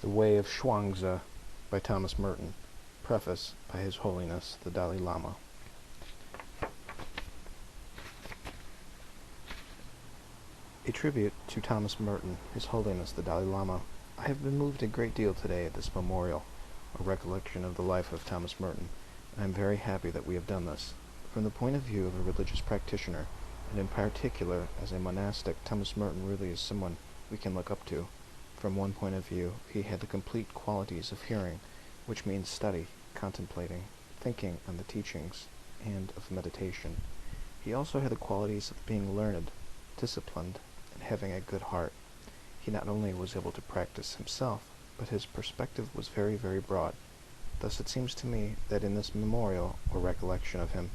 The Way of Zhuangzi by Thomas Merton. Preface by His Holiness the Dalai Lama. A tribute to Thomas Merton, His Holiness the Dalai Lama. I have been moved a great deal today at this memorial, a recollection of the life of Thomas Merton, and I am very happy that we have done this. From the point of view of a religious practitioner, and in particular as a monastic, Thomas Merton really is someone we can look up to. From one point of view, he had the complete qualities of hearing, which means study, contemplating, thinking on the teachings, and of meditation. He also had the qualities of being learned, disciplined, and having a good heart. He not only was able to practice himself, but his perspective was very, very broad. Thus it seems to me that in this memorial or recollection of him,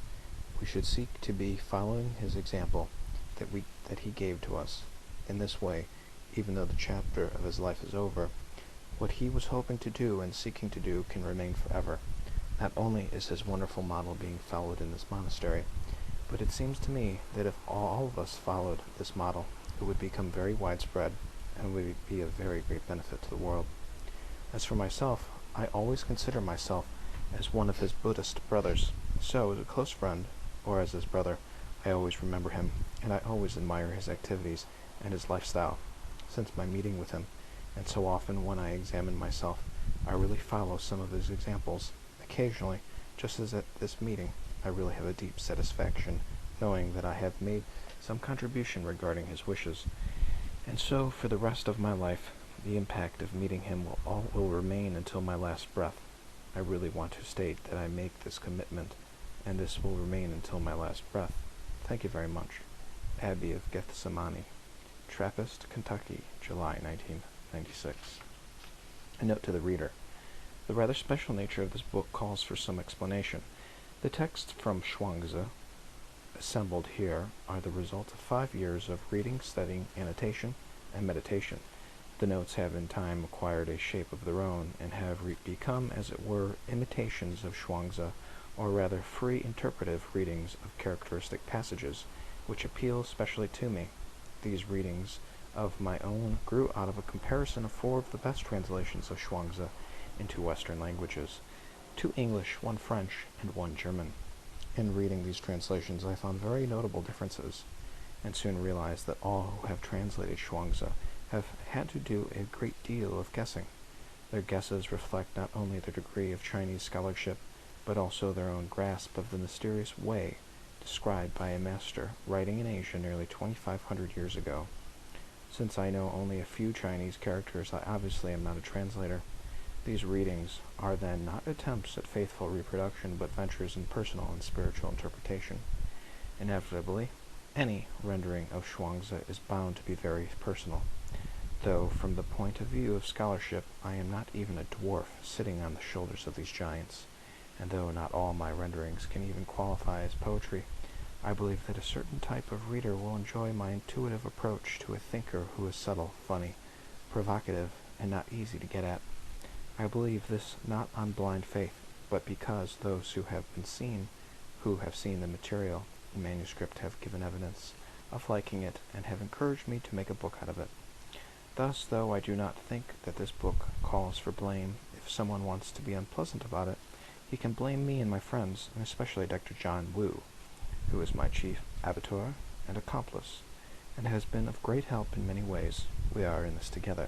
we should seek to be following his example that he gave to us. In this way, even though the chapter of his life is over, what he was hoping to do and seeking to do can remain forever. Not only is his wonderful model being followed in this monastery, but it seems to me that if all of us followed this model, it would become very widespread and would be of very great benefit to the world. As for myself, I always consider myself as one of his Buddhist brothers. So, as a close friend, or as his brother, I always remember him, and I always admire his activities and his lifestyle. Since my meeting with him, and so often when I examine myself, I really follow some of his examples. Occasionally, just as at this meeting, I really have a deep satisfaction knowing that I have made some contribution regarding his wishes. And so, for the rest of my life, the impact of meeting him will remain until my last breath. I really want to state that I make this commitment, and this will remain until my last breath. Thank you very much. Abbey of Gethsemane, Trappist, Kentucky, July 1996. A note to the reader. The rather special nature of this book calls for some explanation. The texts from Zhuangzi, assembled here, are the result of 5 years of reading, studying, annotation, and meditation. The notes have in time acquired a shape of their own, and have become, as it were, imitations of Zhuangzi, or rather free interpretive readings of characteristic passages, which appeal specially to me. These readings of my own grew out of a comparison of 4 of the best translations of Zhuangzi into Western languages, 2 English, 1 French, and 1 German. In reading these translations, I found very notable differences, and soon realized that all who have translated Zhuangzi have had to do a great deal of guessing. Their guesses reflect not only their degree of Chinese scholarship, but also their own grasp of the mysterious way described by a master writing in Asia nearly 2,500 years ago. Since I know only a few Chinese characters, I obviously am not a translator. These readings are then not attempts at faithful reproduction, but ventures in personal and spiritual interpretation. Inevitably, any rendering of Zhuangzi is bound to be very personal, though from the point of view of scholarship I am not even a dwarf sitting on the shoulders of these giants, and though not all my renderings can even qualify as poetry, I believe that a certain type of reader will enjoy my intuitive approach to a thinker who is subtle, funny, provocative, and not easy to get at. I believe this not on blind faith, but because those who have seen the material in manuscript have given evidence of liking it and have encouraged me to make a book out of it. Thus, though I do not think that this book calls for blame, if someone wants to be unpleasant about it, he can blame me and my friends, and especially Dr. John Wu, who is my chief abitur and accomplice, and has been of great help in many ways. We are in this together,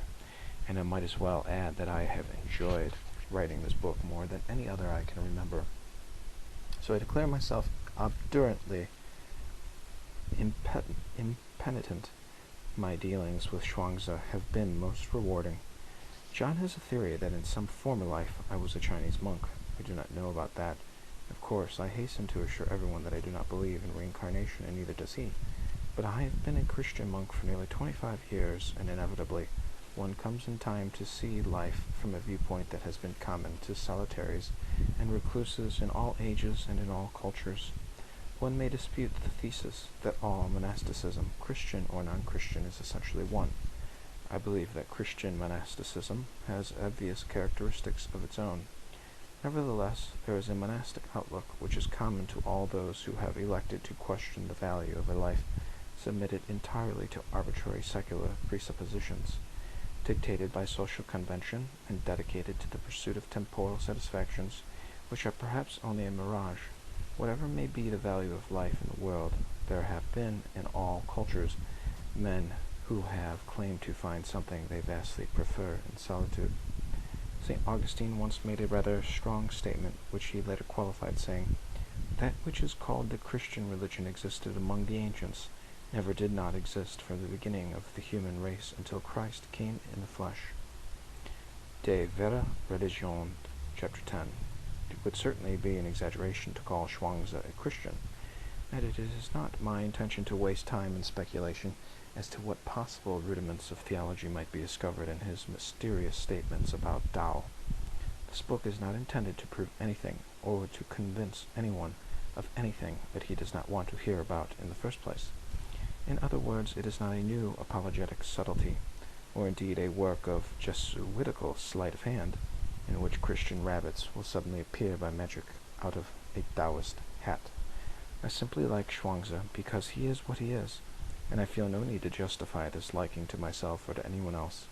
and I might as well add that I have enjoyed writing this book more than any other I can remember. So I declare myself obdurately impenitent. My dealings with Zhuangzi have been most rewarding. John has a theory that in some former life I was a Chinese monk. I do not know about that. Of course, I hasten to assure everyone that I do not believe in reincarnation, and neither does he. But I have been a Christian monk for nearly 25 years, and inevitably, one comes in time to see life from a viewpoint that has been common to solitaries and recluses in all ages and in all cultures. One may dispute the thesis that all monasticism, Christian or non-Christian, is essentially one. I believe that Christian monasticism has obvious characteristics of its own. Nevertheless, there is a monastic outlook which is common to all those who have elected to question the value of a life submitted entirely to arbitrary secular presuppositions. dictated by social convention and dedicated to the pursuit of temporal satisfactions, which are perhaps only a mirage. Whatever may be the value of life in the world, there have been, in all cultures, men who have claimed to find something they vastly prefer in solitude. St. Augustine once made a rather strong statement, which he later qualified, saying, "That which is called the Christian religion existed among the ancients, never did not exist from the beginning of the human race until Christ came in the flesh." De Vera Religion, Chapter 10. It would certainly be an exaggeration to call Zhuangzi a Christian, and it is not my intention to waste time in speculation as to what possible rudiments of theology might be discovered in his mysterious statements about Tao. This book is not intended to prove anything or to convince anyone of anything that he does not want to hear about in the first place. In other words, it is not a new apologetic subtlety, or indeed a work of Jesuitical sleight of hand, in which Christian rabbits will suddenly appear by magic out of a Taoist hat. I simply like Zhuangzi because he is what he is, and I feel no need to justify this liking to myself or to anyone else.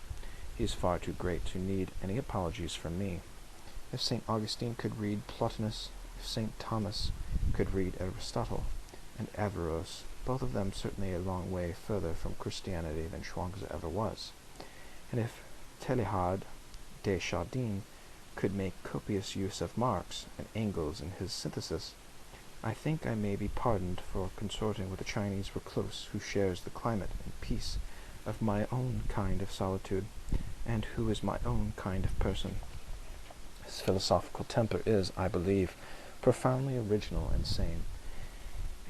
He is far too great to need any apologies from me. If St. Augustine could read Plotinus, if St. Thomas could read Aristotle and Averroes, both of them certainly a long way further from Christianity than Zhuangzi ever was, and if Teilhard de Chardin could make copious use of Marx and Engels in his synthesis, I think I may be pardoned for consorting with a Chinese recluse who shares the climate and peace of my own kind of solitude, and who is my own kind of person. His philosophical temper is, I believe, profoundly original and sane.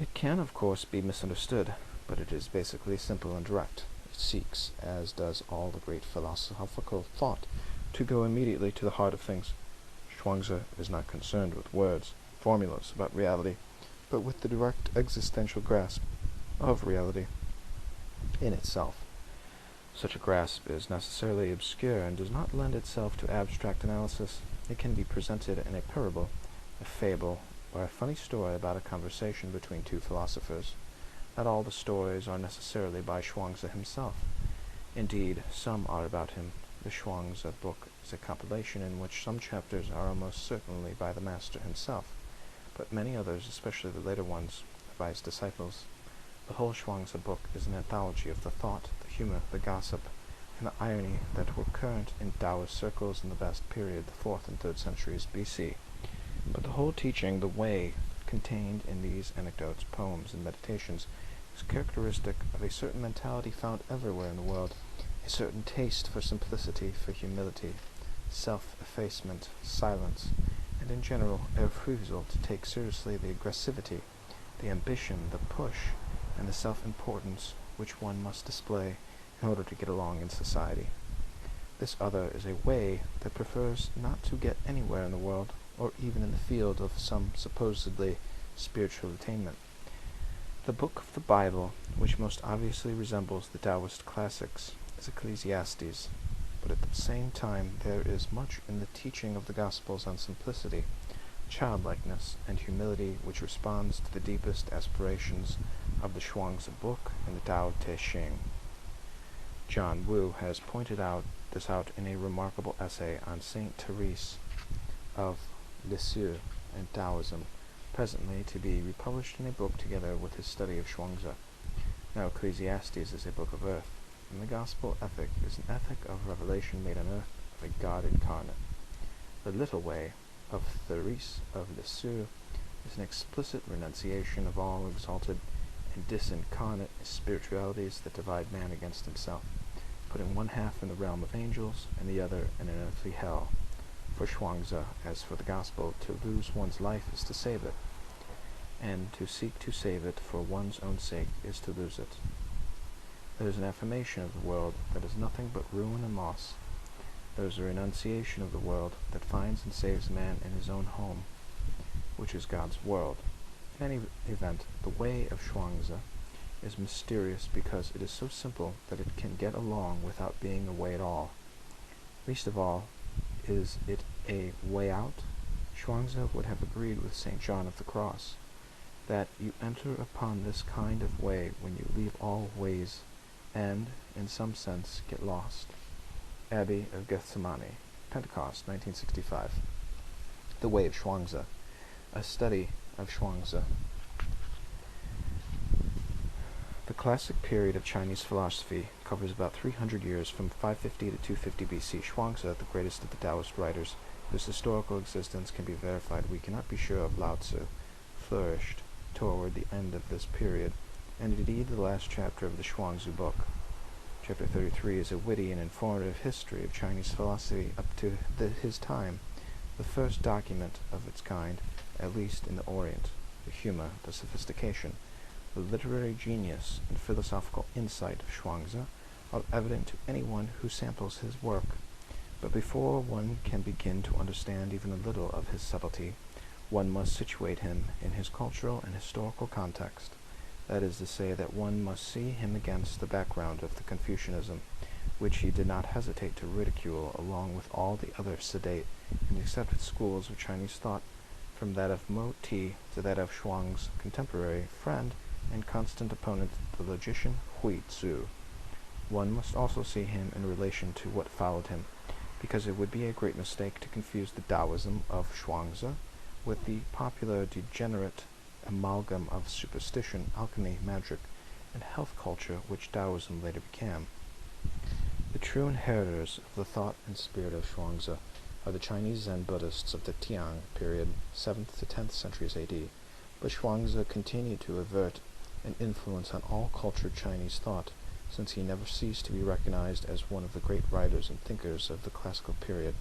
It can, of course, be misunderstood, but it is basically simple and direct. It seeks, as does all the great philosophical thought, to go immediately to the heart of things. Chuang Tzu is not concerned with words, formulas about reality, but with the direct existential grasp of reality in itself. Such a grasp is necessarily obscure and does not lend itself to abstract analysis. It can be presented in a parable, a fable, or a funny story about a conversation between two philosophers. Not all the stories are necessarily by Zhuangzi himself. Indeed, some are about him. The Zhuangzi book is a compilation in which some chapters are almost certainly by the master himself, but many others, especially the later ones, are by his disciples. The whole Zhuangzi book is an anthology of the thought, the humor, the gossip, and the irony that were current in Taoist circles in the vast period, the 4th and 3rd centuries B.C. But the whole teaching, the way contained in these anecdotes, poems, and meditations, is characteristic of a certain mentality found everywhere in the world, a certain taste for simplicity, for humility, self-effacement, silence, and in general a refusal to take seriously the aggressivity, the ambition, the push, and the self-importance which one must display in order to get along in society. This other is a way that prefers not to get anywhere in the world, or even in the field of some supposedly spiritual attainment. The book of the Bible, which most obviously resembles the Taoist classics, is Ecclesiastes, but at the same time there is much in the teaching of the Gospels on simplicity, childlikeness, and humility which responds to the deepest aspirations of the Zhuangzi book and the Tao Te Ching. John Wu has pointed this out in a remarkable essay on Saint Therese of Lisieux and Taoism, presently to be republished in a book together with his study of Zhuangzi. Now Ecclesiastes is a book of earth, and the gospel ethic is an ethic of revelation made on earth of a God incarnate. The little way of Therese of Lisieux is an explicit renunciation of all exalted and disincarnate spiritualities that divide man against himself, putting one half in the realm of angels and the other in an earthly hell. For Zhuangzi, as for the gospel, to lose one's life is to save it, and to seek to save it for one's own sake is to lose it. There is an affirmation of the world that is nothing but ruin and loss. There is a renunciation of the world that finds and saves man in his own home, which is God's world. In any event, the way of Zhuangzi is mysterious because it is so simple that it can get along without being a way at all. Least of all, is it a way out? Zhuangzi would have agreed with St. John of the Cross, that you enter upon this kind of way when you leave all ways and, in some sense, get lost. Abbey of Gethsemane, Pentecost, 1965. The Way of Zhuangzi, a study of Zhuangzi. The classic period of Chinese philosophy covers about 300 years from 550 to 250 BC. Zhuangzi, the greatest of the Taoist writers, whose historical existence can be verified, we cannot be sure of Lao Tzu, flourished toward the end of this period, and indeed the last chapter of the Zhuangzi book. Chapter 33 is a witty and informative history of Chinese philosophy up to his time, the first document of its kind, at least in the Orient. The humor, the sophistication, the literary genius, and philosophical insight of Zhuangzi are evident to anyone who samples his work. But before one can begin to understand even a little of his subtlety, one must situate him in his cultural and historical context. That is to say, that one must see him against the background of the Confucianism, which he did not hesitate to ridicule along with all the other sedate and accepted schools of Chinese thought, from that of Mo Ti to that of Chuang's contemporary friend and constant opponent, the logician Hui Tzu. One must also see him in relation to what followed him, because it would be a great mistake to confuse the Taoism of Zhuangzi with the popular degenerate amalgam of superstition, alchemy, magic, and health culture which Taoism later became. The true inheritors of the thought and spirit of Zhuangzi are the Chinese Zen Buddhists of the Tiang period, 7th to 10th centuries AD, but Zhuangzi continued to avert an influence on all cultured Chinese thought, since he never ceased to be recognized as one of the great writers and thinkers of the classical period.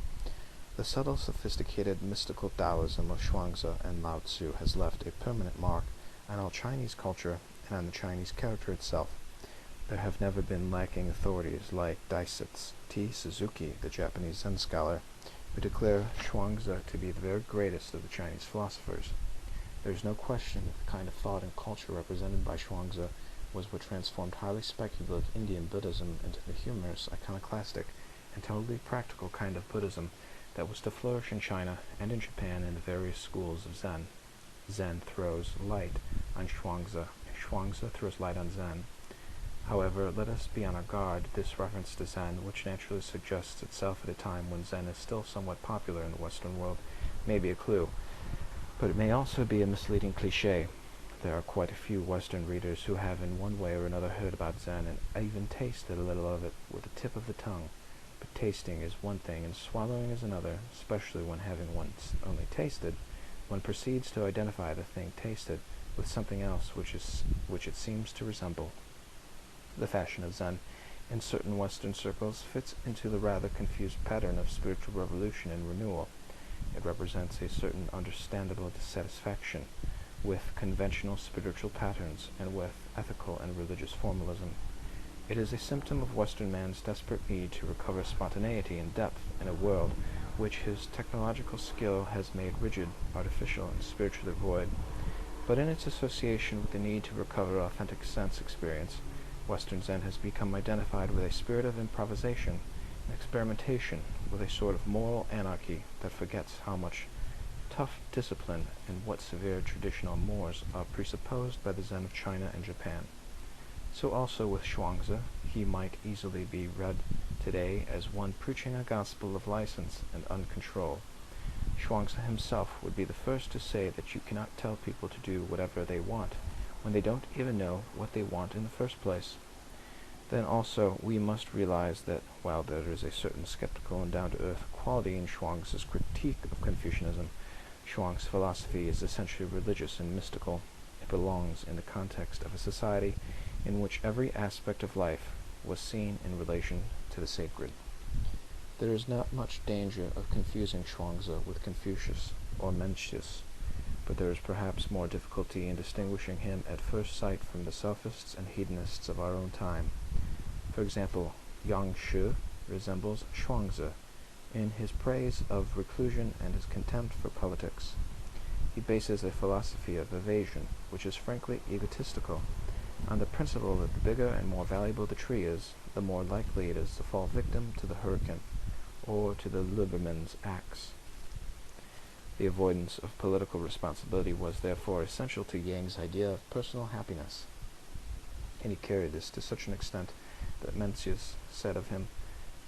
The subtle, sophisticated, mystical Taoism of Zhuangzi and Lao Tzu has left a permanent mark on all Chinese culture and on the Chinese character itself. There have never been lacking authorities like Daisitz T. Suzuki, the Japanese Zen scholar, who declare Zhuangzi to be the very greatest of the Chinese philosophers. There is no question that the kind of thought and culture represented by Zhuangzi was what transformed highly speculative Indian Buddhism into the humorous, iconoclastic, and totally practical kind of Buddhism that was to flourish in China and in Japan in the various schools of Zen. Zen throws light on Zhuangzi, and Zhuangzi throws light on Zen. However, let us be on our guard. This reference to Zen, which naturally suggests itself at a time when Zen is still somewhat popular in the Western world, may be a clue, but it may also be a misleading cliché. There are quite a few Western readers who have in one way or another heard about Zen and even tasted a little of it with the tip of the tongue. But tasting is one thing and swallowing is another, especially when having once only tasted, one proceeds to identify the thing tasted with something else which it seems to resemble. The fashion of Zen in certain Western circles fits into the rather confused pattern of spiritual revolution and renewal. It represents a certain understandable dissatisfaction with conventional spiritual patterns and with ethical and religious formalism. It is a symptom of Western man's desperate need to recover spontaneity and depth in a world which his technological skill has made rigid, artificial, and spiritually void. But in its association with the need to recover authentic sense experience, Western Zen has become identified with a spirit of improvisation and experimentation, with a sort of moral anarchy that forgets how much tough discipline and what severe traditional mores are presupposed by the Zen of China and Japan. So also with Zhuangzi, he might easily be read today as one preaching a gospel of license and uncontrol. Zhuangzi himself would be the first to say that you cannot tell people to do whatever they want when they don't even know what they want in the first place. Then also we must realize that while there is a certain skeptical and down-to-earth quality in Zhuangzi's critique of Confucianism, Zhuang's philosophy is essentially religious and mystical. It belongs in the context of a society in which every aspect of life was seen in relation to the sacred. There is not much danger of confusing Zhuangzi with Confucius or Mencius, but there is perhaps more difficulty in distinguishing him at first sight from the sophists and hedonists of our own time. For example, Yang Shi resembles Zhuangzi in his praise of reclusion and his contempt for politics. He bases a philosophy of evasion, which is frankly egotistical, on the principle that the bigger and more valuable the tree is, the more likely it is to fall victim to the hurricane, or to the Liberman's axe. The avoidance of political responsibility was therefore essential to Yang's idea of personal happiness, and he carried this to such an extent that Mencius said of him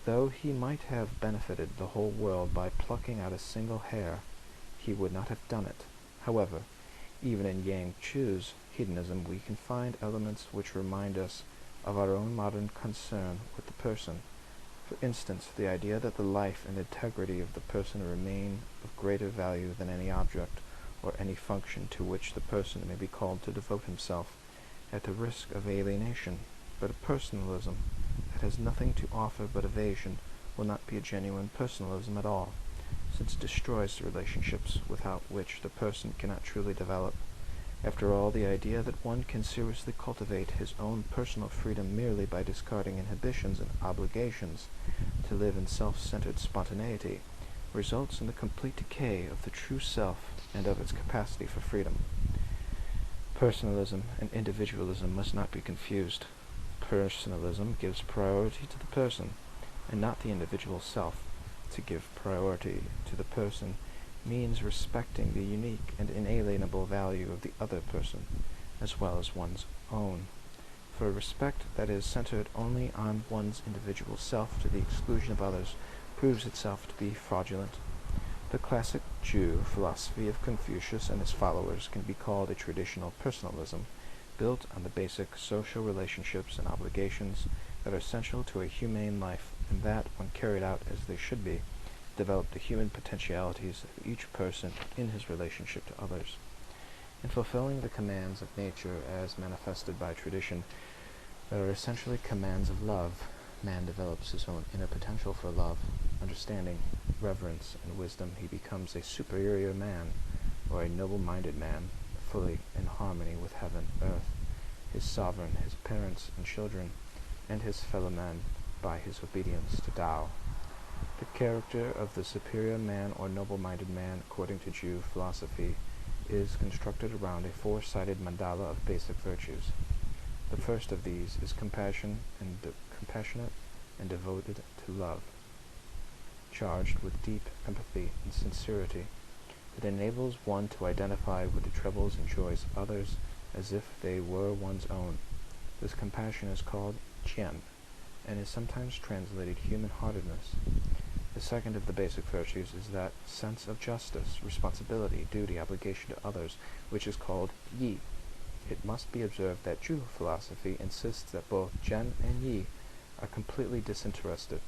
Though he might have benefited the whole world by plucking out a single hair, he would not have done it. However, even in Yang Chu's hedonism we can find elements which remind us of our own modern concern with the person. For instance, the idea that the life and integrity of the person remain of greater value than any object or any function to which the person may be called to devote himself, at the risk of alienation. But a personalism that has nothing to offer but evasion will not be a genuine personalism at all, since it destroys the relationships without which the person cannot truly develop. After all, the idea that one can seriously cultivate his own personal freedom merely by discarding inhibitions and obligations to live in self-centered spontaneity results in the complete decay of the true self and of its capacity for freedom. Personalism and individualism must not be confused. Personalism gives priority to the person and not the individual self. To give priority to the person means respecting the unique and inalienable value of the other person, as well as one's own. For respect that is centered only on one's individual self to the exclusion of others proves itself to be fraudulent. The classic Jew philosophy of Confucius and his followers can be called a traditional personalism, built on the basic social relationships and obligations that are essential to a humane life, and that, when carried out as they should be, develop the human potentialities of each person in his relationship to others. In fulfilling the commands of nature as manifested by tradition, that are essentially commands of love, man develops his own inner potential for love, understanding, reverence, and wisdom. He becomes a superior man, or a noble-minded man, fully in harmony with heaven, earth, his sovereign, his parents and children, and his fellow men by his obedience to Tao. The character of the superior man or noble-minded man, according to Jew philosophy, is constructed around a four-sided mandala of basic virtues. The first of these is compassionate and devoted to love, charged with deep empathy and sincerity. It enables one to identify with the troubles and joys of others as if they were one's own. This compassion is called Jian, and is sometimes translated human-heartedness. The second of the basic virtues is that sense of justice, responsibility, duty, obligation to others, which is called Yi. It must be observed that Jew philosophy insists that both Jian and Yi are completely disinterested.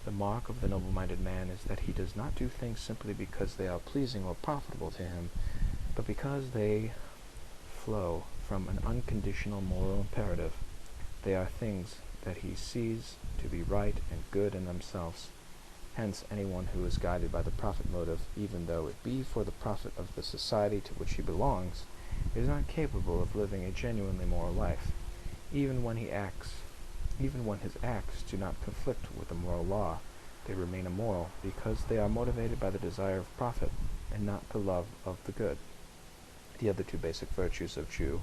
The mark of the noble-minded man is that he does not do things simply because they are pleasing or profitable to him, but because they flow from an unconditional moral imperative. They are things that he sees to be right and good in themselves. Hence, anyone who is guided by the profit motive, even though it be for the profit of the society to which he belongs, is not capable of living a genuinely moral life, even when his acts do not conflict with the moral law. They remain immoral because they are motivated by the desire of profit and not the love of the good. The other two basic virtues of Jew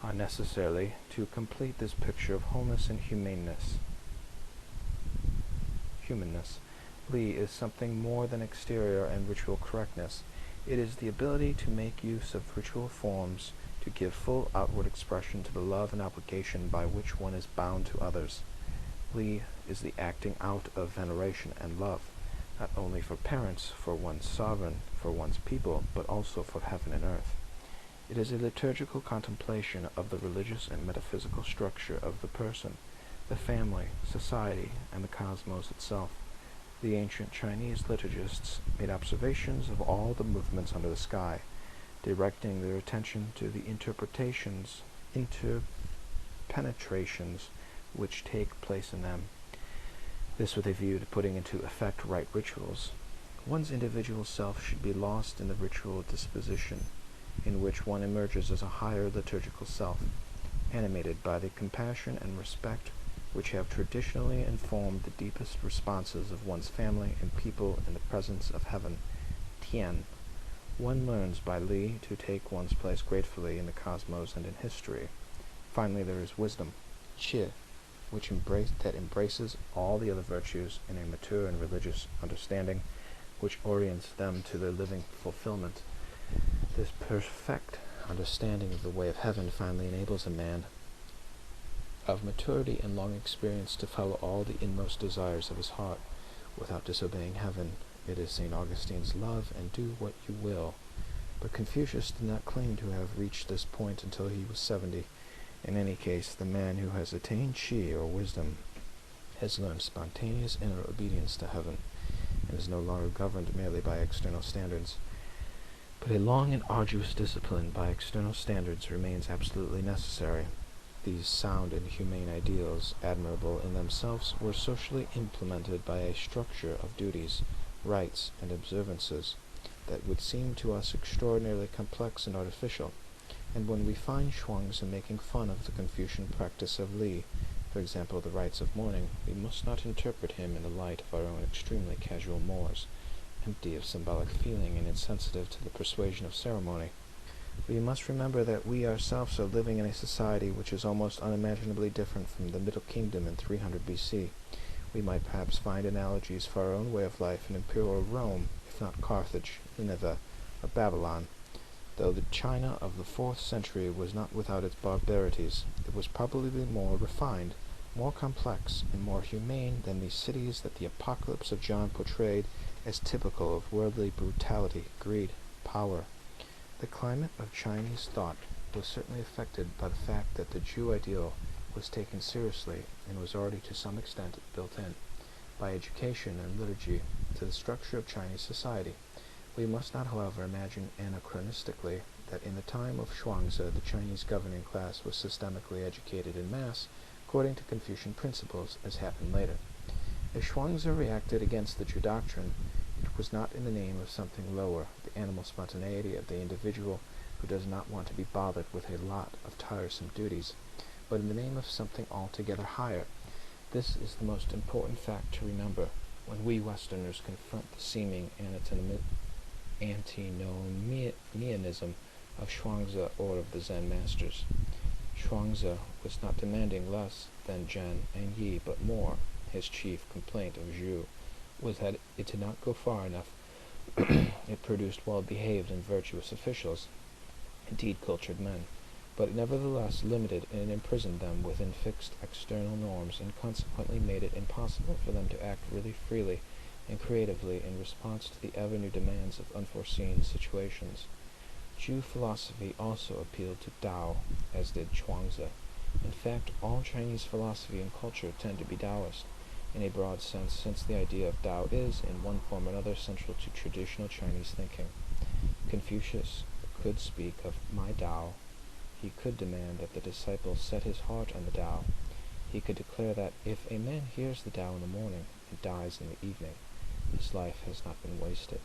are necessarily to complete this picture of wholeness and humanness. Li is something more than exterior and ritual correctness. It is the ability to make use of ritual forms to give full outward expression to the love and obligation by which one is bound to others. Li is the acting out of veneration and love, not only for parents, for one's sovereign, for one's people, but also for heaven and earth. It is a liturgical contemplation of the religious and metaphysical structure of the person, the family, society, and the cosmos itself. The ancient Chinese liturgists made observations of all the movements under the sky, directing their attention to the interpenetrations which take place in them. This with a view to putting into effect right rituals. One's individual self should be lost in the ritual disposition, in which one emerges as a higher liturgical self, animated by the compassion and respect which have traditionally informed the deepest responses of one's family and people in the presence of heaven. Tian. One learns by Li to take one's place gratefully in the cosmos and in history. Finally, there is wisdom, Qi, which embraces all the other virtues in a mature and religious understanding, which orients them to their living fulfillment. This perfect understanding of the way of heaven finally enables a man of maturity and long experience to follow all the inmost desires of his heart, without disobeying heaven. It is St. Augustine's love and do what you will. But Confucius did not claim to have reached this point until he was 70. In any case, the man who has attained Qi, or wisdom, has learned spontaneous inner obedience to heaven, and is no longer governed merely by external standards. But a long and arduous discipline by external standards remains absolutely necessary. These sound and humane ideals, admirable in themselves, were socially implemented by a structure of duties, rites, and observances that would seem to us extraordinarily complex and artificial. And when we find Zhuangzi making fun of the Confucian practice of Li, for example the rites of mourning, we must not interpret him in the light of our own extremely casual mores, empty of symbolic feeling and insensitive to the persuasion of ceremony. We must remember that we ourselves are living in a society which is almost unimaginably different from the Middle Kingdom in 300 BC. We might perhaps find analogies for our own way of life in imperial Rome, if not Carthage, Nineveh, or Babylon. Though the China of the 4th century was not without its barbarities, it was probably more refined, more complex, and more humane than the cities that the Apocalypse of John portrayed as typical of worldly brutality, greed, power. The climate of Chinese thought was certainly affected by the fact that the Jew ideal was taken seriously and was already to some extent built in, by education and liturgy, to the structure of Chinese society. We must not, however, imagine anachronistically that in the time of Zhuangzi the Chinese governing class was systemically educated in mass according to Confucian principles, as happened later. If Zhuangzi reacted against the Jew doctrine, it was not in the name of something lower, the animal spontaneity of the individual who does not want to be bothered with a lot of tiresome duties, but in the name of something altogether higher. This is the most important fact to remember when we Westerners confront the seeming antinomianism of Zhuangzi or of the Zen masters. Zhuangzi was not demanding less than Zhen and Yi, but more. His chief complaint of Zhu was that it did not go far enough. It produced well-behaved and virtuous officials, indeed cultured men, but it nevertheless limited and imprisoned them within fixed external norms, and consequently made it impossible for them to act really freely and creatively in response to the ever-new demands of unforeseen situations. Jew philosophy also appealed to Tao, as did Chuangzi. In fact, all Chinese philosophy and culture tend to be Taoist, in a broad sense, since the idea of Tao is, in one form or another, central to traditional Chinese thinking. Confucius could speak of my Tao. He could demand that the disciple set his heart on the Tao. He could declare that if a man hears the Tao in the morning and dies in the evening, his life has not been wasted.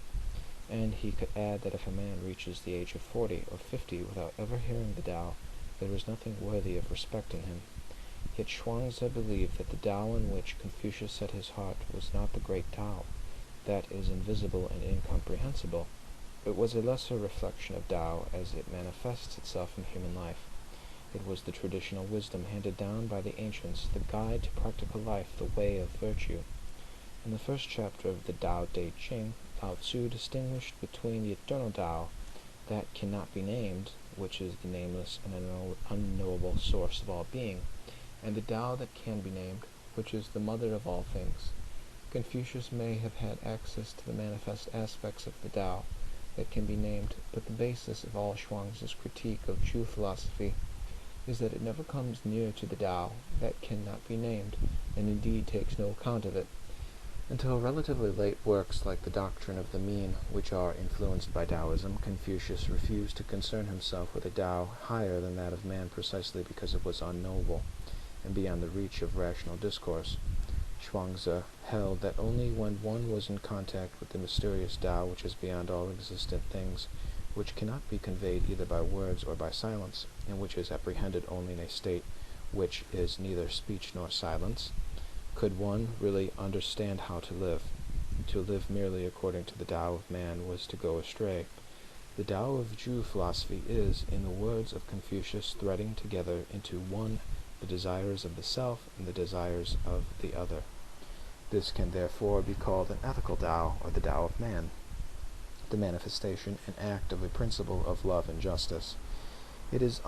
And he could add that if a man reaches the age of 40 or 50 without ever hearing the Tao, there is nothing worthy of respect in him. Yet Zhuangzi believed that the Tao in which Confucius set his heart was not the great Tao, that is invisible and incomprehensible. It was a lesser reflection of Tao as it manifests itself in human life. It was the traditional wisdom handed down by the ancients, the guide to practical life, the way of virtue. In the first chapter of the Tao Te Ching, Lao Tzu distinguished between the eternal Tao, that cannot be named, which is the nameless and unknowable source of all being, and the Tao that can be named, which is the mother of all things. Confucius may have had access to the manifest aspects of the Tao that can be named, but the basis of all Zhuangzi's critique of Jew philosophy is that it never comes near to the Tao that cannot be named, and indeed takes no account of it. Until relatively late works like the Doctrine of the Mean, which are influenced by Taoism, Confucius refused to concern himself with a Tao higher than that of man precisely because it was unknowable and beyond the reach of rational discourse. Zhuangzi held that only when one was in contact with the mysterious Tao which is beyond all existent things, which cannot be conveyed either by words or by silence, and which is apprehended only in a state which is neither speech nor silence, could one really understand how to live. To live merely according to the Tao of man was to go astray. The Tao of Jew philosophy is, in the words of Confucius, threading together into one the desires of the self and the desires of the other. This can therefore be called an ethical Tao, or the Tao of man, the manifestation and act of a principle of love and justice. It is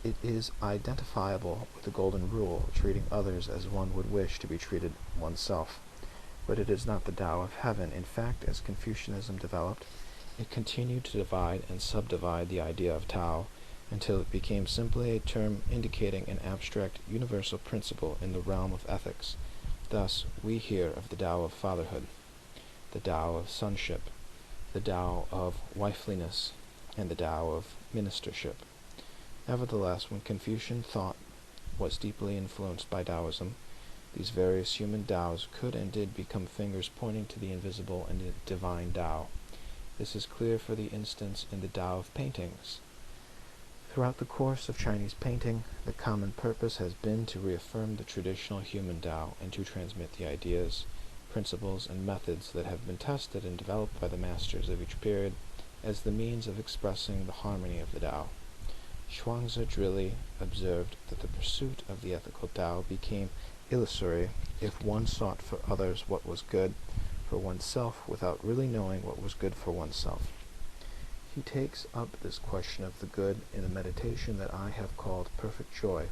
It is identifiable with the golden rule, treating others as one would wish to be treated oneself. But it is not the Tao of heaven. In fact, as Confucianism developed, it continued to divide and subdivide the idea of Tao until it became simply a term indicating an abstract universal principle in the realm of ethics. Thus, we hear of the Tao of fatherhood, the Tao of sonship, the Tao of wifeliness, and the Tao of ministership. Nevertheless, when Confucian thought was deeply influenced by Taoism, these various human Taos could and did become fingers pointing to the invisible and the divine Tao. This is clear, for the instance, in the Tao of paintings. Throughout the course of Chinese painting, the common purpose has been to reaffirm the traditional human Tao and to transmit the ideas, principles, and methods that have been tested and developed by the masters of each period as the means of expressing the harmony of the Tao. Zhuangzi observed that the pursuit of the ethical Tao became illusory if one sought for others what was good for oneself without really knowing what was good for oneself. He takes up this question of the good in a meditation that I have called Perfect Joy.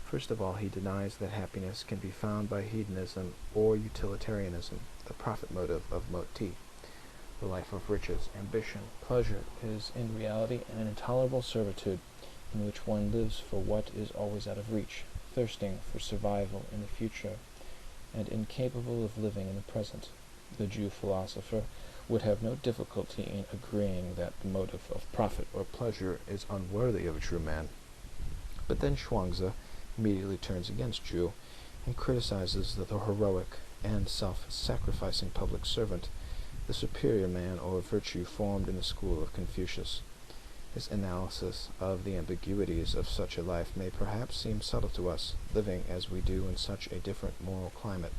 First of all, he denies that happiness can be found by hedonism or utilitarianism, the profit motive of moti, the life of riches, ambition. Pleasure is in reality an intolerable servitude in which one lives for what is always out of reach, thirsting for survival in the future, and incapable of living in the present. The Jew philosopher would have no difficulty in agreeing that the motive of profit or pleasure is unworthy of a true man. But then Zhuangzi immediately turns against Jew and criticizes the heroic and self-sacrificing public servant, the superior man or virtue formed in the school of Confucius. His analysis of the ambiguities of such a life may perhaps seem subtle to us, living as we do in such a different moral climate.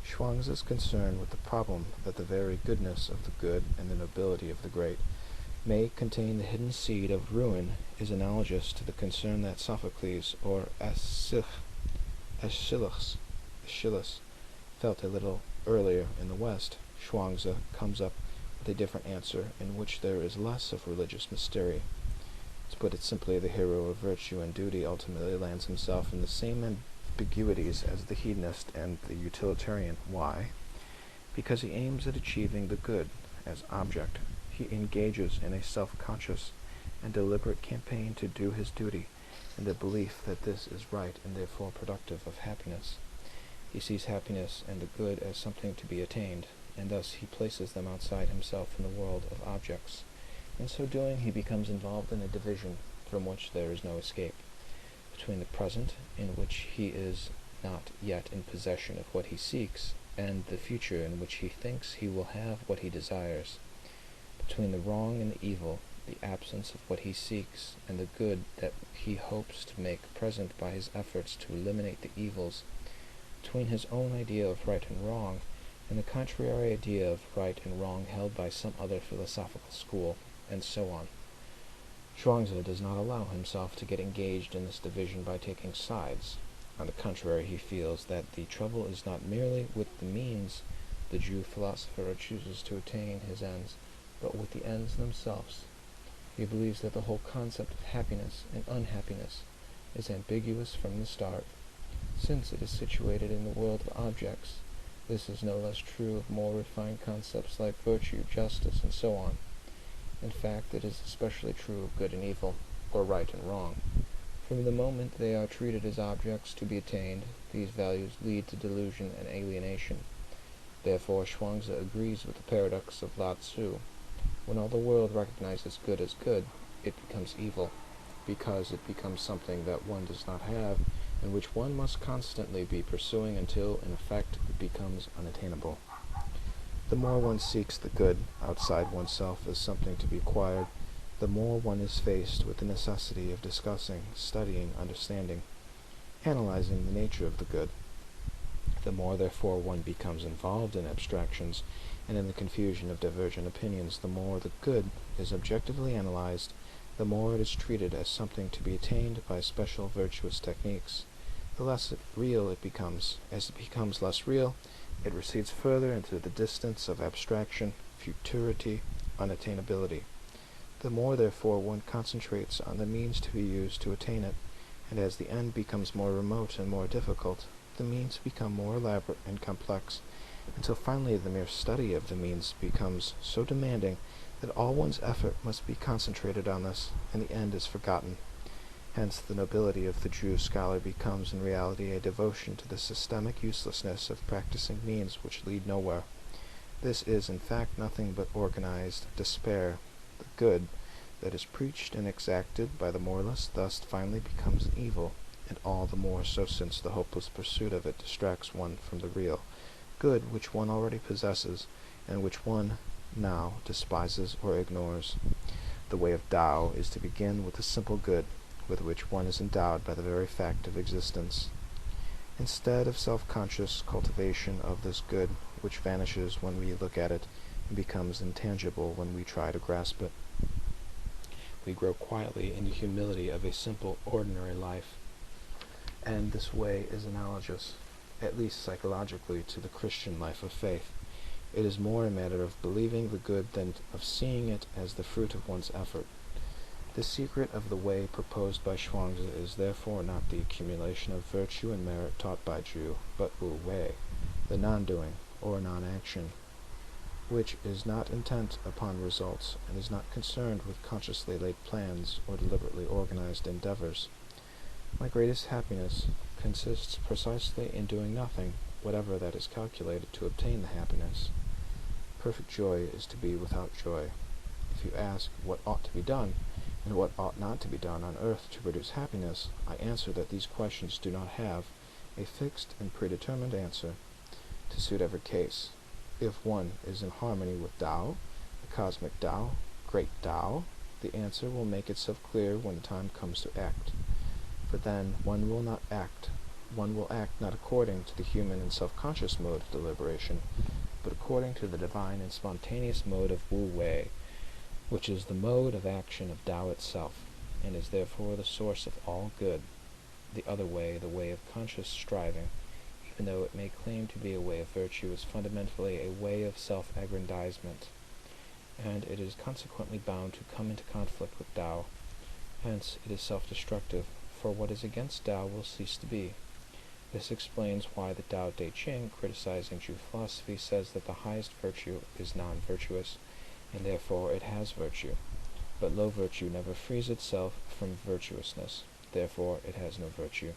Zhuangzi's concern with the problem that the very goodness of the good and the nobility of the great may contain the hidden seed of ruin is analogous to the concern that Sophocles or Aeschylus felt a little earlier in the West. Zhuangzi comes up with a different answer in which there is less of religious mystery. To put it simply, the hero of virtue and duty ultimately lands himself in the same ambiguities as the hedonist and the utilitarian. Why? Because he aims at achieving the good as object. He engages in a self-conscious and deliberate campaign to do his duty in the belief that this is right and therefore productive of happiness. He sees happiness and the good as something to be attained, and thus he places them outside himself in the world of objects. In so doing, he becomes involved in a division from which there is no escape, between the present, in which he is not yet in possession of what he seeks, and the future in which he thinks he will have what he desires, between the wrong and the evil, the absence of what he seeks, and the good that he hopes to make present by his efforts to eliminate the evils, between his own idea of right and wrong, and the contrary idea of right and wrong held by some other philosophical school, and so on. Zhuangzi does not allow himself to get engaged in this division by taking sides. On the contrary, he feels that the trouble is not merely with the means the Jew philosopher chooses to attain his ends, but with the ends themselves. He believes that the whole concept of happiness and unhappiness is ambiguous from the start. Since it is situated in the world of objects, this is no less true of more refined concepts like virtue, justice, and so on. In fact, it is especially true of good and evil, or right and wrong. From the moment they are treated as objects to be attained, these values lead to delusion and alienation. Therefore, Zhuangzi agrees with the paradox of Lao Tzu. When all the world recognizes good as good, it becomes evil, because it becomes something that one does not have, and which one must constantly be pursuing until, in effect, it becomes unattainable. The more one seeks the good outside oneself as something to be acquired, the more one is faced with the necessity of discussing, studying, understanding, analyzing the nature of the good. The more, therefore, one becomes involved in abstractions and in the confusion of divergent opinions, the more the good is objectively analyzed, the more it is treated as something to be attained by special virtuous techniques. The less real it becomes. As it becomes less real, it recedes further into the distance of abstraction, futurity, unattainability. The more, therefore, one concentrates on the means to be used to attain it, and as the end becomes more remote and more difficult, the means become more elaborate and complex, until finally the mere study of the means becomes so demanding that all one's effort must be concentrated on this, and the end is forgotten. Hence the nobility of the Jew scholar becomes in reality a devotion to the systemic uselessness of practicing means which lead nowhere. This is in fact nothing but organized despair. The good that is preached and exacted by the moralist thus finally becomes an evil, and all the more so since the hopeless pursuit of it distracts one from the real good which one already possesses, and which one now despises or ignores. The way of Tao is to begin with the simple good, with which one is endowed by the very fact of existence, instead of self-conscious cultivation of this good, which vanishes when we look at it, and becomes intangible when we try to grasp it. We grow quietly in the humility of a simple, ordinary life, and this way is analogous, at least psychologically, to the Christian life of faith. It is more a matter of believing the good than of seeing it as the fruit of one's effort. The secret of the way proposed by Zhuangzi is therefore not the accumulation of virtue and merit taught by Zhu, but Wu Wei, the non-doing, or non-action, which is not intent upon results, and is not concerned with consciously laid plans or deliberately organized endeavors. My greatest happiness consists precisely in doing nothing, whatever that is calculated to obtain the happiness. Perfect joy is to be without joy. If you ask what ought to be done, and what ought not to be done on earth to produce happiness, I answer that these questions do not have a fixed and predetermined answer to suit every case. If one is in harmony with Tao, the cosmic Tao, great Tao, the answer will make itself clear when the time comes to act. For then one will not act. One will act not according to the human and self-conscious mode of deliberation, but according to the divine and spontaneous mode of Wu Wei, which is the mode of action of Tao itself, and is therefore the source of all good. The other way, the way of conscious striving, even though it may claim to be a way of virtue, is fundamentally a way of self-aggrandizement, and it is consequently bound to come into conflict with Tao. Hence it is self-destructive, for what is against Tao will cease to be. This explains why the Tao Te Ching, criticizing Jew philosophy, says that the highest virtue is non-virtuous, and therefore it has virtue. But low virtue never frees itself from virtuousness, therefore it has no virtue.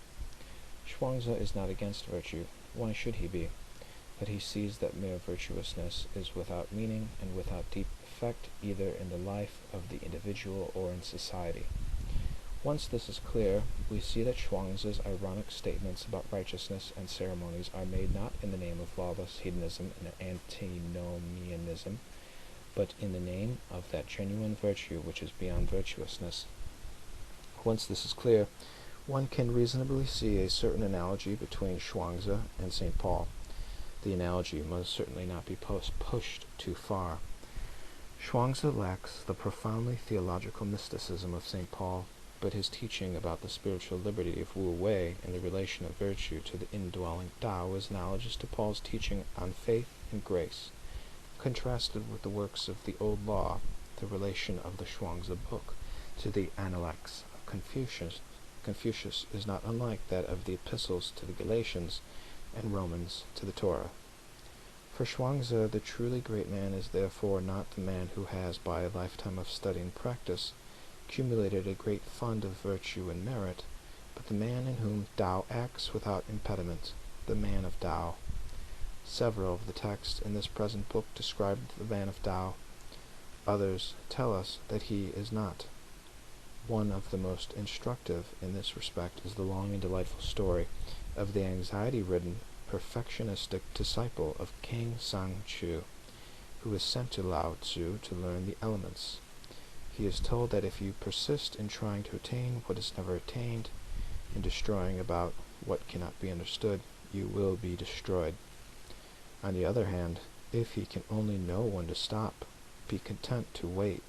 Zhuangzi is not against virtue. Why should he be? But he sees that mere virtuousness is without meaning and without deep effect either in the life of the individual or in society. Once this is clear, we see that Zhuangzi's ironic statements about righteousness and ceremonies are made not in the name of lawless hedonism and antinomianism, but in the name of that genuine virtue which is beyond virtuousness. Once this is clear, one can reasonably see a certain analogy between Zhuangzi and St. Paul. The analogy must certainly not be pushed too far. Zhuangzi lacks the profoundly theological mysticism of St. Paul, but his teaching about the spiritual liberty of Wu Wei and the relation of virtue to the indwelling Tao is analogous to Paul's teaching on faith and grace. Contrasted with the works of the Old Law, the relation of the Zhuangzi book to the Analects of Confucius is not unlike that of the epistles to the Galatians and Romans to the Torah. For Zhuangzi, the truly great man is therefore not the man who has, by a lifetime of study and practice, accumulated a great fund of virtue and merit, but the man in whom Tao acts without impediment, the man of Tao. Several of the texts in this present book describe the man of Tao. Others tell us that he is not. One of the most instructive in this respect is the long and delightful story of the anxiety-ridden, perfectionistic disciple of King Chuang who is sent to Lao Tzu to learn the elements. He is told that if you persist in trying to attain what is never attained, in destroying about what cannot be understood, you will be destroyed. On the other hand, if he can only know when to stop, be content to wait,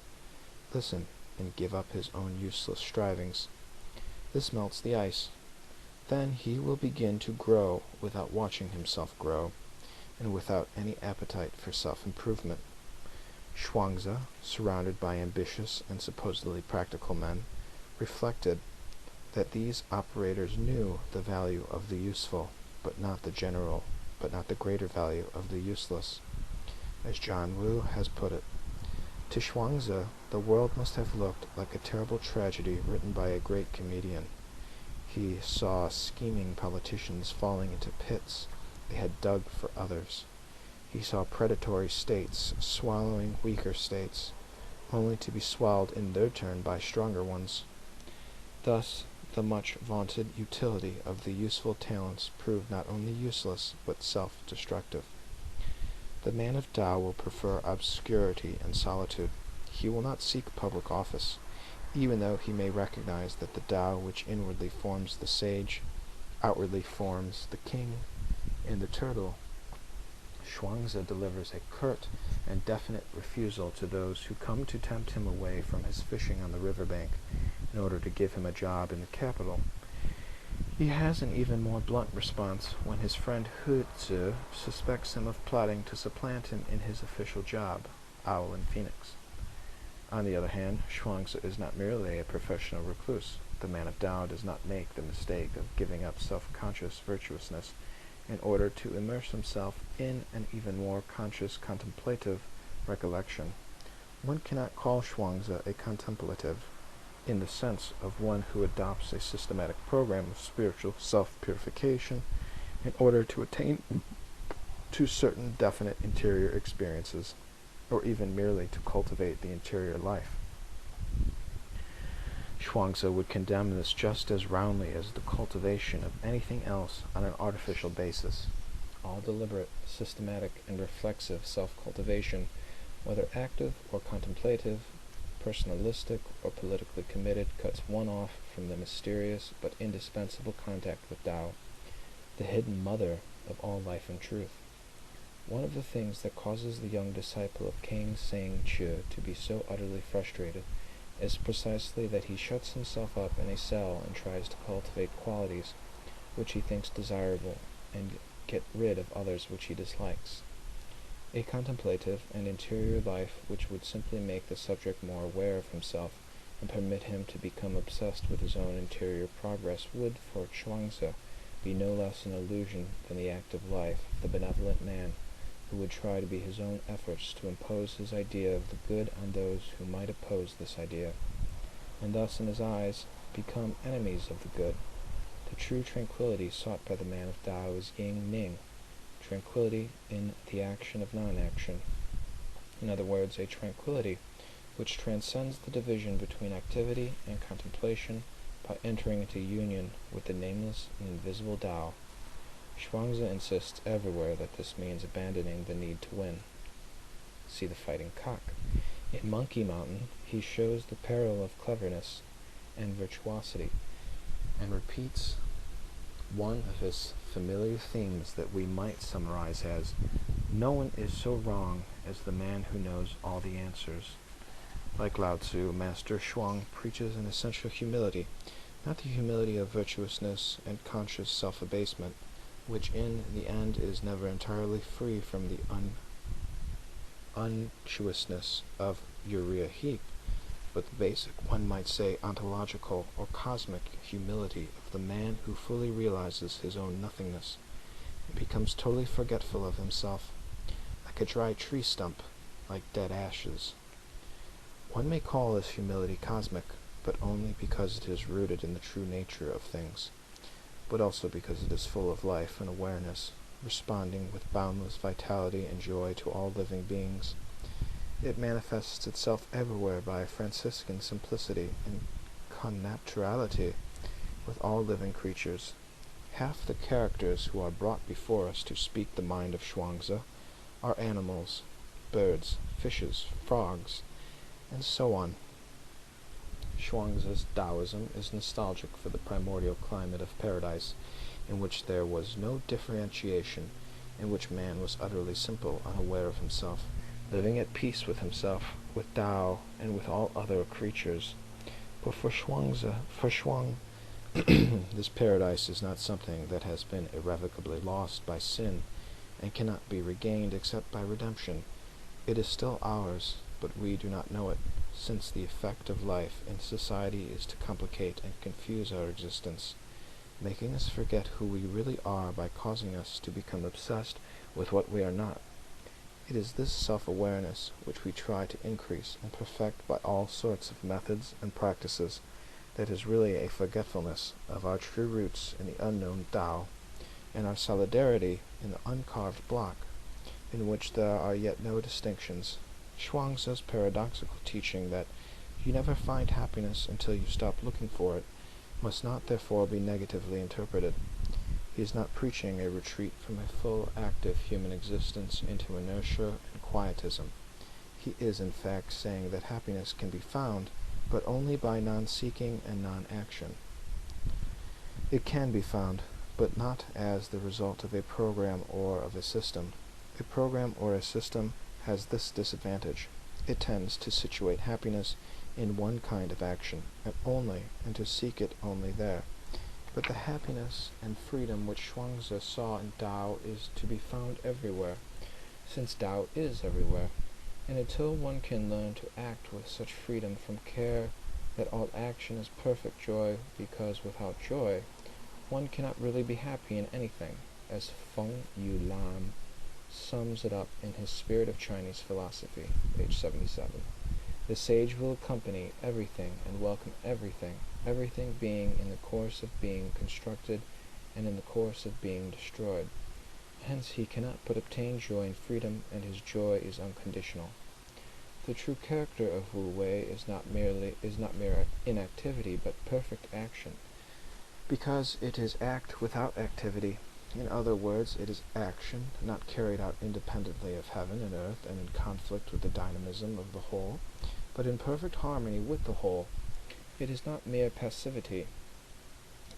listen, and give up his own useless strivings, this melts the ice. Then he will begin to grow without watching himself grow, and without any appetite for self-improvement. Zhuangzi, surrounded by ambitious and supposedly practical men, reflected that these operators knew the value of the useful, but not the greater value of the useless. As John Wu has put it, to Zhuangzi, the world must have looked like a terrible tragedy written by a great comedian. He saw scheming politicians falling into pits they had dug for others. He saw predatory states swallowing weaker states, only to be swallowed in their turn by stronger ones. Thus, the much vaunted utility of the useful talents proved not only useless, but self-destructive. The man of Tao will prefer obscurity and solitude. He will not seek public office, even though he may recognize that the Tao which inwardly forms the sage, outwardly forms the king and the turtle. Zhuangzi delivers a curt and definite refusal to those who come to tempt him away from his fishing on the riverbank in order to give him a job in the capital. He has an even more blunt response when his friend Tzu suspects him of plotting to supplant him in his official job, Owl and Phoenix. On the other hand, Zhuangzi is not merely a professional recluse. The man of Tao does not make the mistake of giving up self-conscious virtuousness in order to immerse himself in an even more conscious contemplative recollection. One cannot call Zhuangzi a contemplative in the sense of one who adopts a systematic program of spiritual self-purification in order to attain to certain definite interior experiences, or even merely to cultivate the interior life. Zhuangzi would condemn this just as roundly as the cultivation of anything else on an artificial basis. All deliberate, systematic, and reflexive self-cultivation, whether active or contemplative, personalistic or politically committed, cuts one off from the mysterious but indispensable contact with Tao, the hidden mother of all life and truth. One of the things that causes the young disciple of King Sang-Chu to be so utterly frustrated is precisely that he shuts himself up in a cell and tries to cultivate qualities which he thinks desirable and get rid of others which he dislikes. A contemplative and interior life which would simply make the subject more aware of himself and permit him to become obsessed with his own interior progress would, for Chuangzi, be no less an illusion than the active life of the benevolent man who would try to be his own efforts to impose his idea of the good on those who might oppose this idea, and thus in his eyes become enemies of the good. The true tranquility sought by the man of Tao is Ying-Ning, tranquility in the action of non-action. In other words, a tranquility which transcends the division between activity and contemplation by entering into union with the nameless and invisible Tao. Zhuangzi insists everywhere that this means abandoning the need to win. See the fighting cock. In Monkey Mountain, he shows the peril of cleverness and virtuosity, and repeats one of his familiar themes that we might summarize as, "No one is so wrong as the man who knows all the answers." Like Lao Tzu, Master Shuang preaches an essential humility, not the humility of virtuousness and conscious self-abasement, which in the end is never entirely free from the unctuousness of Uriah Heep, but the basic, one might say ontological or cosmic humility of the man who fully realizes his own nothingness and becomes totally forgetful of himself, like a dry tree stump, like dead ashes. One may call this humility cosmic, but only because it is rooted in the true nature of things, but also because it is full of life and awareness, responding with boundless vitality and joy to all living beings. It manifests itself everywhere by a Franciscan simplicity and connaturality with all living creatures. Half the characters who are brought before us to speak the mind of Zhuangzi are animals, birds, fishes, frogs, and so on. Zhuangzi's Taoism is nostalgic for the primordial climate of paradise, in which there was no differentiation, in which man was utterly simple, unaware of himself, living at peace with himself, with Tao, and with all other creatures. But for Shuang, this paradise is not something that has been irrevocably lost by sin, and cannot be regained except by redemption. It is still ours, but we do not know it, since the effect of life in society is to complicate and confuse our existence, making us forget who we really are by causing us to become obsessed with what we are not. It is this self-awareness which we try to increase and perfect by all sorts of methods and practices that is really a forgetfulness of our true roots in the unknown Tao, and our solidarity in the uncarved block, in which there are yet no distinctions. Zhuangzi's paradoxical teaching that you never find happiness until you stop looking for it must not therefore be negatively interpreted. He is not preaching a retreat from a full, active human existence into inertia and quietism. He is, in fact, saying that happiness can be found, but only by non-seeking and non-action. It can be found, but not as the result of a program or of a system. A program or a system has this disadvantage. It tends to situate happiness in one kind of action, and to seek it only there. But the happiness and freedom which Chuang Tzu saw in Tao is to be found everywhere, since Tao is everywhere. And until one can learn to act with such freedom from care that all action is perfect joy, because without joy, one cannot really be happy in anything, as Feng Yu Lam sums it up in his Spirit of Chinese Philosophy, page 77. The sage will accompany everything and welcome everything, everything being in the course of being constructed and in the course of being destroyed. Hence he cannot but obtain joy and freedom, and his joy is unconditional. The true character of Wu Wei is not mere inactivity, but perfect action, because it is act without activity. In other words, it is action, not carried out independently of heaven and earth and in conflict with the dynamism of the whole, but in perfect harmony with the whole. It is not mere passivity,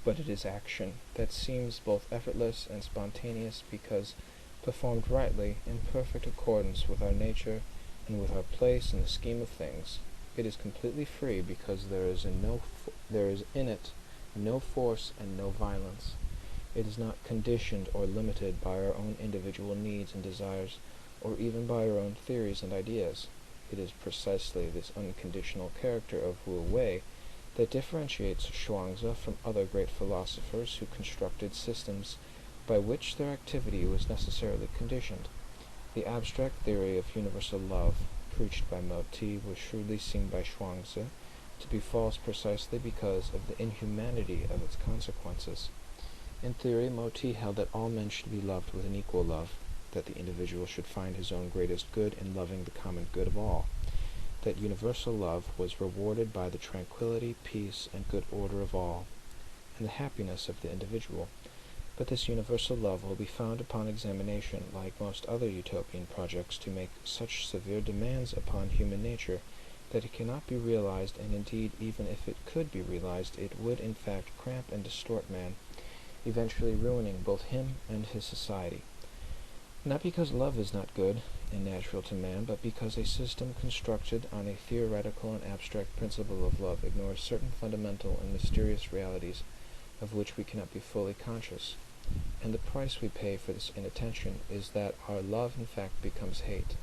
but it is action that seems both effortless and spontaneous, because performed rightly, in perfect accordance with our nature and with our place in the scheme of things. It is completely free, because there is in it no force and no violence. It is not conditioned or limited by our own individual needs and desires, or even by our own theories and ideas. It is precisely this unconditional character of Wu Wei that differentiates Zhuangzi from other great philosophers who constructed systems by which their activity was necessarily conditioned. The abstract theory of universal love, preached by Moti, was shrewdly seen by Zhuangzi to be false precisely because of the inhumanity of its consequences. In theory, Moti held that all men should be loved with an equal love, that the individual should find his own greatest good in loving the common good of all, that universal love was rewarded by the tranquility, peace, and good order of all, and the happiness of the individual. But this universal love will be found upon examination, like most other utopian projects, to make such severe demands upon human nature that it cannot be realized, and indeed, even if it could be realized, it would in fact cramp and distort man, eventually ruining both him and his society. Not because love is not good and natural to man, but because a system constructed on a theoretical and abstract principle of love ignores certain fundamental and mysterious realities of which we cannot be fully conscious. And the price we pay for this inattention is that our love in fact becomes hate.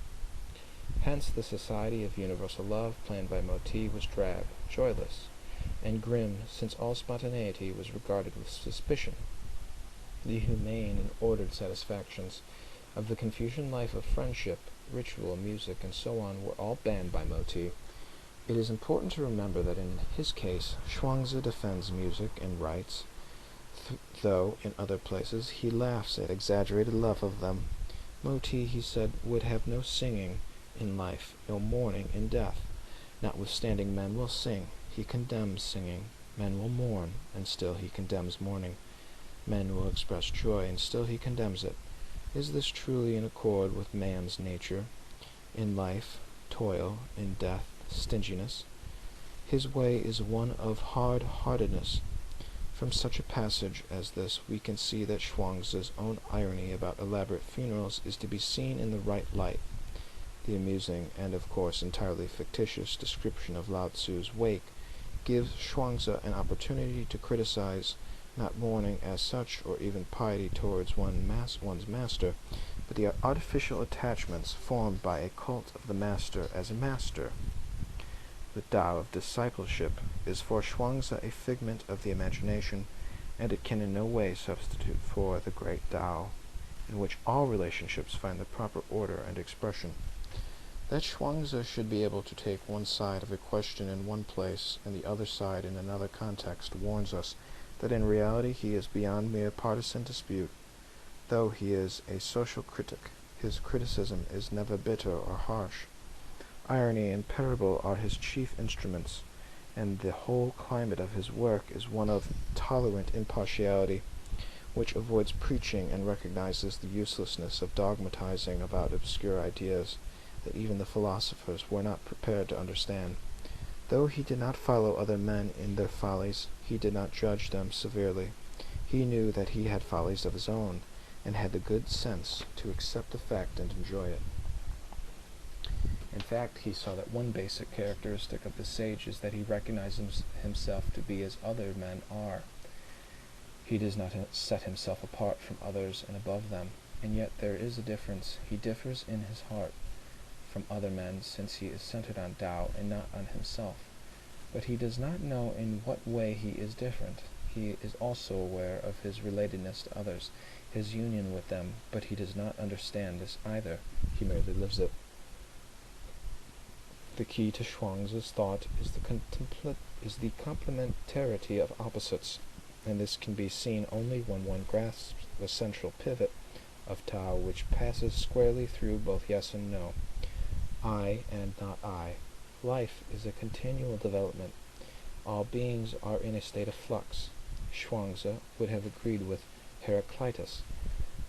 Hence the society of universal love planned by Moti was drab, joyless, and grim, since all spontaneity was regarded with suspicion. The humane and ordered satisfactions of the Confucian life of friendship, ritual, music, and so on were all banned by Moti. It is important to remember that in his case, Zhuangzi defends music and rites, though in other places he laughs at exaggerated love of them. Moti, he said, would have no singing in life, no mourning in death. Notwithstanding, men will sing. He condemns singing. Men will mourn, and still he condemns mourning. Men will express joy, and still he condemns it. Is this truly in accord with man's nature? In life, toil; in death, stinginess. His way is one of hard-heartedness. From such a passage as this we can see that Zhuangzi's own irony about elaborate funerals is to be seen in the right light. The amusing, and of course entirely fictitious, description of Lao Tzu's wake gives Zhuangzi an opportunity to criticize not mourning as such, or even piety towards one's master, but the artificial attachments formed by a cult of the master as a master. The Tao of discipleship is for Zhuangzi a figment of the imagination, and it can in no way substitute for the great Tao, in which all relationships find the proper order and expression. That Zhuangzi should be able to take one side of a question in one place and the other side in another context warns us that in reality he is beyond mere partisan dispute. Though he is a social critic, his criticism is never bitter or harsh. Irony and parable are his chief instruments, and the whole climate of his work is one of tolerant impartiality, which avoids preaching and recognizes the uselessness of dogmatizing about obscure ideas that even the philosophers were not prepared to understand. Though he did not follow other men in their follies, he did not judge them severely. He knew that he had follies of his own, and had the good sense to accept the fact and enjoy it. In fact, he saw that one basic characteristic of the sage is that he recognizes himself to be as other men are. He does not set himself apart from others and above them, and yet there is a difference. He differs in his heart from other men, since he is centered on Tao and not on himself. But he does not know in what way he is different. He is also aware of his relatedness to others, his union with them, but he does not understand this either. He merely lives it. The key to Zhuangzi's thought is the complementarity of opposites, and this can be seen only when one grasps the central pivot of Tao, which passes squarely through both yes and no. I and not I. Life is a continual development. All beings are in a state of flux. Zhuangzi would have agreed with Heraclitus.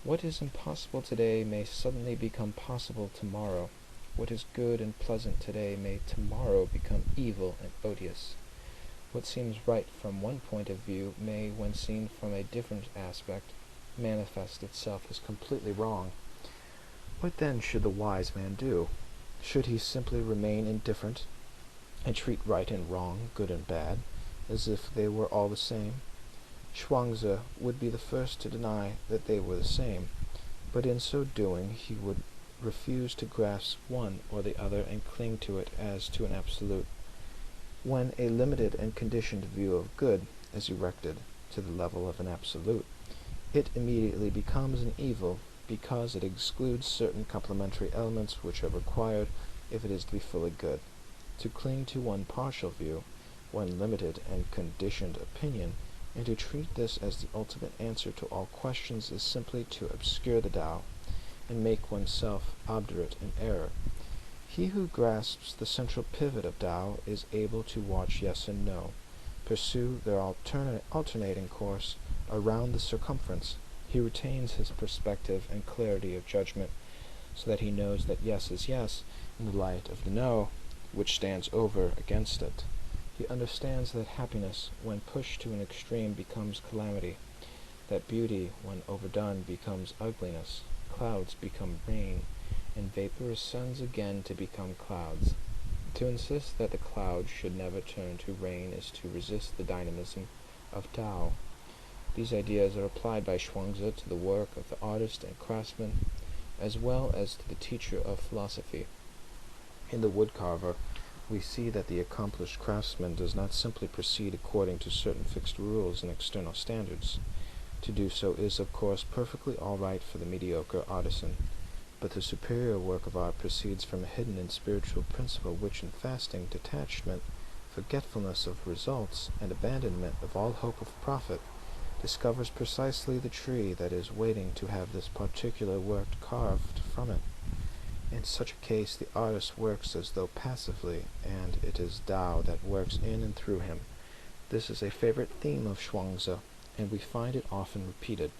What is impossible today may suddenly become possible tomorrow. What is good and pleasant today may tomorrow become evil and odious. What seems right from one point of view may, when seen from a different aspect, manifest itself as completely wrong. What then should the wise man do? Should he simply remain indifferent and treat right and wrong, good and bad, as if they were all the same? Chuang would be the first to deny that they were the same, but in so doing he would refuse to grasp one or the other and cling to it as to an absolute. When a limited and conditioned view of good is erected to the level of an absolute, it immediately becomes an evil because it excludes certain complementary elements which are required if it is to be fully good. To cling to one partial view, one limited and conditioned opinion, and to treat this as the ultimate answer to all questions is simply to obscure the Tao and make oneself obdurate in error. He who grasps the central pivot of Tao is able to watch yes and no, pursue their alternating course around the circumference. He retains his perspective and clarity of judgment, so that he knows that yes is yes in the light of the no, which stands over against it. He understands that happiness, when pushed to an extreme, becomes calamity, that beauty, when overdone, becomes ugliness. Clouds become rain, and vapor ascends again to become clouds. To insist that the cloud should never turn to rain is to resist the dynamism of Tao. These ideas are applied by Zhuangzi to the work of the artist and craftsman, as well as to the teacher of philosophy. In the woodcarver, we see that the accomplished craftsman does not simply proceed according to certain fixed rules and external standards. To do so is, of course, perfectly all right for the mediocre artisan, but the superior work of art proceeds from a hidden and spiritual principle which, in fasting, detachment, forgetfulness of results, and abandonment of all hope of profit, discovers precisely the tree that is waiting to have this particular work carved from it. In such a case, the artist works as though passively, and it is Tao that works in and through him. This is a favorite theme of Zhuangzi, and we find it often repeated.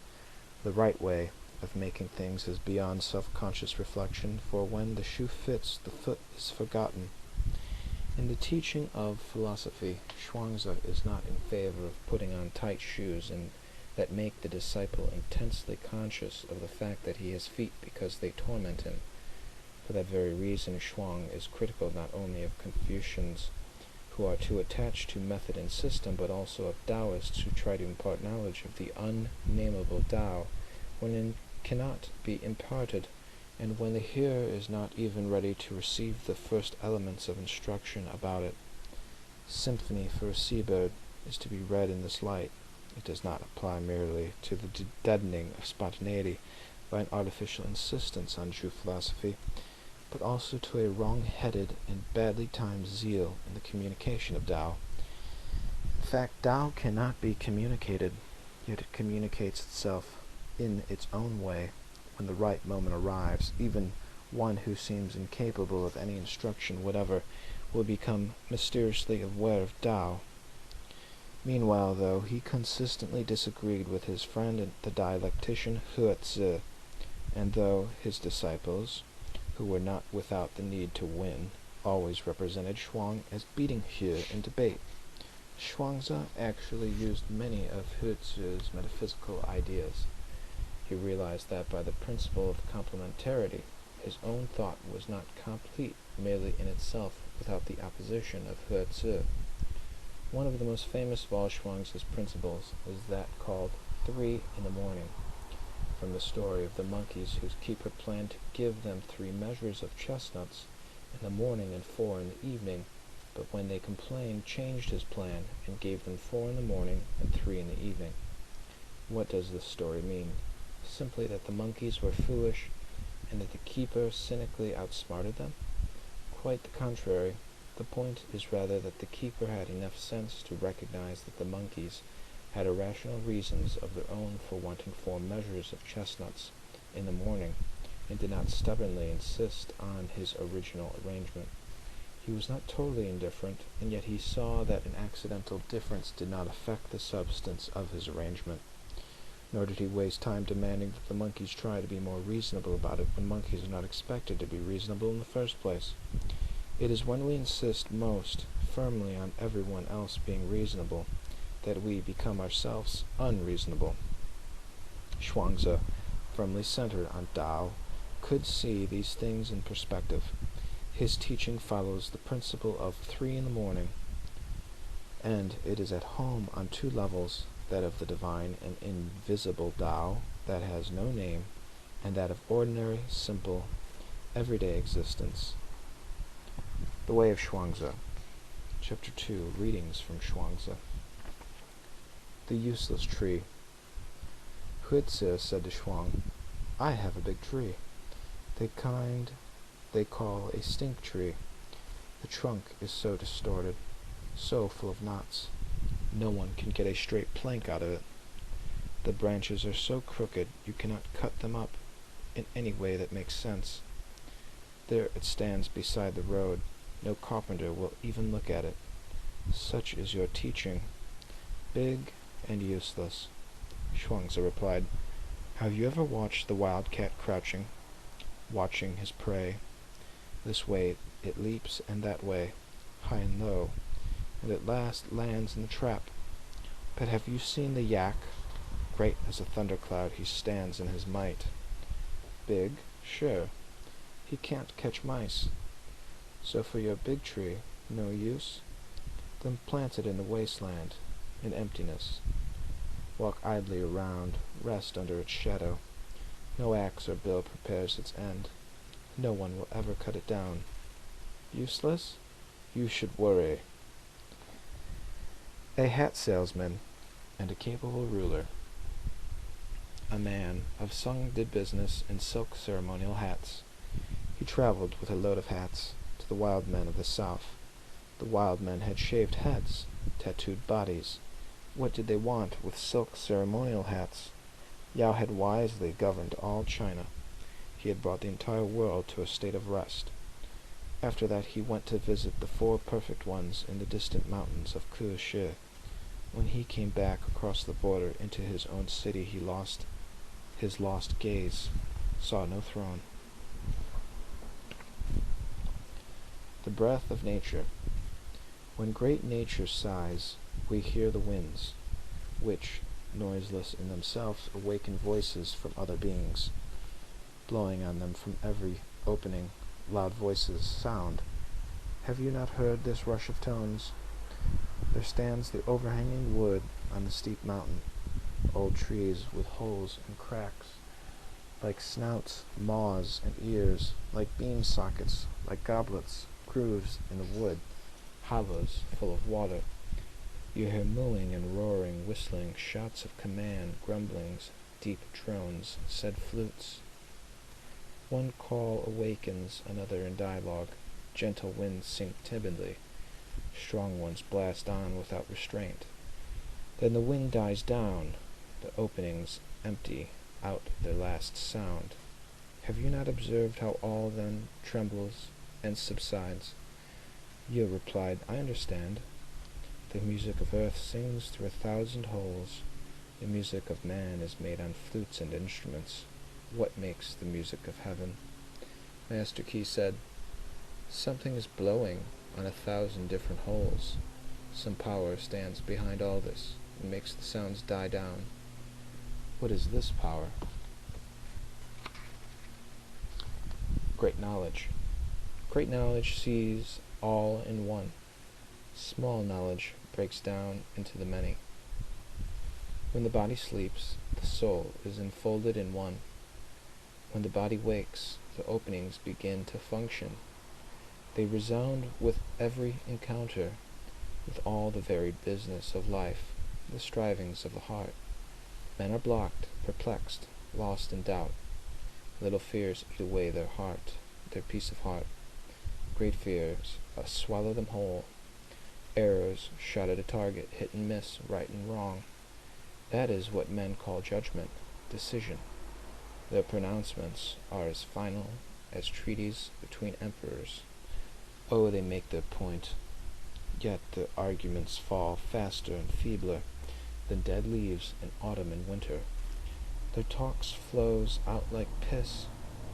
The right way of making things is beyond self-conscious reflection, for when the shoe fits, the foot is forgotten. In the teaching of philosophy, Zhuangzi is not in favor of putting on tight shoes and that make the disciple intensely conscious of the fact that he has feet because they torment him. For that very reason, Zhuang is critical not only of Confucians, who are too attached to method and system, but also of Taoists who try to impart knowledge of the unnameable Tao, when in cannot be imparted, and when the hearer is not even ready to receive the first elements of instruction about it. Symphony for a seabird is to be read in this light. It does not apply merely to the deadening of spontaneity by an artificial insistence on true philosophy, but also to a wrong-headed and badly timed zeal in the communication of Tao. In fact, Tao cannot be communicated, yet it communicates itself in its own way when the right moment arrives. Even one who seems incapable of any instruction whatever will become mysteriously aware of Tao. Meanwhile, though he consistently disagreed with his friend the dialectician Tzu, and though his disciples, who were not without the need to win, always represented Chuang as beating He in debate, Zhuangzi actually used many of Tzu's metaphysical ideas. He realized that by the principle of complementarity, his own thought was not complete merely in itself without the opposition of Tzu. One of the most famous of all Zhuangzi's principles is that called 3 in the morning, from the story of the monkeys whose keeper planned to give them 3 measures of chestnuts in the morning and 4 in the evening, but when they complained, changed his plan and gave them 4 in the morning and 3 in the evening. What does this story mean? Simply that the monkeys were foolish and that the keeper cynically outsmarted them? Quite the contrary. The point is rather that the keeper had enough sense to recognize that the monkeys had irrational reasons of their own for wanting 4 measures of chestnuts in the morning, and did not stubbornly insist on his original arrangement. He was not totally indifferent, and yet he saw that an accidental difference did not affect the substance of his arrangement. Nor did he waste time demanding that the monkeys try to be more reasonable about it when monkeys are not expected to be reasonable in the first place. It is when we insist most firmly on everyone else being reasonable that we become ourselves unreasonable. Zhuangzi, firmly centered on Tao, could see these things in perspective. His teaching follows the principle of 3 in the morning, and it is at home on 2 levels, that of the divine and invisible Tao that has no name, and that of ordinary, simple, everyday existence. The Way of Zhuangzi. Chapter 2. Readings from Zhuangzi. The Useless Tree. Tzu said to Chuang, "I have a big tree, the kind they call a stink tree. The trunk is so distorted, so full of knots, no one can get a straight plank out of it. The branches are so crooked you cannot cut them up in any way that makes sense. There it stands beside the road. No carpenter will even look at it. Such is your teaching, big and useless." Zhuangzi replied, "Have you ever watched the wildcat crouching, watching his prey? This way it leaps, and that way, high and low, and at last lands in the trap. But have you seen the yak? Great as a thundercloud he stands in his might. Big? Sure. He can't catch mice. So for your big tree, no use? Then plant it in the wasteland, in emptiness. Walk idly around, rest under its shadow. No axe or bill prepares its end. No one will ever cut it down. Useless? You should worry." A hat salesman and a capable ruler. A man of Sung did business in silk ceremonial hats. He traveled with a load of hats to the wild men of the south. The wild men had shaved heads, tattooed bodies. What did they want with silk ceremonial hats? Yao had wisely governed all China. He had brought the entire world to a state of rest. After that he went to visit the 4 perfect ones in the distant mountains of Kushi. When he came back across the border into his own city, he lost his lost gaze, saw no throne. The breath of nature. When great nature sighs, we hear the winds, which, noiseless in themselves, awaken voices from other beings. Blowing on them from every opening, loud voices sound. Have you not heard this rush of tones? There stands the overhanging wood on the steep mountain, old trees with holes and cracks, like snouts, maws, and ears, like beam sockets, like goblets, grooves in the wood, hollows full of water. You hear mooing and roaring, whistling, shouts of command, grumblings, deep drones, said flutes. One call awakens another in dialogue. Gentle winds sing timidly. Strong ones blast on without restraint. Then the wind dies down. The openings empty out their last sound. Have you not observed how all then trembles and subsides? You replied, I understand. The music of earth sings through 1,000 holes. The music of man is made on flutes and instruments. What makes the music of heaven? Master Key said, something is blowing on 1,000 different holes. Some power stands behind all this and makes the sounds die down. What is this power? Great knowledge. Great knowledge sees all in one. Small knowledge breaks down into the many. When the body sleeps, the soul is enfolded in one. When the body wakes, the openings begin to function. They resound with every encounter, with all the varied business of life, the strivings of the heart. Men are blocked, perplexed, lost in doubt. Little fears eat away their heart, their peace of heart. Great fears swallow them whole. Arrows shot at a target, hit and miss, right and wrong. That is what men call judgment, decision. Their pronouncements are as final as treaties between emperors. Oh, they make their point, yet the arguments fall faster and feebler than dead leaves in autumn and winter. Their talks flows out like piss,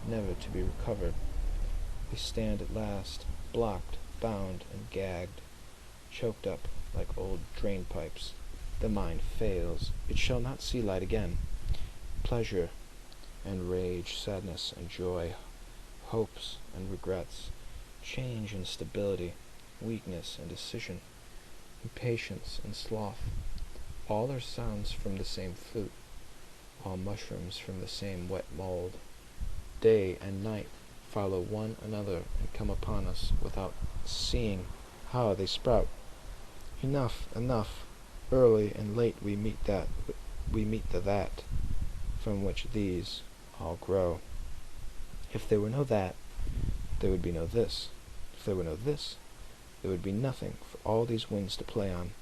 never to be recovered. They stand at last, blocked, bound, and gagged, choked up like old drain pipes. The mind fails. It shall not see light again. Pleasure and rage, sadness and joy, hopes and regrets, change and stability, weakness and decision, impatience and sloth, all are sounds from the same flute, all mushrooms from the same wet mold. Day and night follow one another and come upon us without seeing how they sprout. Enough, enough. Early and late we meet the that, from which these all grow. If there were no that, there would be no this. If there were no this, there would be nothing for all these winds to play on.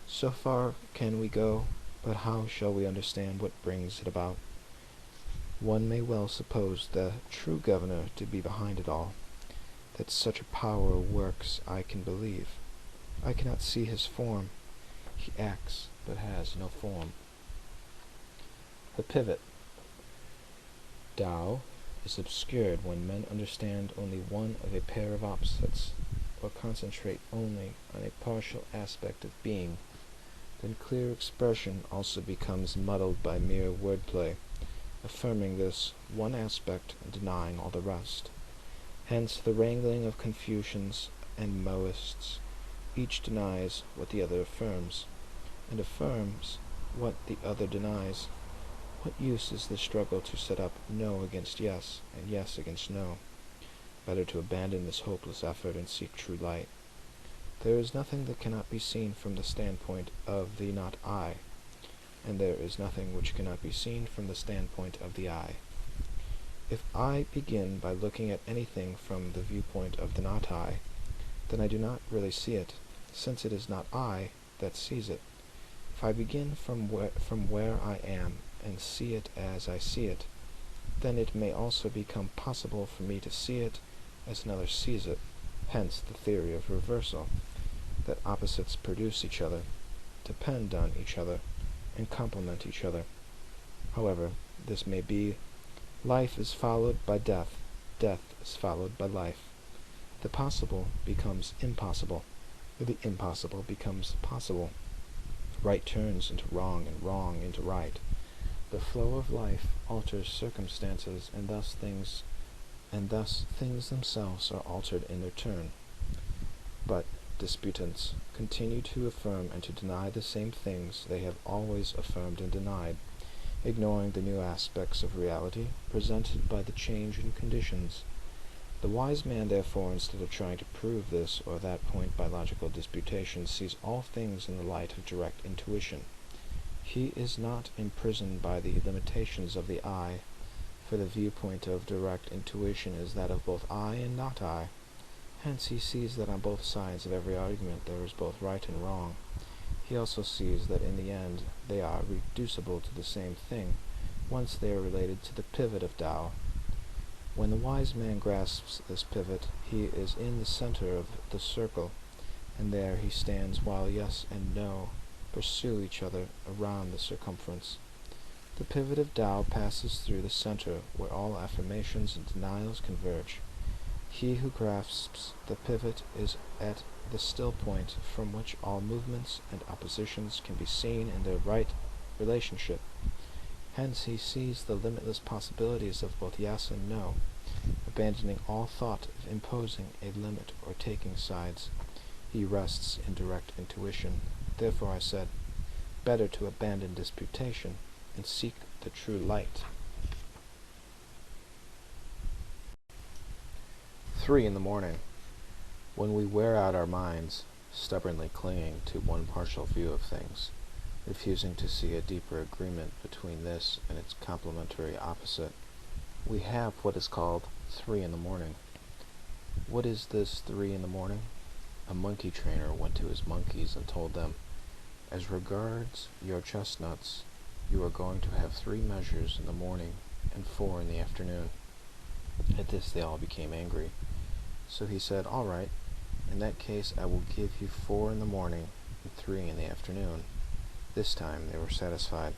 So far can we go, but how shall we understand what brings it about? One may well suppose the true governor to be behind it all. That such a power works I can believe. I cannot see his form. He acts, but has no form. The pivot. Tao is obscured when men understand only one of a pair of opposites, or concentrate only on a partial aspect of being. Then clear expression also becomes muddled by mere wordplay, affirming this one aspect and denying all the rest. Hence the wrangling of Confucians and Moists. Each denies what the other affirms, and affirms what the other denies. What use is the struggle to set up no against yes, and yes against no? Better to abandon this hopeless effort and seek true light. There is nothing that cannot be seen from the standpoint of the not I, and there is nothing which cannot be seen from the standpoint of the I. If I begin by looking at anything from the viewpoint of the not I, then I do not really see it, since it is not I that sees it. If I begin from where I am and see it as I see it, then it may also become possible for me to see it as another sees it. Hence the theory of reversal, that opposites produce each other, depend on each other, and complement each other. However this may be, life is followed by death, death is followed by life. The possible becomes impossible, the impossible becomes possible. Right turns into wrong, and wrong into right. The flow of life alters circumstances, and thus things themselves are altered in their turn. But disputants continue to affirm and to deny the same things they have always affirmed and denied. ignoring the new aspects of reality presented by the change in conditions. The wise man, therefore, instead of trying to prove this or that point by logical disputation, sees all things in the light of direct intuition. He is not imprisoned by the limitations of the I, for the viewpoint of direct intuition is that of both I and not I. Hence he sees that on both sides of every argument there is both right and wrong. He also sees that in the end they are reducible to the same thing, once they are related to the pivot of Tao. When the wise man grasps this pivot, he is in the center of the circle, and there he stands while yes and no pursue each other around the circumference. The pivot of Tao passes through the center, where all affirmations and denials converge. He who grasps the pivot is at the still point from which all movements and oppositions can be seen in their right relationship. Hence he sees the limitless possibilities of both yes and no, abandoning all thought of imposing a limit or taking sides. He rests in direct intuition. Therefore I said, better to abandon disputation and seek the true light. 3 in the morning. When we wear out our minds, stubbornly clinging to one partial view of things, refusing to see a deeper agreement between this and its complementary opposite, we have what is called 3 in the morning. What is this 3 in the morning? A monkey trainer went to his monkeys and told them, as regards your chestnuts, you are going to have 3 measures in the morning and 4 in the afternoon. At this they all became angry. So he said, all right, in that case I will give you 4 in the morning and 3 in the afternoon. This time they were satisfied.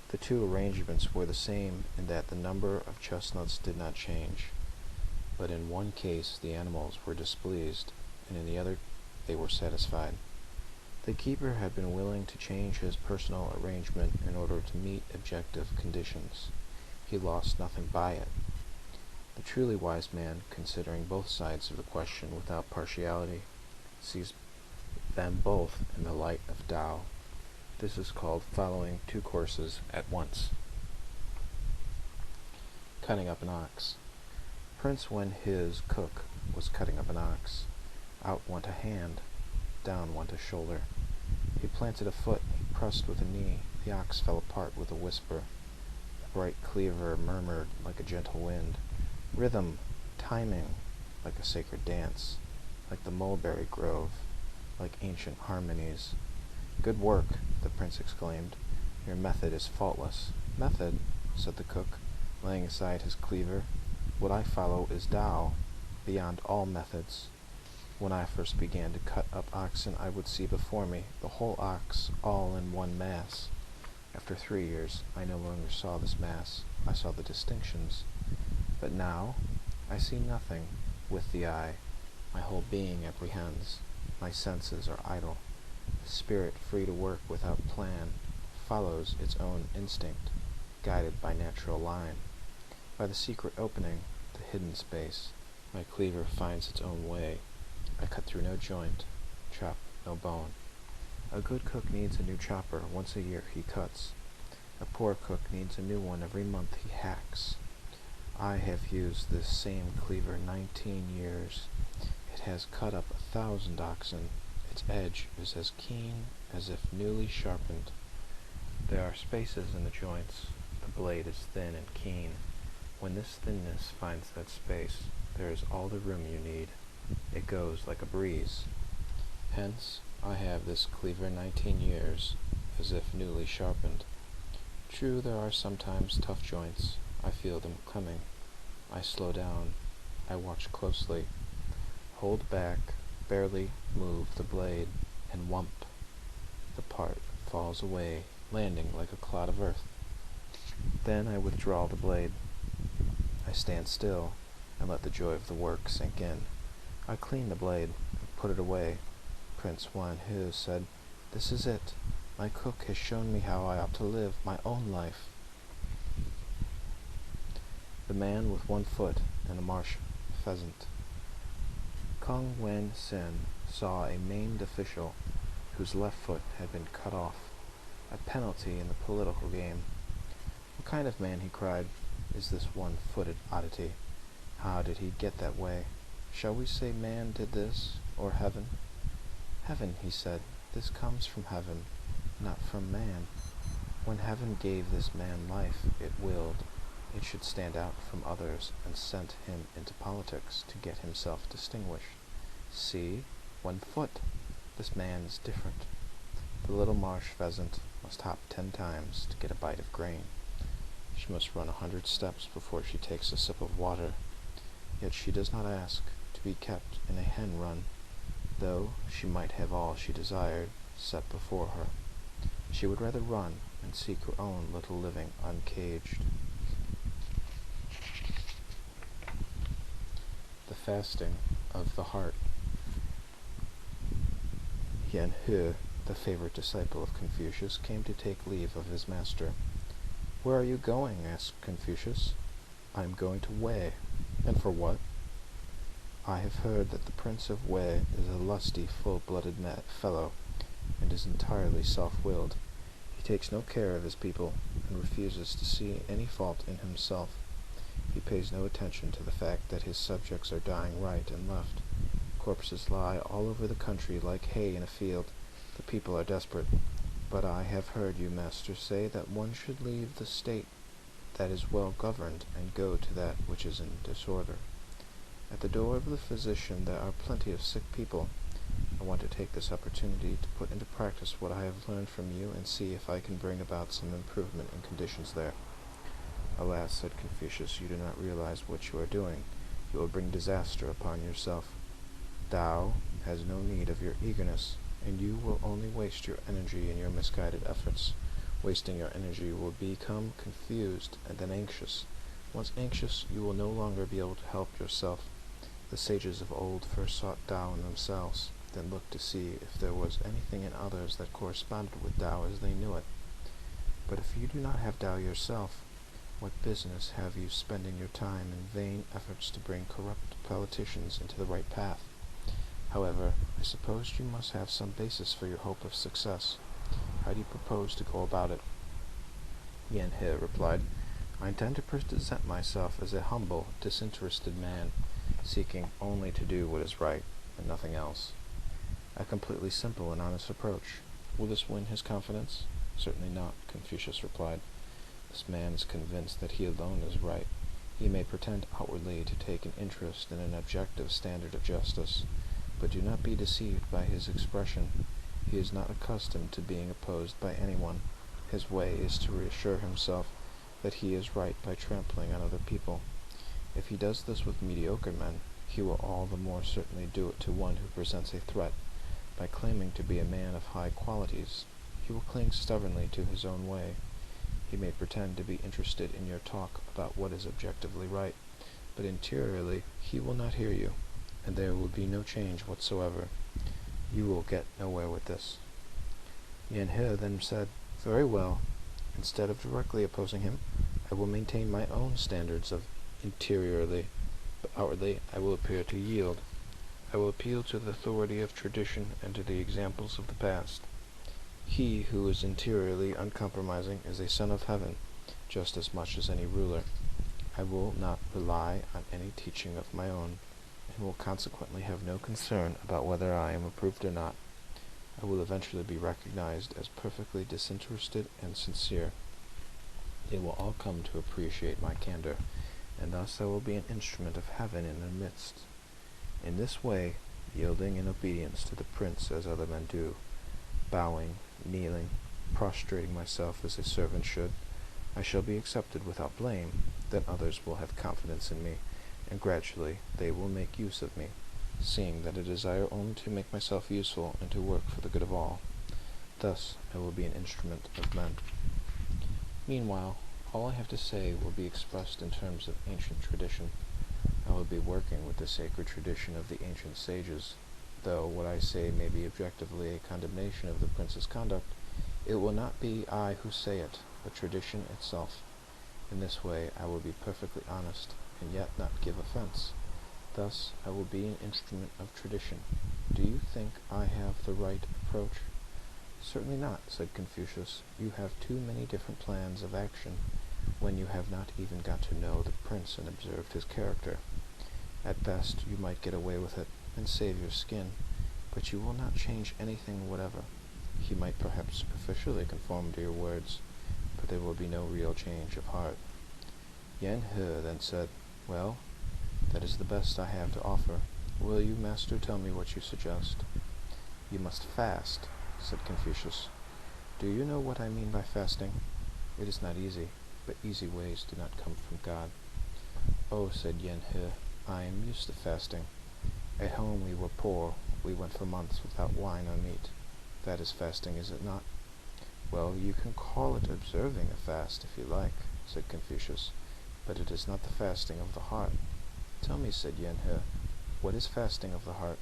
The 2 arrangements were the same in that the number of chestnuts did not change, but in one case the animals were displeased, and in the other they were satisfied. The keeper had been willing to change his personal arrangement in order to meet objective conditions. He lost nothing by it. The truly wise man, considering both sides of the question without partiality, sees them both in the light of Tao. This is called following 2 courses at once. Cutting up an ox. Prince, when his cook was cutting up an ox, out went a hand, down went a shoulder. He planted a foot, he pressed with a knee, the ox fell apart with a whisper. The bright cleaver murmured like a gentle wind. Rhythm, timing, like a sacred dance, like the mulberry grove, like ancient harmonies. Good work, the prince exclaimed. Your method is faultless. Method, said the cook, laying aside his cleaver. What I follow is Tao, beyond all methods. When I first began to cut up oxen, I would see before me the whole ox all in one mass. After 3 years, I no longer saw this mass. I saw the distinctions. But now, I see nothing with the eye. My whole being apprehends. My senses are idle. The spirit, free to work without plan, follows its own instinct, guided by natural line. By the secret opening, the hidden space, my cleaver finds its own way. I cut through no joint, chop no bone. A good cook needs a new chopper. Once a year he cuts. A poor cook needs a new one every month he hacks. I have used this same cleaver 19 years. It has cut up 1,000 oxen. Its edge is as keen as if newly sharpened. There are spaces in the joints. The blade is thin and keen. When this thinness finds that space, there is all the room you need. It goes like a breeze. Hence, I have this cleaver 19 years, as if newly sharpened. True, there are sometimes tough joints. I feel them coming. I slow down. I watch closely. Hold back, barely move the blade, and whump. The part falls away, landing like a clod of earth. Then I withdraw the blade. I stand still, and let the joy of the work sink in. I clean the blade, and put it away. Prince Juan Hu said, "This is it. My cook has shown me how I ought to live my own life." The man with 1 foot and a marsh pheasant. Kong Wen Sin saw a maimed official whose left foot had been cut off, a penalty in the political game. "What kind of man," he cried, "is this one-footed oddity? How did he get that way? Shall we say man did this, or heaven?" "Heaven," he said. "This comes from heaven, not from man. When heaven gave this man life, it willed it should stand out from others, and sent him into politics to get himself distinguished. See, 1 foot! This man is different. The little marsh pheasant must hop 10 times to get a bite of grain. She must run 100 steps before she takes a sip of water. Yet she does not ask to be kept in a hen run, though she might have all she desired set before her. She would rather run and seek her own little living uncaged." The fasting of the heart. Yan He, the favorite disciple of Confucius, came to take leave of his master. "Where are you going?" asked Confucius. "I am going to Wei." "And for what?" "I have heard that the Prince of Wei is a lusty, full-blooded fellow, and is entirely self-willed. He takes no care of his people, and refuses to see any fault in himself. He pays no attention to the fact that his subjects are dying right and left. Corpses lie all over the country like hay in a field. The people are desperate. But I have heard you, master, say that one should leave the state that is well governed and go to that which is in disorder. At the door of the physician there are plenty of sick people. I want to take this opportunity to put into practice what I have learned from you, and see if I can bring about some improvement in conditions there." "Alas," said Confucius, "you do not realize what you are doing. You will bring disaster upon yourself. Tao has no need of your eagerness, and you will only waste your energy in your misguided efforts. Wasting your energy will become confused and then anxious. Once anxious, you will no longer be able to help yourself. The sages of old first sought Tao in themselves, then looked to see if there was anything in others that corresponded with Tao as they knew it. But if you do not have Tao yourself, what business have you spending your time in vain efforts to bring corrupt politicians into the right path? However, I suppose you must have some basis for your hope of success. How do you propose to go about it?" Yan He replied, "I intend to present myself as a humble, disinterested man, seeking only to do what is right, and nothing else. A completely simple and honest approach. Will this win his confidence?" "Certainly not," Confucius replied. "This man is convinced that he alone is right. He may pretend outwardly to take an interest in an objective standard of justice, but do not be deceived by his expression. He is not accustomed to being opposed by anyone. His way is to reassure himself that he is right by trampling on other people. If he does this with mediocre men, he will all the more certainly do it to one who presents a threat. By claiming to be a man of high qualities, he will cling stubbornly to his own way. He may pretend to be interested in your talk about what is objectively right, but interiorly he will not hear you, and there will be no change whatsoever. You will get nowhere with this." Yan He then said, "Very well. Instead of directly opposing him, I will maintain my own standards of interiorly, but outwardly I will appear to yield. I will appeal to the authority of tradition and to the examples of the past. He who is interiorly uncompromising is a son of heaven, just as much as any ruler. I will not rely on any teaching of my own, and will consequently have no concern about whether I am approved or not. I will eventually be recognized as perfectly disinterested and sincere. They will all come to appreciate my candor, and thus I will be an instrument of heaven in their midst. In this way, yielding in obedience to the prince as other men do, bowing, kneeling, prostrating myself as a servant should, I shall be accepted without blame. Then others will have confidence in me, and gradually they will make use of me, seeing that I desire only to make myself useful and to work for the good of all. Thus I will be an instrument of men. Meanwhile, all I have to say will be expressed in terms of ancient tradition. I will be working with the sacred tradition of the ancient sages. Though what I say may be objectively a condemnation of the prince's conduct, it will not be I who say it, but tradition itself. In this way I will be perfectly honest, and yet not give offense. Thus I will be an instrument of tradition. Do you think I have the right approach?" "Certainly not," said Confucius. "You have too many different plans of action. when you have not even got to know the prince and observed his character? At best, you might get away with it and save your skin, but you will not change anything whatever. He might perhaps superficially conform to your words, but there will be no real change of heart. Yen He then said, "Well, that is the best I have to offer. Will you, master, tell me what you suggest?" "You must fast," said Confucius. "Do you know what I mean by fasting? It is not easy, but easy ways do not come from God." "Oh," said Yen He, "I am used to fasting. At home we were poor. We went for months without wine or meat. That is fasting, is it not?" "Well, you can call it observing a fast, if you like," said Confucius, "but it is not the fasting of the heart." "Tell me," said Yen He, "what is fasting of the heart?"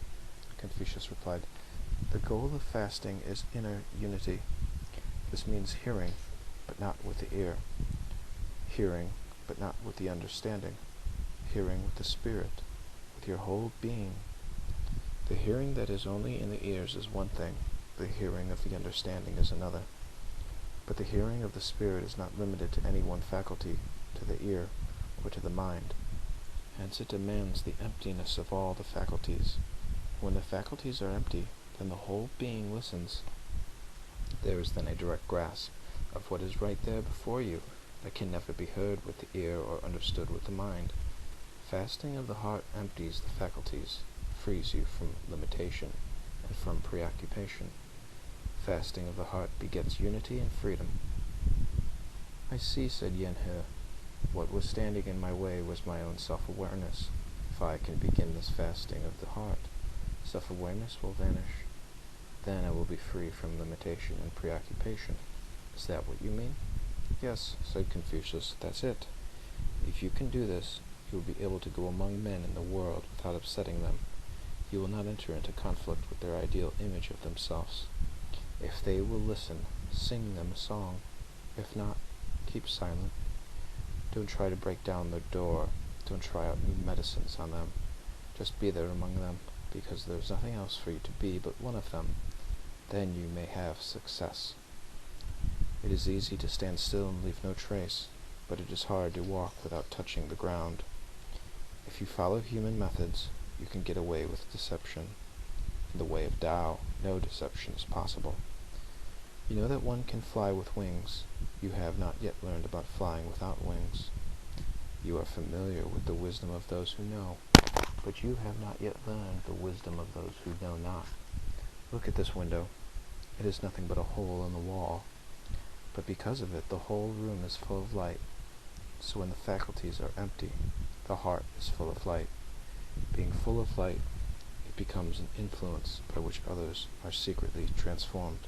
Confucius replied, "The goal of fasting is inner unity. This means hearing, but not with the ear. Hearing, but not with the understanding. Hearing with the spirit, with your whole being. The hearing that is only in the ears is one thing, the hearing of the understanding is another. But the hearing of the spirit is not limited to any one faculty, to the ear, or to the mind. Hence it demands the emptiness of all the faculties. When the faculties are empty, then the whole being listens. There is then a direct grasp of what is right there before you that can never be heard with the ear or understood with the mind. Fasting of the heart empties the faculties, frees you from limitation and from preoccupation. Fasting of the heart begets unity and freedom. "I see," said Yen He. "What was standing in my way was my own self-awareness. If I can begin this fasting of the heart, self-awareness will vanish. Then I will be free from limitation and preoccupation." "Is that what you mean?" "Yes," said Confucius, "that's it. If you can do this, you will be able to go among men in the world without upsetting them. You will not enter into conflict with their ideal image of themselves. If they will listen, sing them a song. If not, keep silent. Don't try to break down their door. Don't try out new medicines on them. Just be there among them, because there's nothing else for you to be but one of them. Then you may have success. It is easy to stand still and leave no trace, but it is hard to walk without touching the ground. If you follow human methods, you can get away with deception. In the way of Tao, no deception is possible. You know that one can fly with wings. You have not yet learned about flying without wings. You are familiar with the wisdom of those who know, but you have not yet learned the wisdom of those who know not. Look at this window. It is nothing but a hole in the wall, but because of it the whole room is full of light. So when the faculties are empty, the heart is full of light. Being full of light, it becomes an influence by which others are secretly transformed.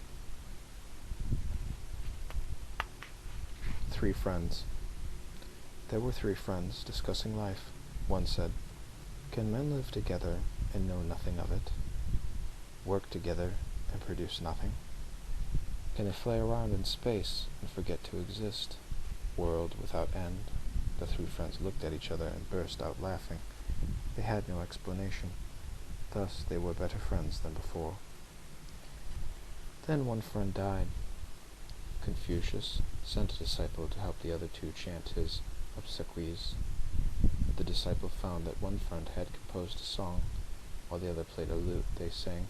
3 friends. There were 3 friends discussing life. One said, "Can men live together and know nothing of it? Work together and produce nothing? Can they fly around in space and forget to exist? World without end?" The 3 friends looked at each other and burst out laughing. They had no explanation. Thus they were better friends than before. Then one friend died. Confucius sent a disciple to help the other 2 chant his obsequies. But the disciple found that one friend had composed a song, while the other played a lute. They sang,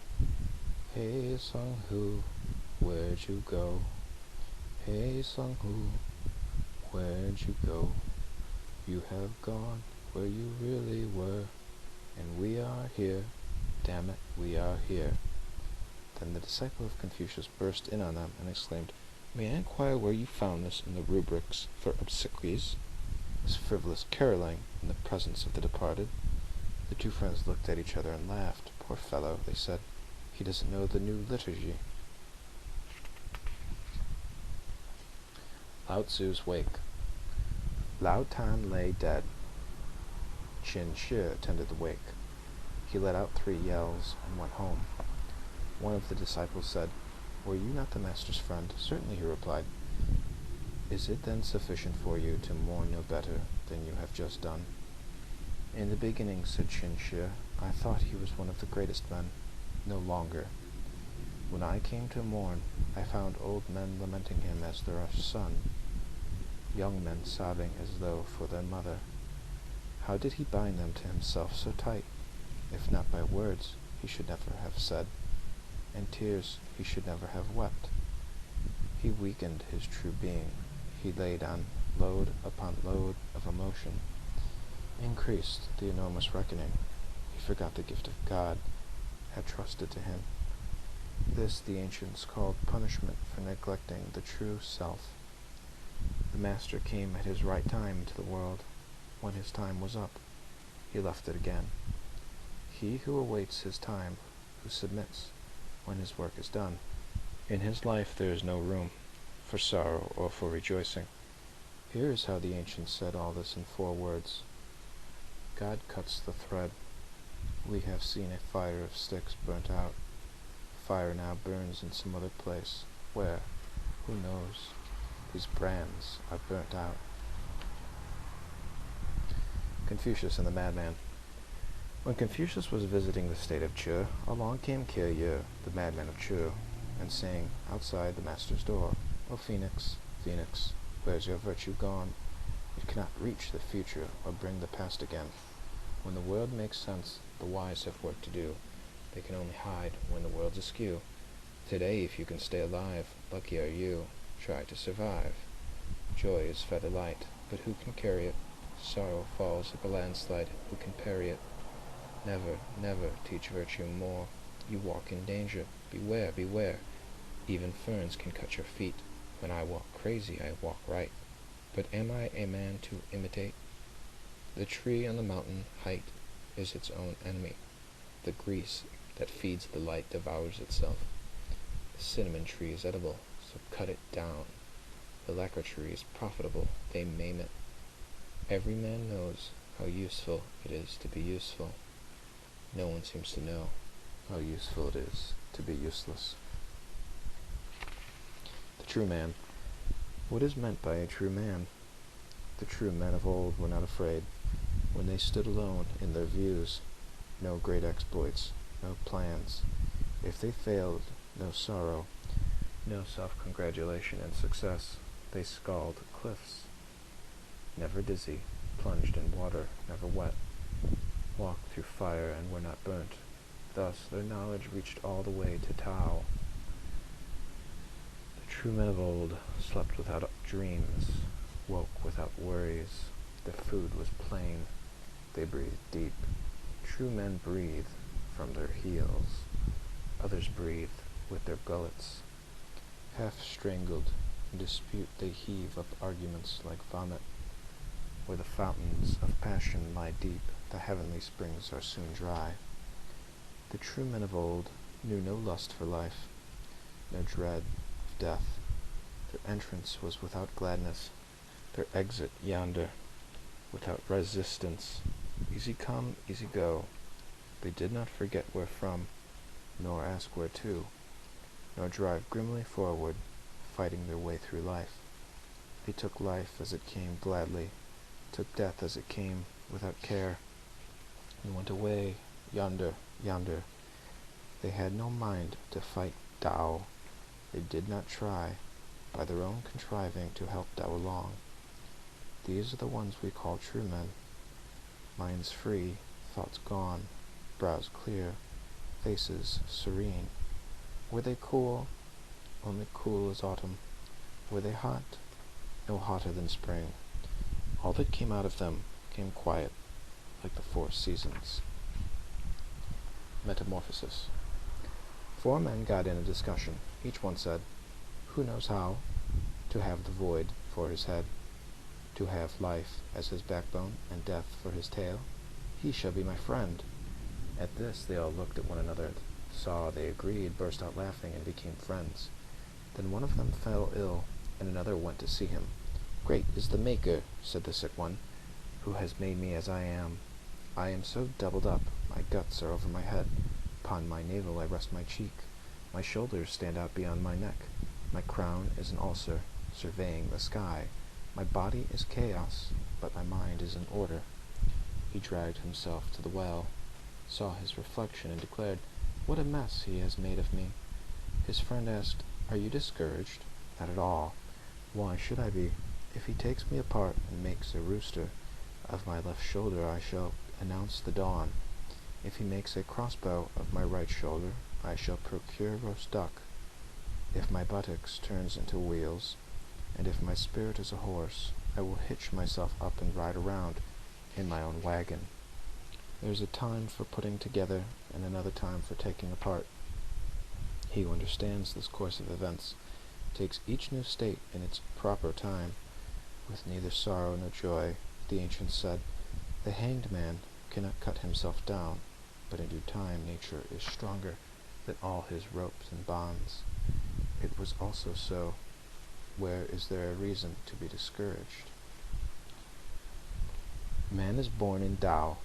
"Hey Sung Hu, where'd you go? Hey Sung Hu, where'd you go? You have gone where you really were, and we are here, damn it, we are here." Then the disciple of Confucius burst in on them and exclaimed, "May I inquire where you found this in the rubrics for obsequies? This frivolous caroling in the presence of the departed?" The 2 friends looked at each other and laughed. "Poor fellow," they said, "he doesn't know the new liturgy." Lao Tzu's wake. Lao Tan lay dead. Qin Shi attended the wake. He let out 3 yells and went home. One of the disciples said, "Were you not the master's friend?" "Certainly," he replied. "Is it then sufficient for you to mourn no better than you have just done?" "In the beginning," said Qin Shi, "I thought he was one of the greatest men. No longer. When I came to mourn, I found old men lamenting him as their son. young men sobbing as though for their mother. How did he bind them to himself so tight? If not by words, he should never have said, and tears he should never have wept. He weakened his true being. He laid on load upon load of emotion, increased the enormous reckoning. He forgot the gift of God, had trusted to him. This the ancients called punishment for neglecting the true self. The master came at his right time into the world. When his time was up, he left it again. He who awaits his time, who submits when his work is done, in his life there is no room for sorrow or for rejoicing. Here is how the ancients said all this in 4 words. God cuts the thread. We have seen a fire of sticks burnt out. Fire now burns in some other place, where, who knows, these brands are burnt out. Confucius and the Madman. When Confucius was visiting the state of Chu, along came Ye, the madman of Chu, and sang outside the master's door, "O Phoenix, Phoenix, where's your virtue gone? It cannot reach the future or bring the past again. When the world makes sense, the wise have work to do. They can only hide when the world's askew. Today, if you can stay alive, lucky are you. Try to survive. Joy is fed a light, but who can carry it? Sorrow falls like a landslide, who can parry it? Never, never teach virtue more. You walk in danger. Beware, beware. Even ferns can cut your feet. When I walk crazy, I walk right. But am I a man to imitate? The tree on the mountain height is its own enemy. The grease that feeds the light devours itself. The cinnamon tree is edible, so cut it down. The lacquer tree is profitable, they maim it. Every man knows how useful it is to be useful. No one seems to know how useful it is to be useless. The true man. What is meant by a true man? The true men of old were not afraid. When they stood alone in their views, no great exploits, no plans. If they failed, no sorrow, no self-congratulation and success. They scaled cliffs, never dizzy, plunged in water, never wet, walked through fire and were not burnt. Thus their knowledge reached all the way to Tao. The true men of old slept without dreams, woke without worries. Their food was plain. They breathed deep. True men breathe from their heels. Others breathe with their gullets. Half strangled, in dispute they heave up arguments like vomit. Where the fountains of passion lie deep, the heavenly springs are soon dry. The true men of old knew no lust for life, no dread of death. Their entrance was without gladness, their exit yonder, without resistance. Easy come, easy go. They did not forget where from, nor ask where to, nor drive grimly forward, fighting their way through life. They took life as it came gladly, took death as it came without care, and went away yonder, yonder. They had no mind to fight Tao. They did not try, by their own contriving, to help Tao along. These are the ones we call true men. Minds free, thoughts gone, brows clear, faces serene. Were they cool? Only cool as autumn. Were they hot? No hotter than spring. All that came out of them came quiet, like the 4 seasons. Metamorphosis. 4 men got in a discussion. Each one said, "Who knows how? To have the void for his head, to have life as his backbone and death for his tail. He shall be my friend." At this they all looked at one another, saw they agreed, burst out laughing, and became friends. Then one of them fell ill, and another went to see him. "Great is the Maker," said the sick one, "who has made me as I am. I am so doubled up, my guts are over my head. Upon my navel I rest my cheek. My shoulders stand out beyond my neck. My crown is an ulcer, surveying the sky. My body is chaos, but my mind is in order." He dragged himself to the well, saw his reflection, and declared, "What a mess he has made of me." His friend asked, "Are you discouraged?" "Not at all. Why should I be? If he takes me apart and makes a rooster of my left shoulder, I shall announce the dawn. If he makes a crossbow of my right shoulder, I shall procure roast duck. If my buttocks turns into wheels, and if my spirit is a horse, I will hitch myself up and ride around in my own wagon. There is a time for putting together and another time for taking apart. He who understands this course of events takes each new state in its proper time, with neither sorrow nor joy. The ancients said, "The hanged man cannot cut himself down, but in due time nature is stronger than all his ropes and bonds." It was also so. Where is there a reason to be discouraged? Man is born in Tao.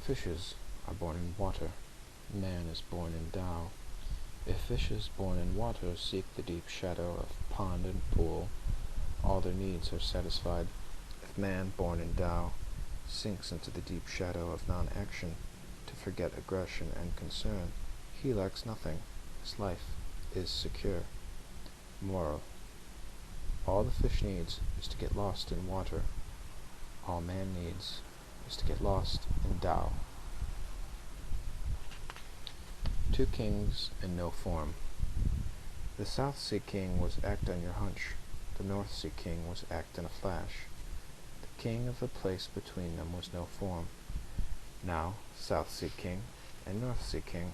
Fishes are born in water. Man is born in Tao. If fishes born in water seek the deep shadow of pond and pool, all their needs are satisfied. If man born in Tao sinks into the deep shadow of non-action to forget aggression and concern, he lacks nothing. His life is secure. Moral: all the fish needs is to get lost in water. All man needs is to get lost in Tao. 2 kings and no form. The South Sea King was act on your hunch. The North Sea King was act in a flash. The king of the place between them was no form. Now, South Sea King and North Sea King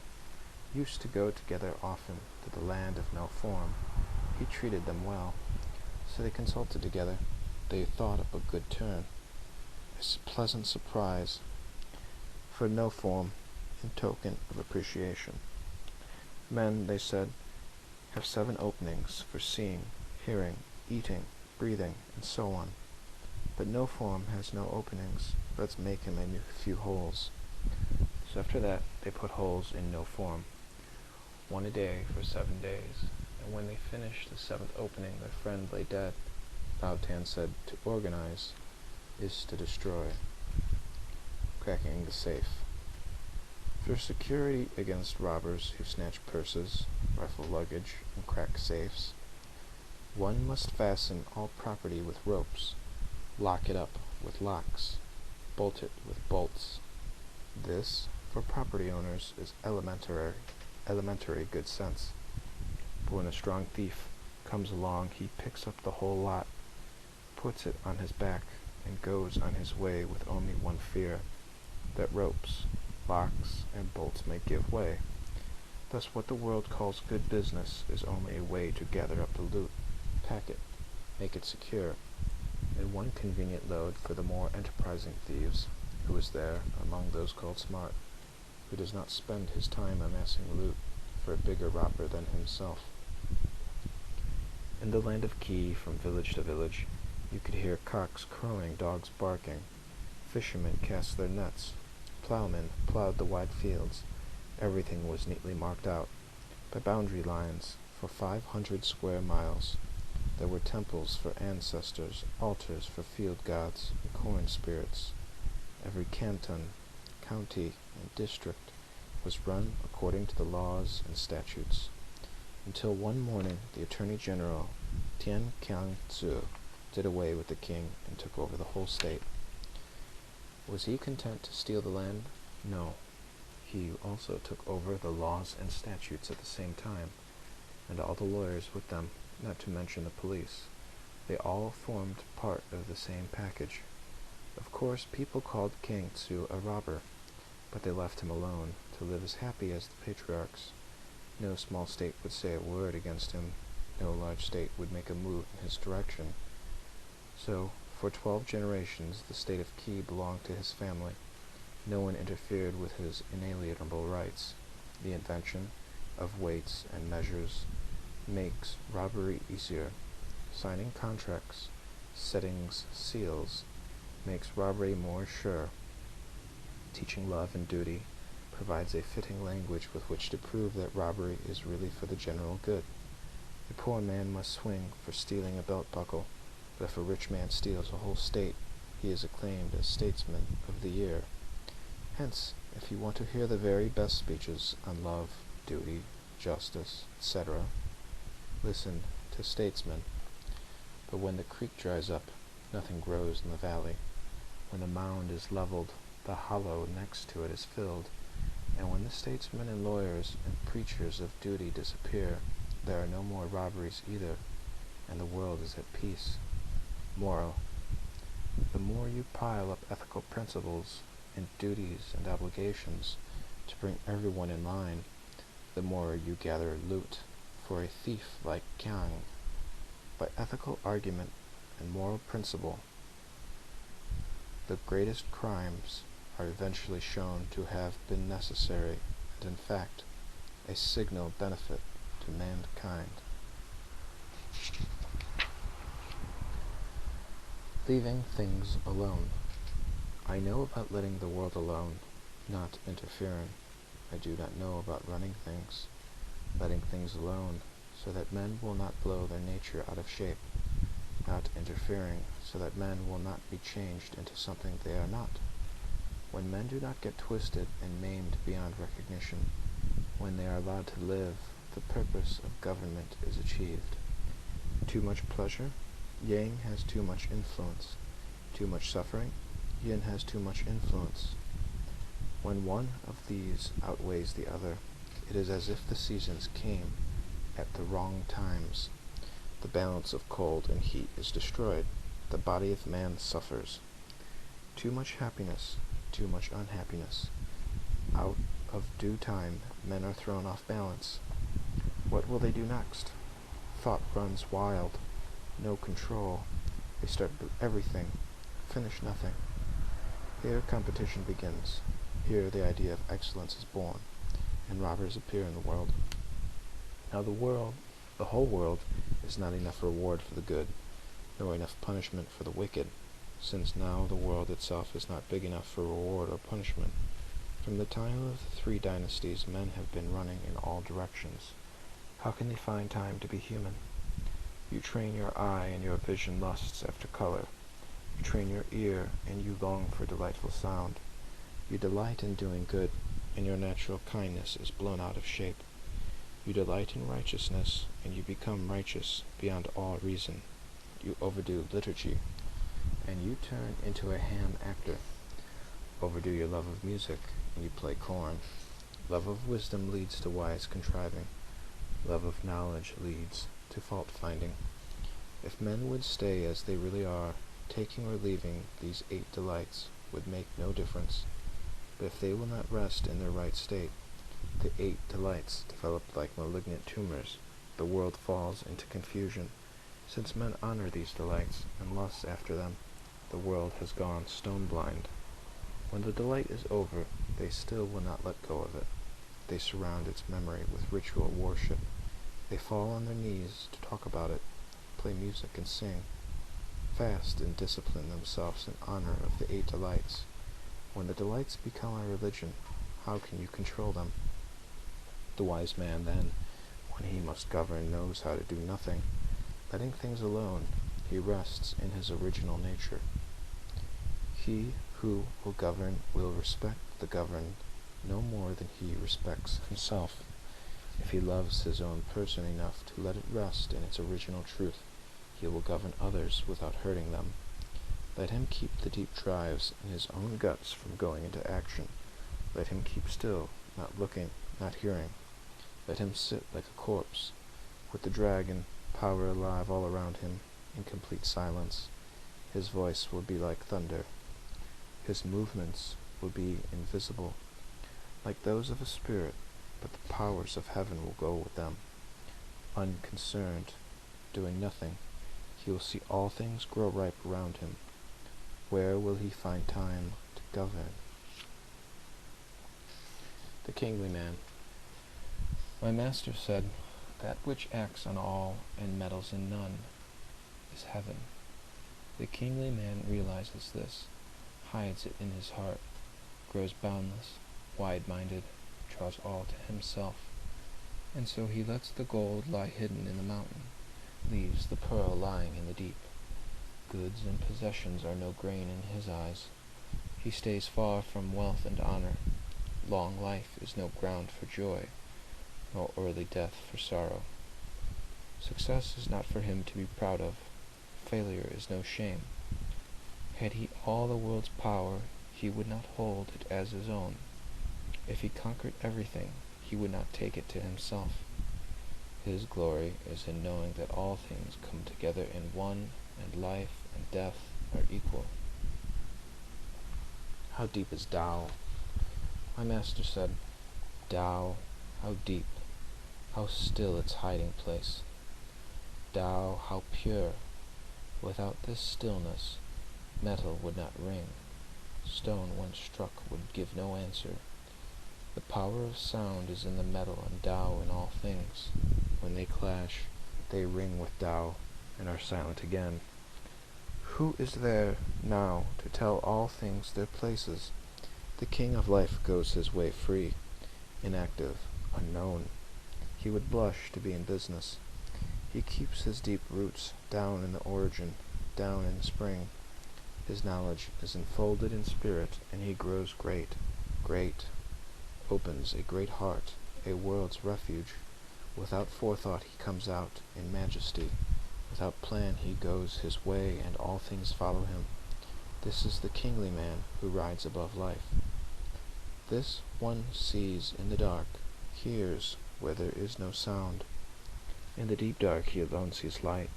used to go together often to the land of no form. He treated them well, so they consulted together. They thought up a good turn, a pleasant surprise for no form in token of appreciation. Men, they said, have 7 openings for seeing, hearing, eating, breathing, and so on. But no form has no openings. Let's make him a few holes. So after that, they put holes in no form, 1 a day for 7 days. And when they finished the 7th opening, their friend lay dead. Lao Tan said, to organize is to destroy. Cracking the safe. For security against robbers who snatch purses, rifle luggage, and crack safes, one must fasten all property with ropes, lock it up with locks, bolt it with bolts. This, for property owners, is elementary good sense. But when a strong thief comes along, he picks up the whole lot, puts it on his back, and goes on his way with only one fear, that ropes, locks, and bolts may give way. Thus what the world calls good business is only a way to gather up the loot, pack it, make it secure, and one convenient load for the more enterprising thieves, who is there among those called smart, who does not spend his time amassing loot for a bigger robber than himself. In the land of Ki, from village to village, you could hear cocks crowing, dogs barking. Fishermen cast their nets. Plowmen plowed the wide fields. Everything was neatly marked out by boundary lines for 500 square miles. There were temples for ancestors, altars for field gods, and corn spirits. Every canton, county, and district was run according to the laws and statutes, until one morning the Attorney General, Chuang Tzu, did away with the king and took over the whole state. Was he content to steal the land? No. He also took over the laws and statutes at the same time, and all the lawyers with them, not to mention the police. They all formed part of the same package. Of course, people called King Tzu a robber, but they left him alone to live as happy as the patriarchs. No small state would say a word against him. No large state would make a move in his direction. So, for 12 generations, the state of Qi belonged to his family. No one interfered with his inalienable rights. The invention of weights and measures makes robbery easier. Signing contracts, setting seals, makes robbery more sure. Teaching love and duty provides a fitting language with which to prove that robbery is really for the general good. A poor man must swing for stealing a belt buckle, but if a rich man steals a whole state, he is acclaimed as statesman of the year. Hence, if you want to hear the very best speeches on love, duty, justice, etc., listen to statesmen. But when the creek dries up, Nothing grows in the valley. When the mound is leveled, the hollow next to it is filled, and when the statesmen and lawyers and preachers of duty disappear, there are no more robberies either, and the world is at peace. Moral: the more you pile up ethical principles and duties and obligations to bring everyone in line, the more you gather loot for a thief like Chiang. By ethical argument and moral principle, the greatest crimes are eventually shown to have been necessary and in fact a signal benefit to mankind. Leaving things alone. I know about letting the world alone, not interfering. I do not know about running things, letting things alone, so that men will not blow their nature out of shape, not interfering, so that men will not be changed into something they are not. When men do not get twisted and maimed beyond recognition, when they are allowed to live, the purpose of government is achieved. Too much pleasure? Yang has too much influence. Too much suffering? Yin has too much influence. When one of these outweighs the other, it is as if the seasons came at the wrong times. The balance of cold and heat is destroyed. The body of man suffers. Too much happiness, too much unhappiness. Out of due time, men are thrown off balance. What will they do next? Thought runs wild. No control. They start everything, finish nothing. Here competition begins. Here the idea of excellence is born, and robbers appear in the world. Now the whole world, is not enough reward for the good, nor enough punishment for the wicked, since now the world itself is not big enough for reward or punishment. From the time of the 3 dynasties, men have been running in all directions. How can they find time to be human? You train your eye, and your vision lusts after color. You train your ear, and you long for delightful sound. You delight in doing good, and your natural kindness is blown out of shape. You delight in righteousness, and you become righteous beyond all reason. You overdo liturgy, and you turn into a ham actor. Overdo your love of music, and you play corn. Love of wisdom leads to wise contriving. Love of knowledge leads to fault-finding. If men would stay as they really are, taking or leaving these 8 delights would make no difference. But if they will not rest in their right state, the 8 delights develop like malignant tumors. The world falls into confusion. Since men honor these delights and lust after them, the world has gone stone-blind. When the delight is over, they still will not let go of it. They surround its memory with ritual worship. They fall on their knees to talk about it, play music and sing, fast and discipline themselves in honor of the 8 delights. When the delights become a religion, how can you control them? The wise man, then, when he must govern, knows how to do nothing. Letting things alone, he rests in his original nature. He who will govern will respect the governed no more than he respects himself. If he loves his own person enough to let it rest in its original truth, he will govern others without hurting them. Let him keep the deep drives in his own guts from going into action. Let him keep still, not looking, not hearing. Let him sit like a corpse, with the dragon power alive all around him, in complete silence. His voice will be like thunder. His movements will be invisible, like those of a spirit, but the powers of heaven will go with them. Unconcerned, doing nothing, he will see all things grow ripe around him. Where will he find time to govern? The Kingly Man. My master said, that which acts on all and meddles in none is heaven. The kingly man realizes this, hides it in his heart, grows boundless, wide-minded, draws all to himself, and so he lets the gold lie hidden in the mountain, leaves the pearl lying in the deep. Goods and possessions are no grain in his eyes. He stays far from wealth and honor. Long life is no ground for joy, nor early death for sorrow. Success is not for him to be proud of. failure is no shame. Had he all the world's power, he would not hold it as his own. If he conquered everything, he would not take it to himself. His glory is in knowing that all things come together in one, and life and death are equal. How deep is Tao? My master said, Tao, how deep, how still its hiding place. Tao, how pure. Without this stillness, metal would not ring. Stone once struck would give no answer. The power of sound is in the metal and Tao in all things. When they clash, they ring with Tao and are silent again. Who is there now to tell all things their places? The king of life goes his way free, inactive, unknown. He would blush to be in business. He keeps his deep roots down in the origin, down in the spring. His knowledge is enfolded in spirit, and he grows great, great, opens a great heart, a world's refuge. Without forethought he comes out in majesty. Without plan he goes his way, and all things follow him. This is the kingly man who rides above life. This one sees in the dark, hears where there is no sound. In the deep dark he alone sees light.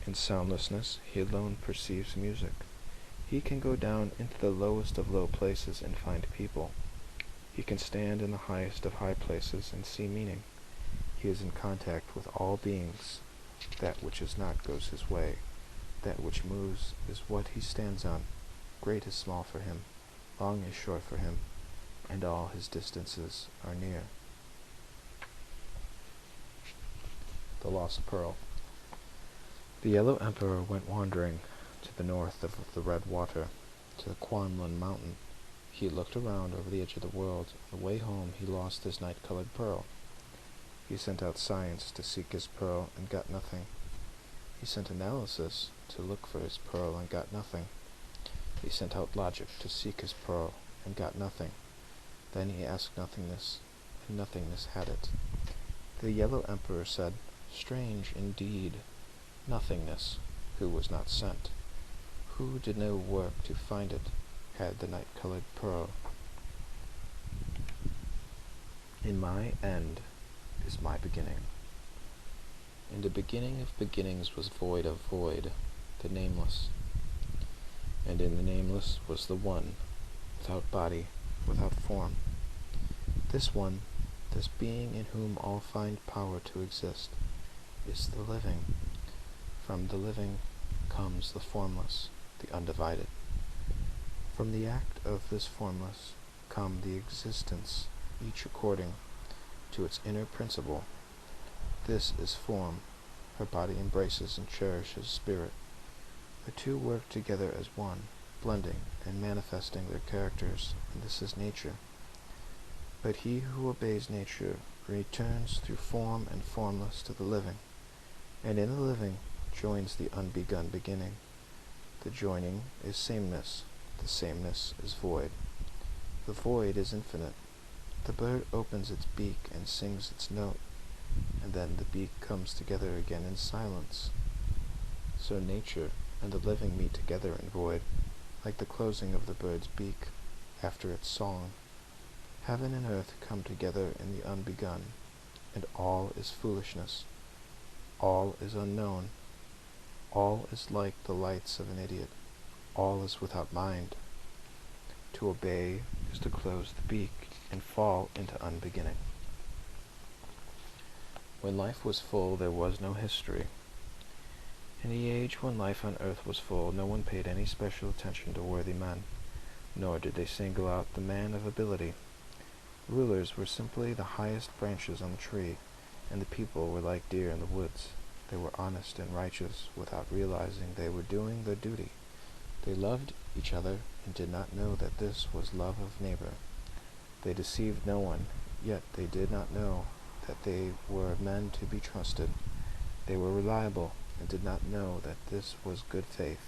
In soundlessness he alone perceives music. He can go down into the lowest of low places and find people. He can stand in the highest of high places and see meaning. He is in contact with all beings. That which is not goes his way. That which moves is what he stands on. Great is small for him, long is short for him, and all his distances are near. The Lost Pearl. The Yellow Emperor went wandering to the north of the Red Water, to the Kwanlun Mountain. He looked around over the edge of the world. On the way home he lost his night-colored pearl. He sent out science to seek his pearl and got nothing. He sent analysis to look for his pearl and got nothing. He sent out logic to seek his pearl and got nothing. Then he asked nothingness, and nothingness had it. The Yellow Emperor said, Strange indeed, nothingness, who was not sent, who did no work to find it, had the night-colored pearl. In my end is my beginning. In the beginning of beginnings was void of void, the nameless. And in the nameless was the One, without body, without form. This One, this being in whom all find power to exist, is the living. From the living comes the formless, the undivided. From the act of this formless come the existence, each according to its inner principle. This is form. Her body embraces and cherishes spirit. The two work together as one, blending and manifesting their characters, and this is nature. But he who obeys nature returns through form and formless to the living, and in the living joins the unbegun beginning. The joining is sameness. The sameness is void. The void is infinite. The bird opens its beak and sings its note, and then the beak comes together again in silence. So nature and the living meet together in void, like the closing of the bird's beak after its song. Heaven and earth come together in the unbegun, and all is foolishness. All is unknown. All is like the lights of an idiot. All is without mind. To obey is to close the beak and fall into unbeginning. When life was full, there was no history. In the age when life on earth was full, no one paid any special attention to worthy men, nor did they single out the man of ability. Rulers were simply the highest branches on the tree, and the people were like deer in the woods. They were honest and righteous without realizing they were doing their duty. They loved each other and did not know that this was love of neighbor. They deceived no one, yet they did not know that they were men to be trusted. They were reliable and did not know that this was good faith.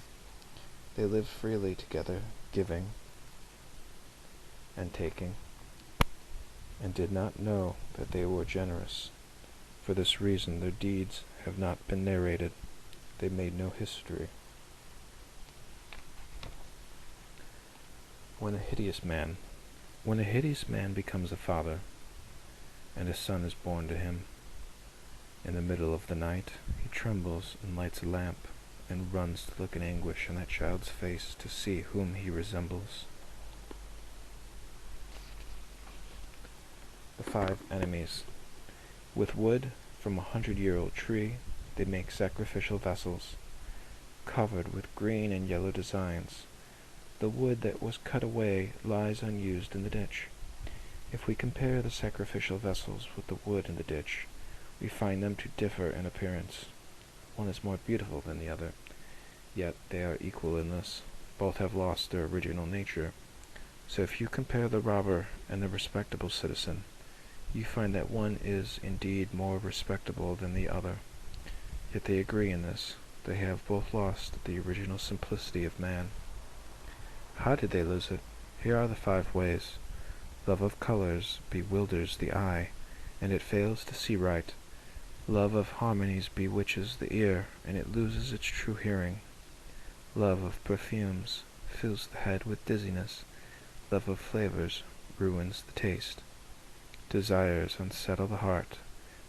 They lived freely together, giving and taking, and did not know that they were generous. For this reason their deeds have not been narrated. They made no history. When a hideous man becomes a father, and a son is born to him, in the middle of the night he trembles and lights a lamp, and runs to look in anguish on that child's face to see whom he resembles. The 5 enemies. With wood from a 100-year-old tree they make sacrificial vessels, covered with green and yellow designs. The wood that was cut away lies unused in the ditch. If we compare the sacrificial vessels with the wood in the ditch, we find them to differ in appearance. One is more beautiful than the other, yet they are equal in this. Both have lost their original nature. So if you compare the robber and the respectable citizen, you find that one is indeed more respectable than the other. Yet they agree in this. They have both lost the original simplicity of man. How did they lose it? Here are the 5 ways. Love of colors bewilders the eye, and it fails to see right. Love of harmonies bewitches the ear, and it loses its true hearing. Love of perfumes fills the head with dizziness. Love of flavors ruins the taste. Desires unsettle the heart,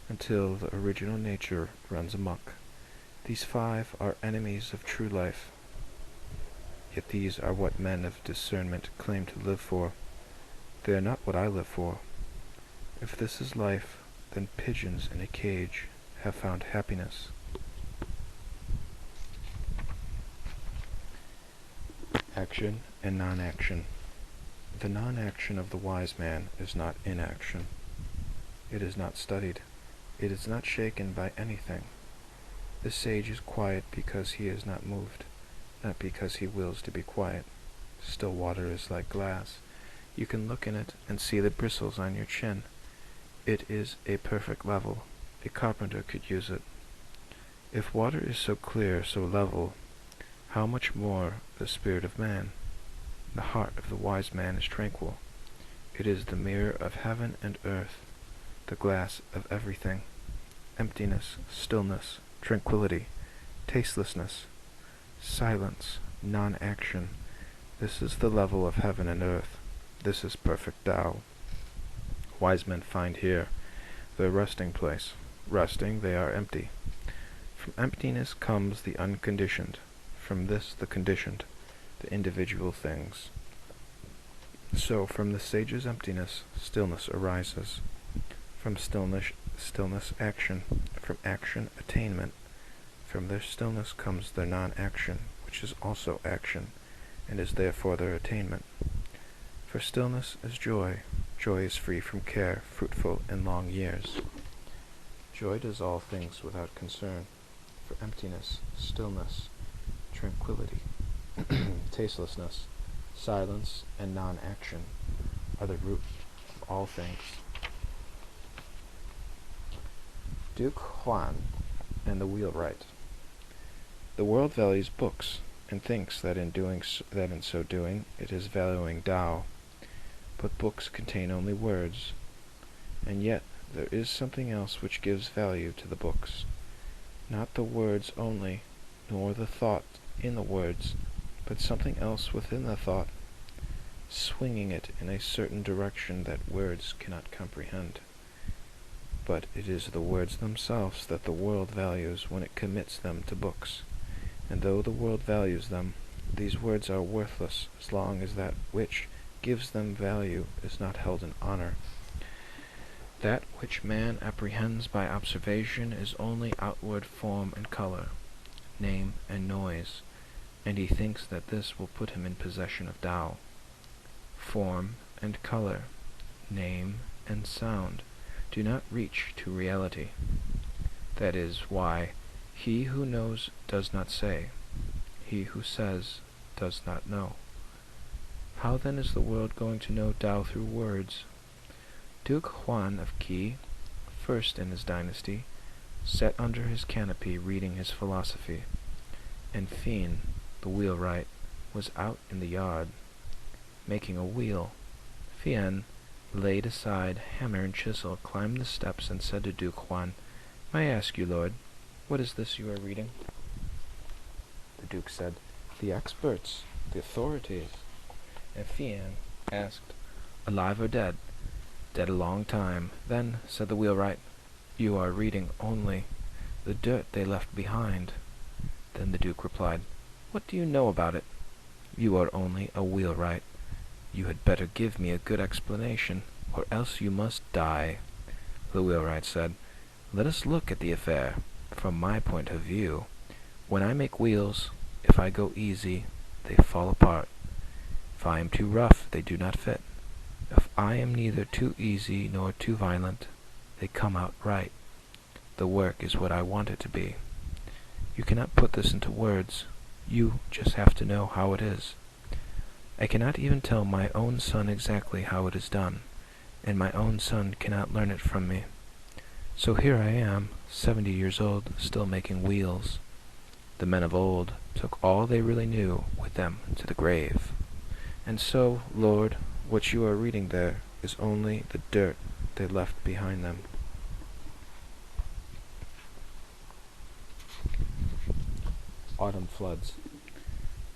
until the original nature runs amok. These 5 are enemies of true life. Yet these are what men of discernment claim to live for. They are not what I live for. If this is life, then pigeons in a cage have found happiness. Action and non-action. The non-action of the wise man is not inaction. It is not studied. It is not shaken by anything. The sage is quiet because he is not moved, not because he wills to be quiet. Still water is like glass. You can look in it and see the bristles on your chin. It is a perfect level. A carpenter could use it. If water is so clear, so level, how much more the spirit of man? The heart of the wise man is tranquil. It is the mirror of heaven and earth, the glass of everything. Emptiness, stillness, tranquility, tastelessness, silence, non-action. This is the level of heaven and earth. This is perfect Tao. Wise men find here their resting place. Resting, they are empty. From emptiness comes the unconditioned. From this, the conditioned, the individual things. So, from the sage's emptiness, stillness arises. From stillness, action. From action, attainment. From their stillness comes their non-action, which is also action, and is therefore their attainment. For stillness is joy. Joy is free from care, fruitful in long years. Joy does all things without concern. For emptiness, stillness, tranquility, tastelessness, silence, and non-action are the root of all things. Duke Huan and the Wheelwright. The world values books, and thinks that in so doing it is valuing Tao. But books contain only words, and yet there is something else which gives value to the books. Not the words only, nor the thought in the words, but something else within the thought, swinging it in a certain direction that words cannot comprehend. But it is the words themselves that the world values when it commits them to books. And though the world values them, these words are worthless as long as that which gives them value is not held in honor. That which man apprehends by observation is only outward form and color, name and noise, and he thinks that this will put him in possession of Tao. Form and color, name and sound do not reach to reality. That is why he who knows does not say, he who says does not know. How then is the world going to know Tao through words? Duke Huan of Qi, first in his dynasty, sat under his canopy reading his philosophy, and Fien, the wheelwright, was out in the yard, making a wheel. Fien laid aside hammer and chisel, climbed the steps, and said to Duke Huan, "May I ask you, Lord, what is this you are reading?" The Duke said, "The experts, the authorities." and Fian asked, "Alive or dead?" "Dead a long time." "Then," said the wheelwright, "you are reading only the dirt they left behind." Then the Duke replied, "What do you know about it? You are only a wheelwright. You had better give me a good explanation, or else you must die." The wheelwright said, "Let us look at the affair from my point of view. When I make wheels, if I go easy, they fall apart. If I am too rough, they do not fit. If I am neither too easy nor too violent, they come out right. The work is what I want it to be. You cannot put this into words. You just have to know how it is. I cannot even tell my own son exactly how it is done, and my own son cannot learn it from me. So here I am, 70 years old, still making wheels. The men of old took all they really knew with them to the grave. And so, Lord, what you are reading there is only the dirt they left behind them." Autumn floods.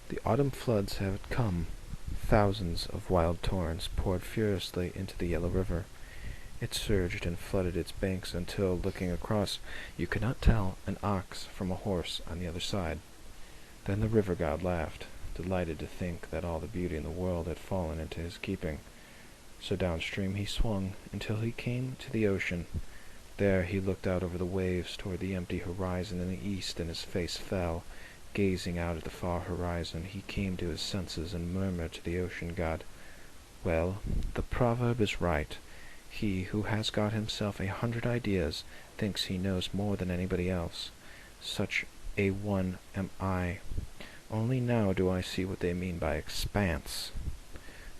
The autumn floods have come. Thousands of wild torrents poured furiously into the Yellow River. It surged and flooded its banks until, looking across, you could not tell an ox from a horse on the other side. Then the river god laughed, delighted to think that all the beauty in the world had fallen into his keeping. So downstream he swung until he came to the ocean. There he looked out over the waves toward the empty horizon in the east, and his face fell. Gazing out at the far horizon, he came to his senses and murmured to the ocean god, "Well, the proverb is right. He who has got himself 100 ideas thinks he knows more than anybody else. Such a one am I. Only now do I see what they mean by expanse."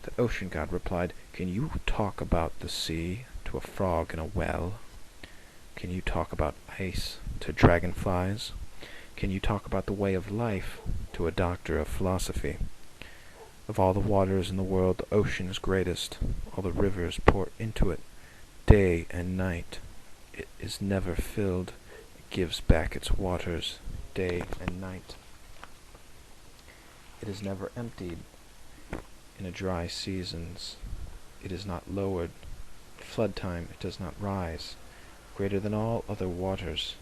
The ocean god replied, "Can you talk about the sea to a frog in a well? Can you talk about ice to dragonflies? Can you talk about the way of life to a doctor of philosophy? Of all the waters in the world, the ocean is greatest. All the rivers pour into it, day and night. It is never filled. It gives back its waters, day and night. It is never emptied. In a dry seasons, it is not lowered. At flood time, it does not rise. Greater than all other waters.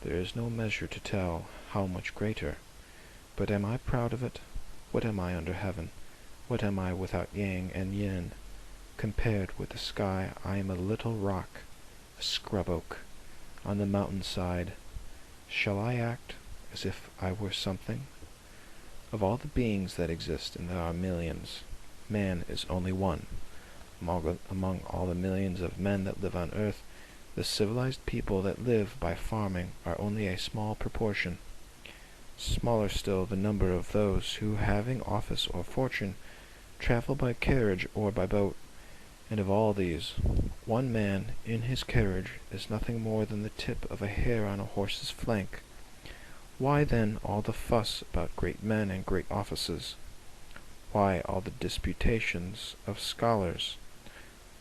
There is no measure to tell how much greater. But am I proud of it? What am I under heaven? What am I without yang and yin? Compared with the sky, I am a little rock, a scrub oak, on the mountain side. Shall I act as if I were something? Of all the beings that exist, and there are millions, man is only one. Among all the millions of men that live on earth, the civilized people that live by farming are only a small proportion. Smaller still the number of those who, having office or fortune, travel by carriage or by boat. And of all these, one man in his carriage is nothing more than the tip of a hair on a horse's flank. Why then all the fuss about great men and great offices? Why all the disputations of scholars?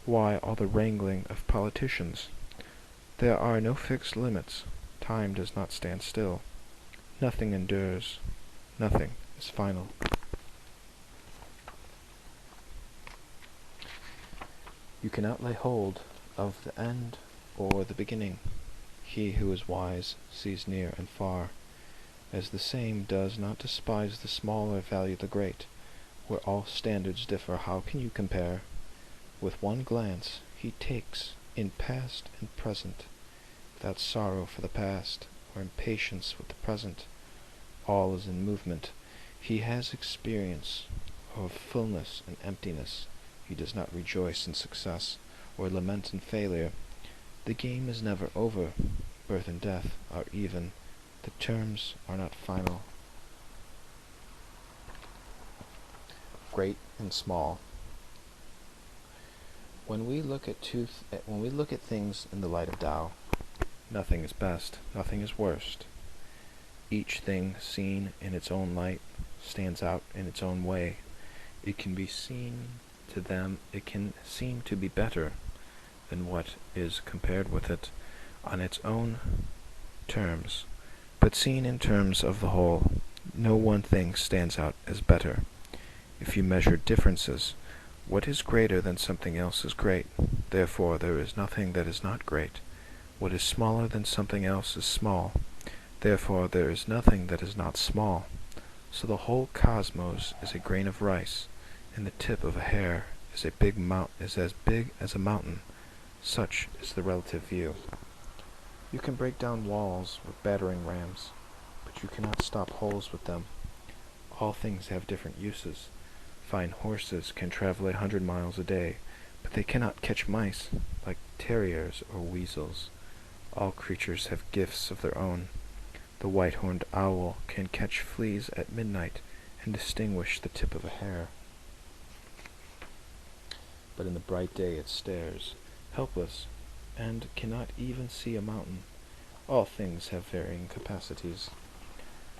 Why all the wrangling of politicians? There are no fixed limits. Time does not stand still. Nothing endures. Nothing is final. You cannot lay hold of the end or the beginning. He who is wise sees near and far. As the same does not despise the small or value the great. Where all standards differ, how can you compare? With one glance he takes in past and present, without sorrow for the past, or impatience with the present. All is in movement. He has experience of fullness and emptiness. He does not rejoice in success, or lament in failure. The game is never over. Birth and death are even. The terms are not final. Great and small. When we look at things in the light of Tao, nothing is best, nothing is worst. Each thing seen in its own light stands out in its own way. It can be seen to them, it can seem to be better than what is compared with it on its own terms, but seen in terms of the whole, no one thing stands out as better. If you measure differences, what is greater than something else is great. Therefore there is nothing that is not great. What is smaller than something else is small. Therefore there is nothing that is not small. So the whole cosmos is a grain of rice, and the tip of a hair is as big as a mountain. Such is the relative view. You can break down walls with battering rams, but you cannot stop holes with them. All things have different uses. Fine horses can travel 100 miles a day, but they cannot catch mice, like terriers or weasels. All creatures have gifts of their own. The white-horned owl can catch fleas at midnight and distinguish the tip of a hair. But in the bright day it stares, helpless, and cannot even see a mountain. All things have varying capacities.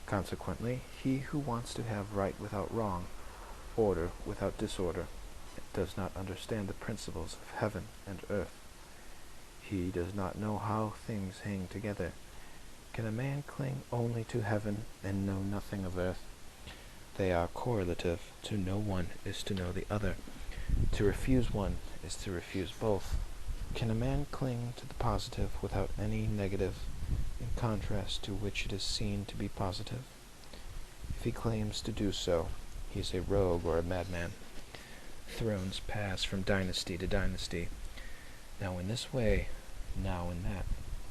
Consequently, he who wants to have right without wrong, order without disorder, does not understand the principles of heaven and earth. He does not know how things hang together. Can a man cling only to heaven and know nothing of earth? They are correlative. To know one is to know the other. To refuse one is to refuse both. Can a man cling to the positive without any negative, in contrast to which it is seen to be positive? If he claims to do so, he is a rogue or a madman. Thrones pass from dynasty to dynasty, now in this way, now in that.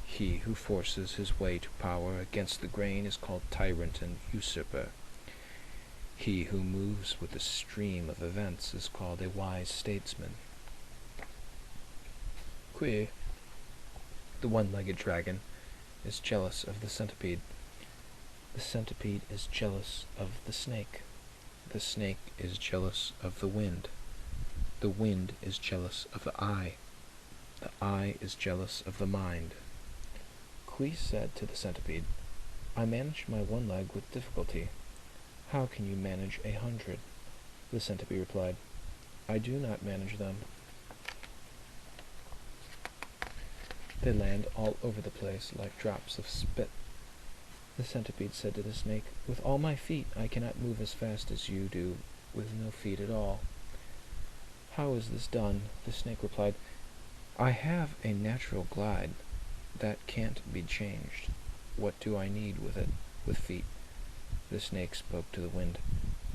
He who forces his way to power against the grain is called tyrant and usurper. He who moves with the stream of events is called a wise statesman. Queer. The one-legged dragon is jealous of the centipede. The centipede is jealous of the snake. The snake is jealous of the wind. The wind is jealous of the eye. The eye is jealous of the mind. Kui said to the centipede, I manage my one leg with difficulty. How can you manage 100? The centipede replied, I do not manage them. They land all over the place like drops of spit. The centipede said to the snake, With all my feet I cannot move as fast as you do, with no feet at all. How is this done? The snake replied, I have a natural glide that can't be changed. What do I need with it, with feet? The snake spoke to the wind,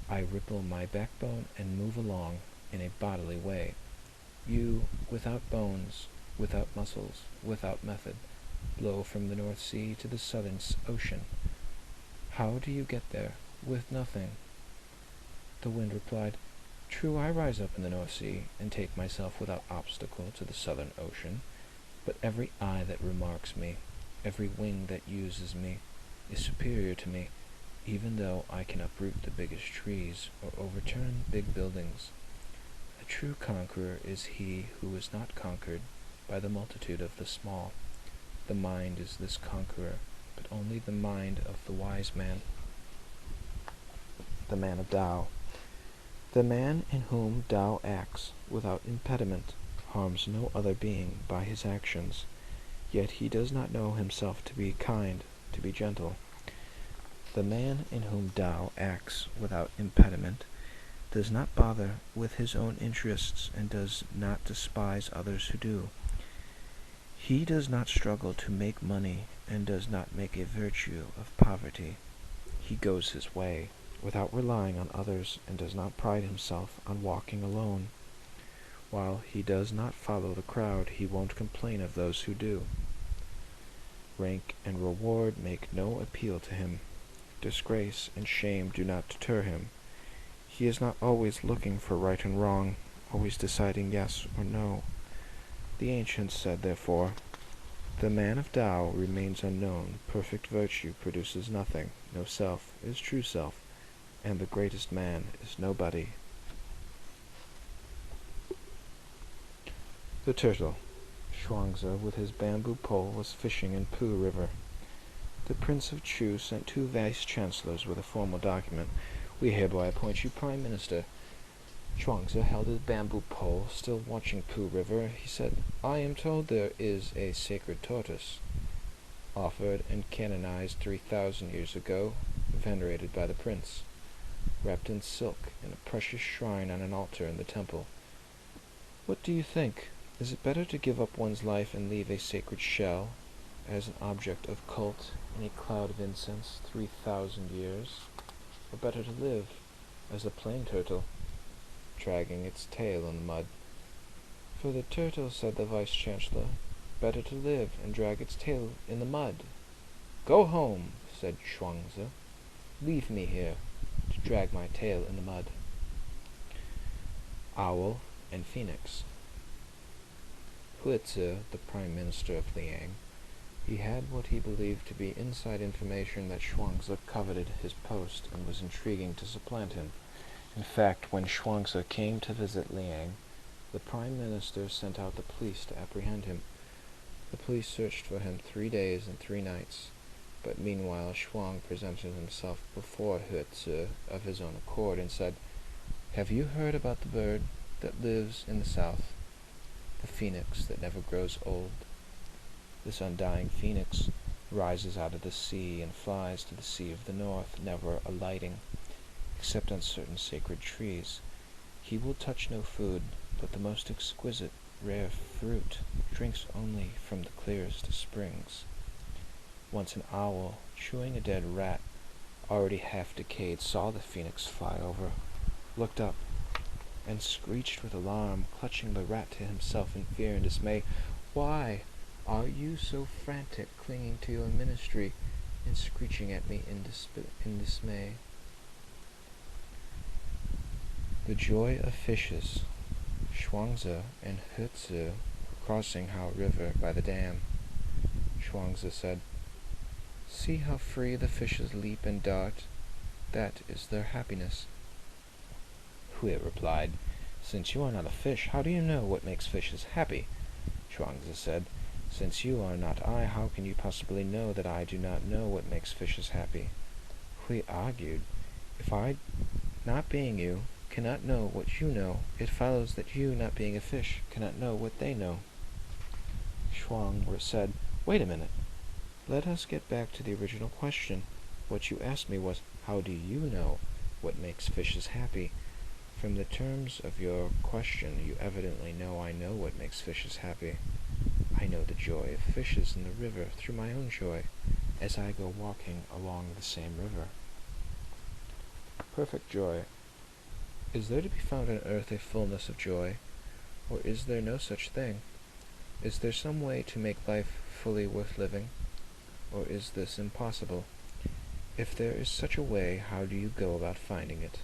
I ripple my backbone and move along in a bodily way. You, without bones, without muscles, without method, blow from the North Sea to the Southern Ocean. How do you get there, with nothing? The wind replied, True, I rise up in the North Sea, and take myself without obstacle to the Southern Ocean, but every eye that remarks me, every wing that uses me, is superior to me, even though I can uproot the biggest trees, or overturn big buildings. A true conqueror is he who is not conquered by the multitude of the small. The mind is this conqueror, but only the mind of the wise man. The man of Tao. The man in whom Tao acts without impediment harms no other being by his actions, yet he does not know himself to be kind, to be gentle. The man in whom Tao acts without impediment does not bother with his own interests and does not despise others who do. He does not struggle to make money and does not make a virtue of poverty. He goes his way without relying on others and does not pride himself on walking alone. While he does not follow the crowd, he won't complain of those who do. Rank and reward make no appeal to him. Disgrace and shame do not deter him. He is not always looking for right and wrong, always deciding yes or no. The ancients said, therefore, the man of Tao remains unknown, perfect virtue produces nothing, no self is true self, and the greatest man is nobody. The turtle. Zhuangzi with his bamboo pole was fishing in Pu River. The Prince of Chu sent 2 vice-chancellors with a formal document. We hereby appoint you Prime Minister. Chuang held his bamboo pole, still watching Pu River. He said, I am told there is a sacred tortoise, offered and canonized 3,000 years ago, venerated by the prince. wrapped in silk, in a precious shrine on an altar in the temple. What do you think? Is it better to give up one's life and leave a sacred shell as an object of cult in a cloud of incense 3,000 years, or better to live as a plain turtle, dragging its tail in the mud? For the turtle, said the vice-chancellor, better to live and drag its tail in the mud. Go home, said Zhuangzi. Leave me here to drag my tail in the mud. Owl and Phoenix. Tzu, the Prime Minister of Liang, he had what he believed to be inside information that Zhuangzi coveted his post and was intriguing to supplant him. In fact, when Zhuangzi came to visit Liang, the Prime Minister sent out the police to apprehend him. The police searched for him 3 days and 3 nights, but meanwhile Zhuang presented himself before Tzu of his own accord and said, "Have you heard about the bird that lives in the south, the phoenix that never grows old? This undying phoenix rises out of the sea and flies to the sea of the north, never alighting, except on certain sacred trees. He will touch no food, but the most exquisite, rare fruit, drinks only from the clearest springs." Once an owl, chewing a dead rat, already half decayed, saw the phoenix fly over, looked up, and screeched with alarm, clutching the rat to himself in fear and dismay, "Why are you so frantic, clinging to your ministry, and screeching at me in dismay?" The joy of fishes. Zhuangzi and Tzu were crossing Hao River by the dam. Zhuangzi said, "See how free the fishes leap and dart. That is their happiness." Hui replied, "Since you are not a fish, how do you know what makes fishes happy?" Zhuangzi said, "Since you are not I, how can you possibly know that I do not know what makes fishes happy?" Hui argued, "If I, not being you, cannot know what you know, it follows that you, not being a fish, cannot know what they know." Zhuang said, "Wait a minute. Let us get back to the original question. What you asked me was, how do you know what makes fishes happy? From the terms of your question, you evidently know I know what makes fishes happy. I know the joy of fishes in the river through my own joy, as I go walking along the same river." Perfect joy. Is there to be found on earth a fullness of joy, or is there no such thing? Is there some way to make life fully worth living, or is this impossible? If there is such a way, how do you go about finding it?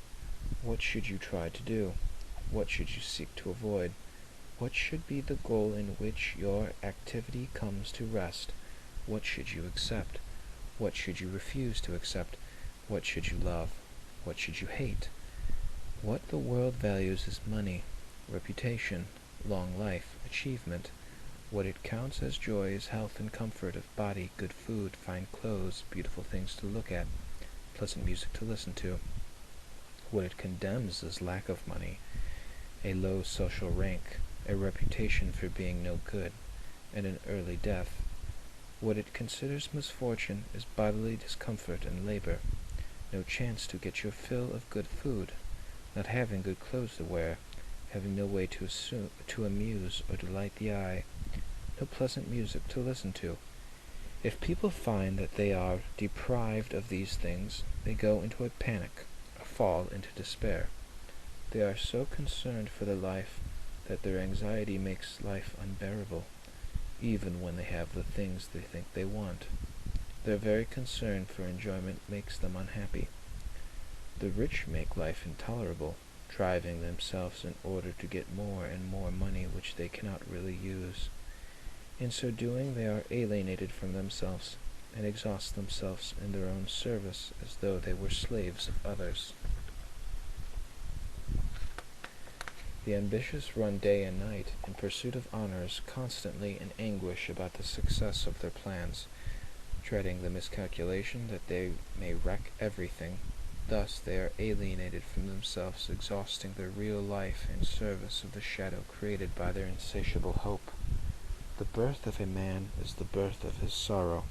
What should you try to do? What should you seek to avoid? What should be the goal in which your activity comes to rest? What should you accept? What should you refuse to accept? What should you love? What should you hate? What the world values is money, reputation, long life, achievement. What it counts as joy is health and comfort of body, good food, fine clothes, beautiful things to look at, pleasant music to listen to. What it condemns is lack of money, a low social rank, a reputation for being no good, and an early death. What it considers misfortune is bodily discomfort and labor, no chance to get your fill of good food, not having good clothes to wear, having no way to amuse or delight the eye, no pleasant music to listen to. If people find that they are deprived of these things, they go into a panic, or fall into despair. They are so concerned for their life that their anxiety makes life unbearable, even when they have the things they think they want. Their very concern for enjoyment makes them unhappy. The rich make life intolerable, driving themselves in order to get more and more money which they cannot really use. In so doing, they are alienated from themselves, and exhaust themselves in their own service as though they were slaves of others. The ambitious run day and night in pursuit of honors, constantly in anguish about the success of their plans, dreading the miscalculation that they may wreck everything. Thus they are alienated from themselves, exhausting their real life in service of the shadow created by their insatiable hope. The birth of a man is the birth of his sorrow.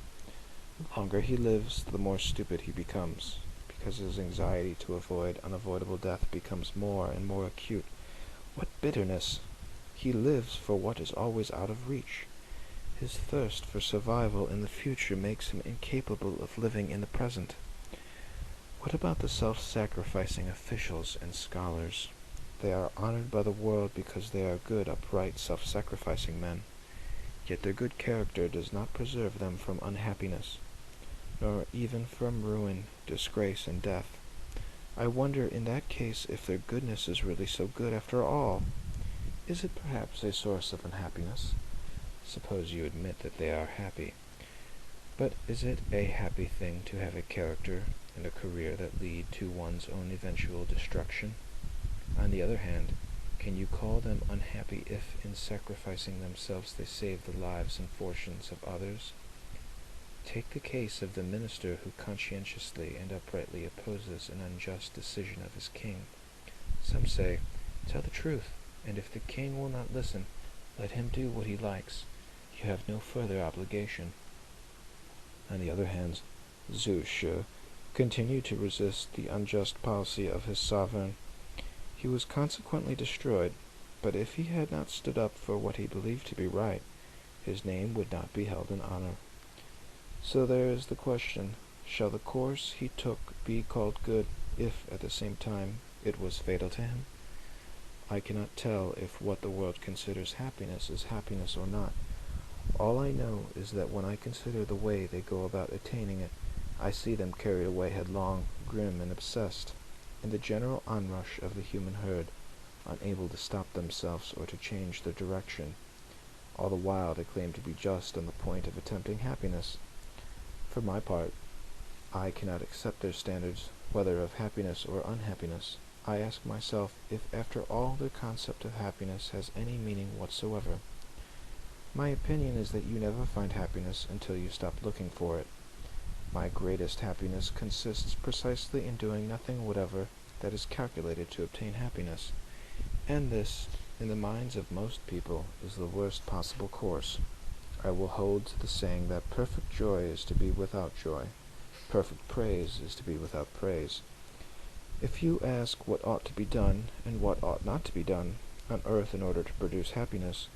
The longer he lives, the more stupid he becomes, because his anxiety to avoid unavoidable death becomes more and more acute. What bitterness! He lives for what is always out of reach. His thirst for survival in the future makes him incapable of living in the present. What about the self-sacrificing officials and scholars? They are honored by the world because they are good, upright, self-sacrificing men. Yet their good character does not preserve them from unhappiness, nor even from ruin, disgrace, and death. I wonder in that case if their goodness is really so good after all. Is it perhaps a source of unhappiness? Suppose you admit that they are happy. But is it a happy thing to have a character and a career that lead to one's own eventual destruction? On the other hand, can you call them unhappy if, in sacrificing themselves, they save the lives and fortunes of others? Take the case of the minister who conscientiously and uprightly opposes an unjust decision of his king. Some say, "Tell the truth, and if the king will not listen, let him do what he likes. You have no further obligation." On the other hand, Zhu Shi continued to resist the unjust policy of his sovereign. He was consequently destroyed, but if he had not stood up for what he believed to be right, his name would not be held in honor. So there is the question, shall the course he took be called good, if at the same time it was fatal to him? I cannot tell if what the world considers happiness is happiness or not. All I know is that when I consider the way they go about attaining it, I see them carried away headlong, grim, and obsessed, in the general onrush of the human herd, unable to stop themselves or to change their direction. All the while they claim to be just on the point of attempting happiness. For my part, I cannot accept their standards, whether of happiness or unhappiness. I ask myself if after all their concept of happiness has any meaning whatsoever. My opinion is that you never find happiness until you stop looking for it. My greatest happiness consists precisely in doing nothing whatever that is calculated to obtain happiness, and this, in the minds of most people, is the worst possible course. I will hold to the saying that perfect joy is to be without joy, perfect praise is to be without praise. If you ask what ought to be done and what ought not to be done on earth in order to produce happiness,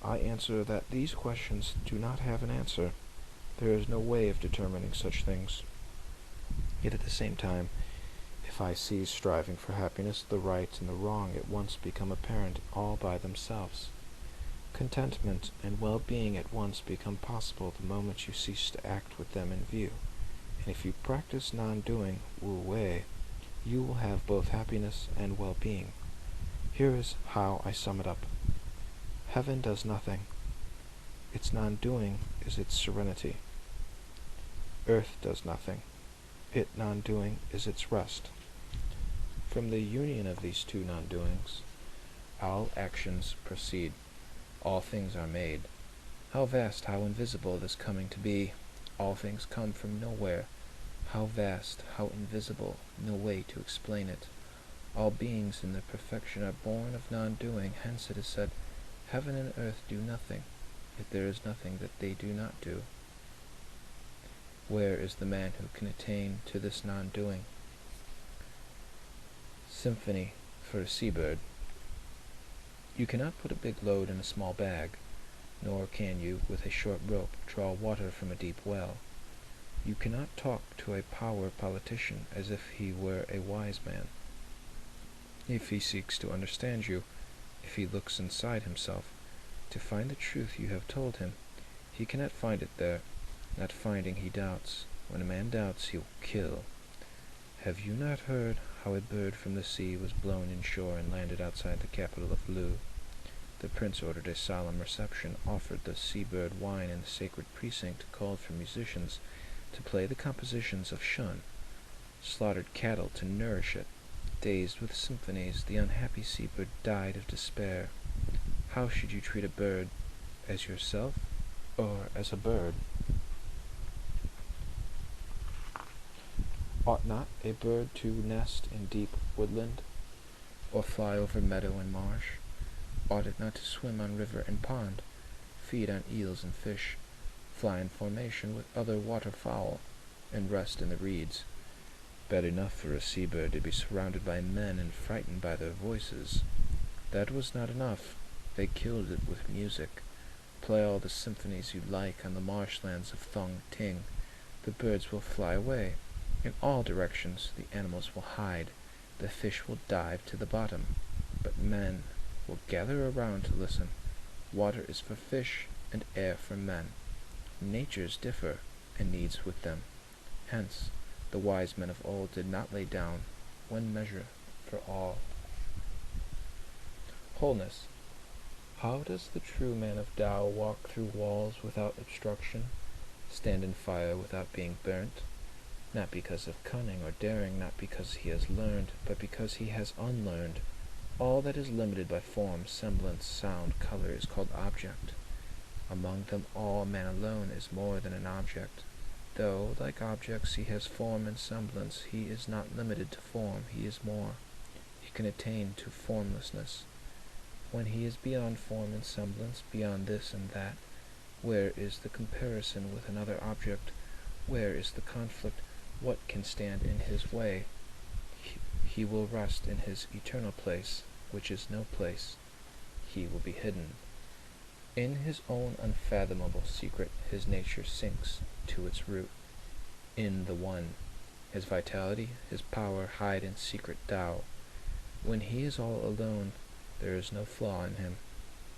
I answer that these questions do not have an answer. There is no way of determining such things. Yet at the same time, if I cease striving for happiness, the right and the wrong at once become apparent all by themselves. Contentment and well-being at once become possible the moment you cease to act with them in view. And if you practice non-doing, wu wei, you will have both happiness and well-being. Here is how I sum it up. Heaven does nothing. Its non-doing is its serenity. Earth does nothing. Its non-doing is its rest. From the union of these two non-doings, all actions proceed. All things are made. How vast, how invisible this coming to be! All things come from nowhere. How vast, how invisible, no way to explain it. All beings in their perfection are born of non-doing, hence it is said, heaven and earth do nothing, yet there is nothing that they do not do. Where is the man who can attain to this non-doing? Symphony for a seabird. You cannot put a big load in a small bag, nor can you, with a short rope, draw water from a deep well. You cannot talk to a power politician as if he were a wise man. If he seeks to understand you, if he looks inside himself, to find the truth you have told him, he cannot find it there. Not finding, he doubts. When a man doubts, he will kill. Have you not heard how a bird from the sea was blown inshore and landed outside the capital of Lu? The prince ordered a solemn reception, offered the sea-bird wine in the sacred precinct, called for musicians to play the compositions of Shun, slaughtered cattle to nourish it. Dazed with symphonies, the unhappy sea-bird died of despair. How should you treat a bird? As yourself, or as a bird? Ought not a bird to nest in deep woodland, or fly over meadow and marsh? Ought it not to swim on river and pond, feed on eels and fish, fly in formation with other waterfowl, and rest in the reeds? Bad enough for a sea-bird to be surrounded by men and frightened by their voices. That was not enough. They killed it with music. Play all the symphonies you like on the marshlands of Thong Ting. The birds will fly away. In all directions the animals will hide. The fish will dive to the bottom. But men will gather around to listen. Water is for fish, and air for men. Natures differ, and needs with them. Hence, the wise men of old did not lay down one measure for all. Wholeness. How does the true man of Tao walk through walls without obstruction, stand in fire without being burnt? Not because of cunning or daring, not because he has learned, but because he has unlearned. All that is limited by form, semblance, sound, color is called object. Among them all, man alone is more than an object. Though, like objects, he has form and semblance, he is not limited to form, he is more. He can attain to formlessness. When he is beyond form and semblance, beyond this and that, where is the comparison with another object? Where is the conflict? What can stand in his way? He will rest in his eternal place, which is no place. He will be hidden. In his own unfathomable secret, his nature sinks to its root. In the One, his vitality, his power hide in secret Tao. When he is all alone, there is no flaw in him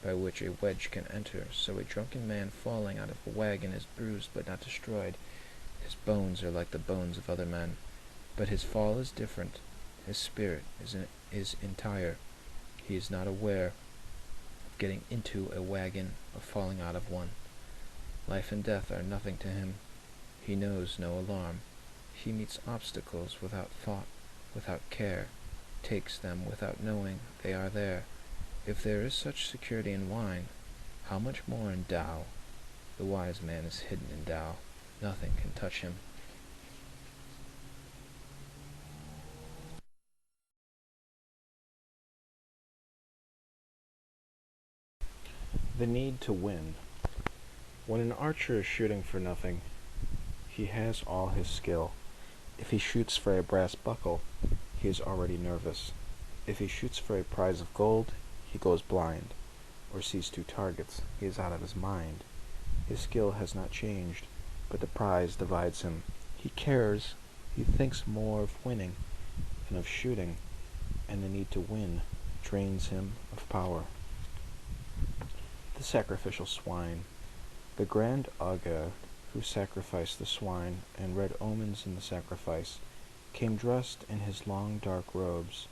by which a wedge can enter, so a drunken man falling out of a wagon is bruised but not destroyed. His bones are like the bones of other men, but his fall is different. His spirit is entire. He is not aware of getting into a wagon, of falling out of one. Life and death are nothing to him. He knows no alarm. He meets obstacles without thought, without care, takes them without knowing they are there. If there is such security in wine, how much more in Tao? The wise man is hidden in Tao. Nothing can touch him. The need to win. When an archer is shooting for nothing, he has all his skill. If he shoots for a brass buckle, he is already nervous. If he shoots for a prize of gold, he goes blind, or sees two targets, he is out of his mind. His skill has not changed, but the prize divides him. He cares, he thinks more of winning than of shooting, and the need to win drains him of power. The sacrificial swine. The grand augur, who sacrificed the swine and read omens in the sacrifice, came dressed in his long dark robes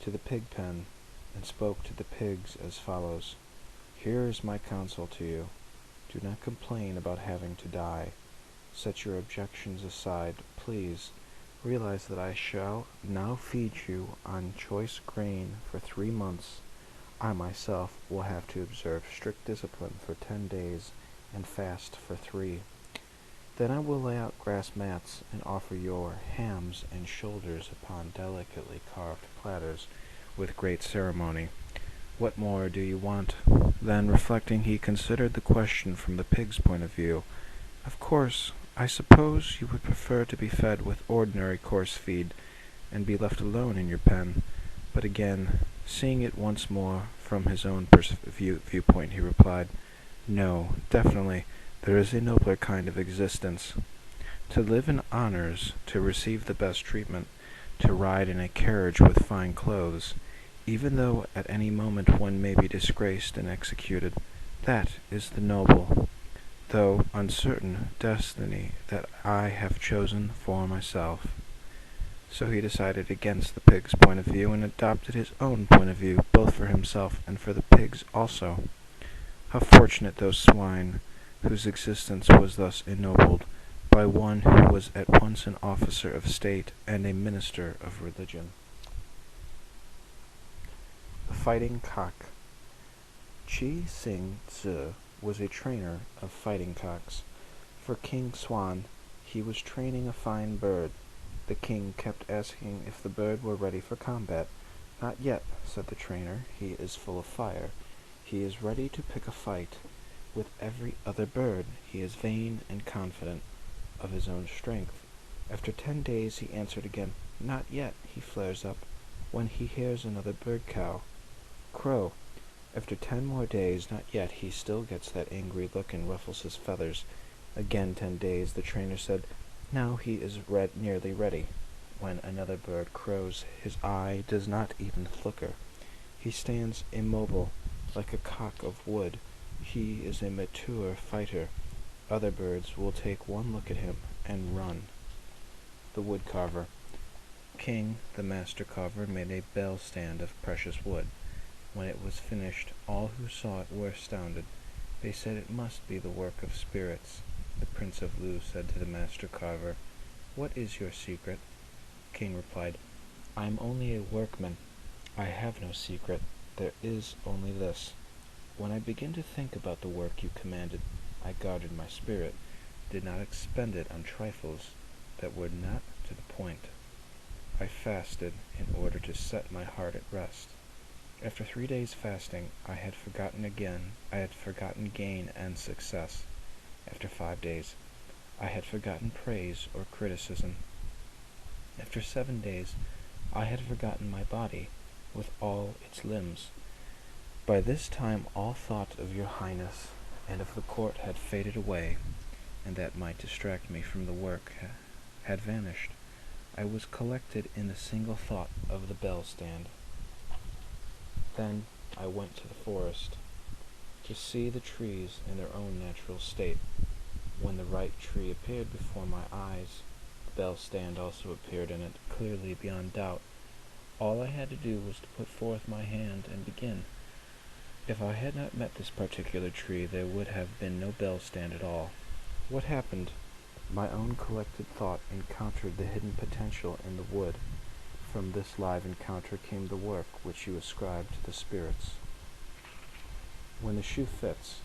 to the pig pen and spoke to the pigs as follows: "Here is my counsel to you. Do not complain about having to die. Set your objections aside, please. Realize that I shall now feed you on choice grain for 3 months. I myself will have to observe strict discipline for 10 days and fast for 3. Then I will lay out grass mats and offer your hams and shoulders upon delicately carved platters with great ceremony. What more do you want?" Then, reflecting, he considered the question from the pig's point of view. "Of course, I suppose you would prefer to be fed with ordinary coarse feed and be left alone in your pen." But again, seeing it once more from his own viewpoint, he replied, "No, definitely, there is a nobler kind of existence. To live in honors, to receive the best treatment, to ride in a carriage with fine clothes, even though at any moment one may be disgraced and executed, that is the noble, though uncertain destiny that I have chosen for myself." So he decided against the pig's point of view and adopted his own point of view, both for himself and for the pigs also. How fortunate those swine, whose existence was thus ennobled by one who was at once an officer of state and a minister of religion. The fighting cock. Chuang Tzu was a trainer of fighting cocks. For King Swan, he was training a fine bird. The king kept asking if the bird were ready for combat. "Not yet," said the trainer. "He is full of fire. He is ready to pick a fight with every other bird. He is vain and confident of his own strength. After 10 days he answered again. Not yet, he flares up, when he hears another bird crow. After 10 more days, not yet, he still gets that angry look and ruffles his feathers. Again 10 days, the trainer said, now he is nearly ready. When another bird crows, his eye does not even flicker. He stands immobile, like a cock of wood. He is a mature fighter. Other birds will take one look at him and run. The wood carver. King, the master carver, made a bell stand of precious wood. When it was finished, all who saw it were astounded. They said it must be the work of spirits. The Prince of Lu said to the master carver, what is your secret? King replied, I am only a workman. I have no secret. There is only this. When I begin to think about the work you commanded, I guarded my spirit, did not expend it on trifles that were not to the point. I fasted in order to set my heart at rest. After 3 days fasting, I had forgotten gain and success. After 5 days, I had forgotten praise or criticism. After 7 days, I had forgotten my body with all its limbs. By this time all thought of your highness and of the court had faded away, and that might distract me from the work had vanished. I was collected in a single thought of the bell stand. Then I went to the forest to see the trees in their own natural state. When the right tree appeared before my eyes, the bell stand also appeared in it, clearly beyond doubt. All I had to do was to put forth my hand and begin. If I had not met this particular tree, there would have been no bell stand at all. What happened? My own collected thought encountered the hidden potential in the wood. From this live encounter came the work which you ascribed to the spirits. When the shoe fits.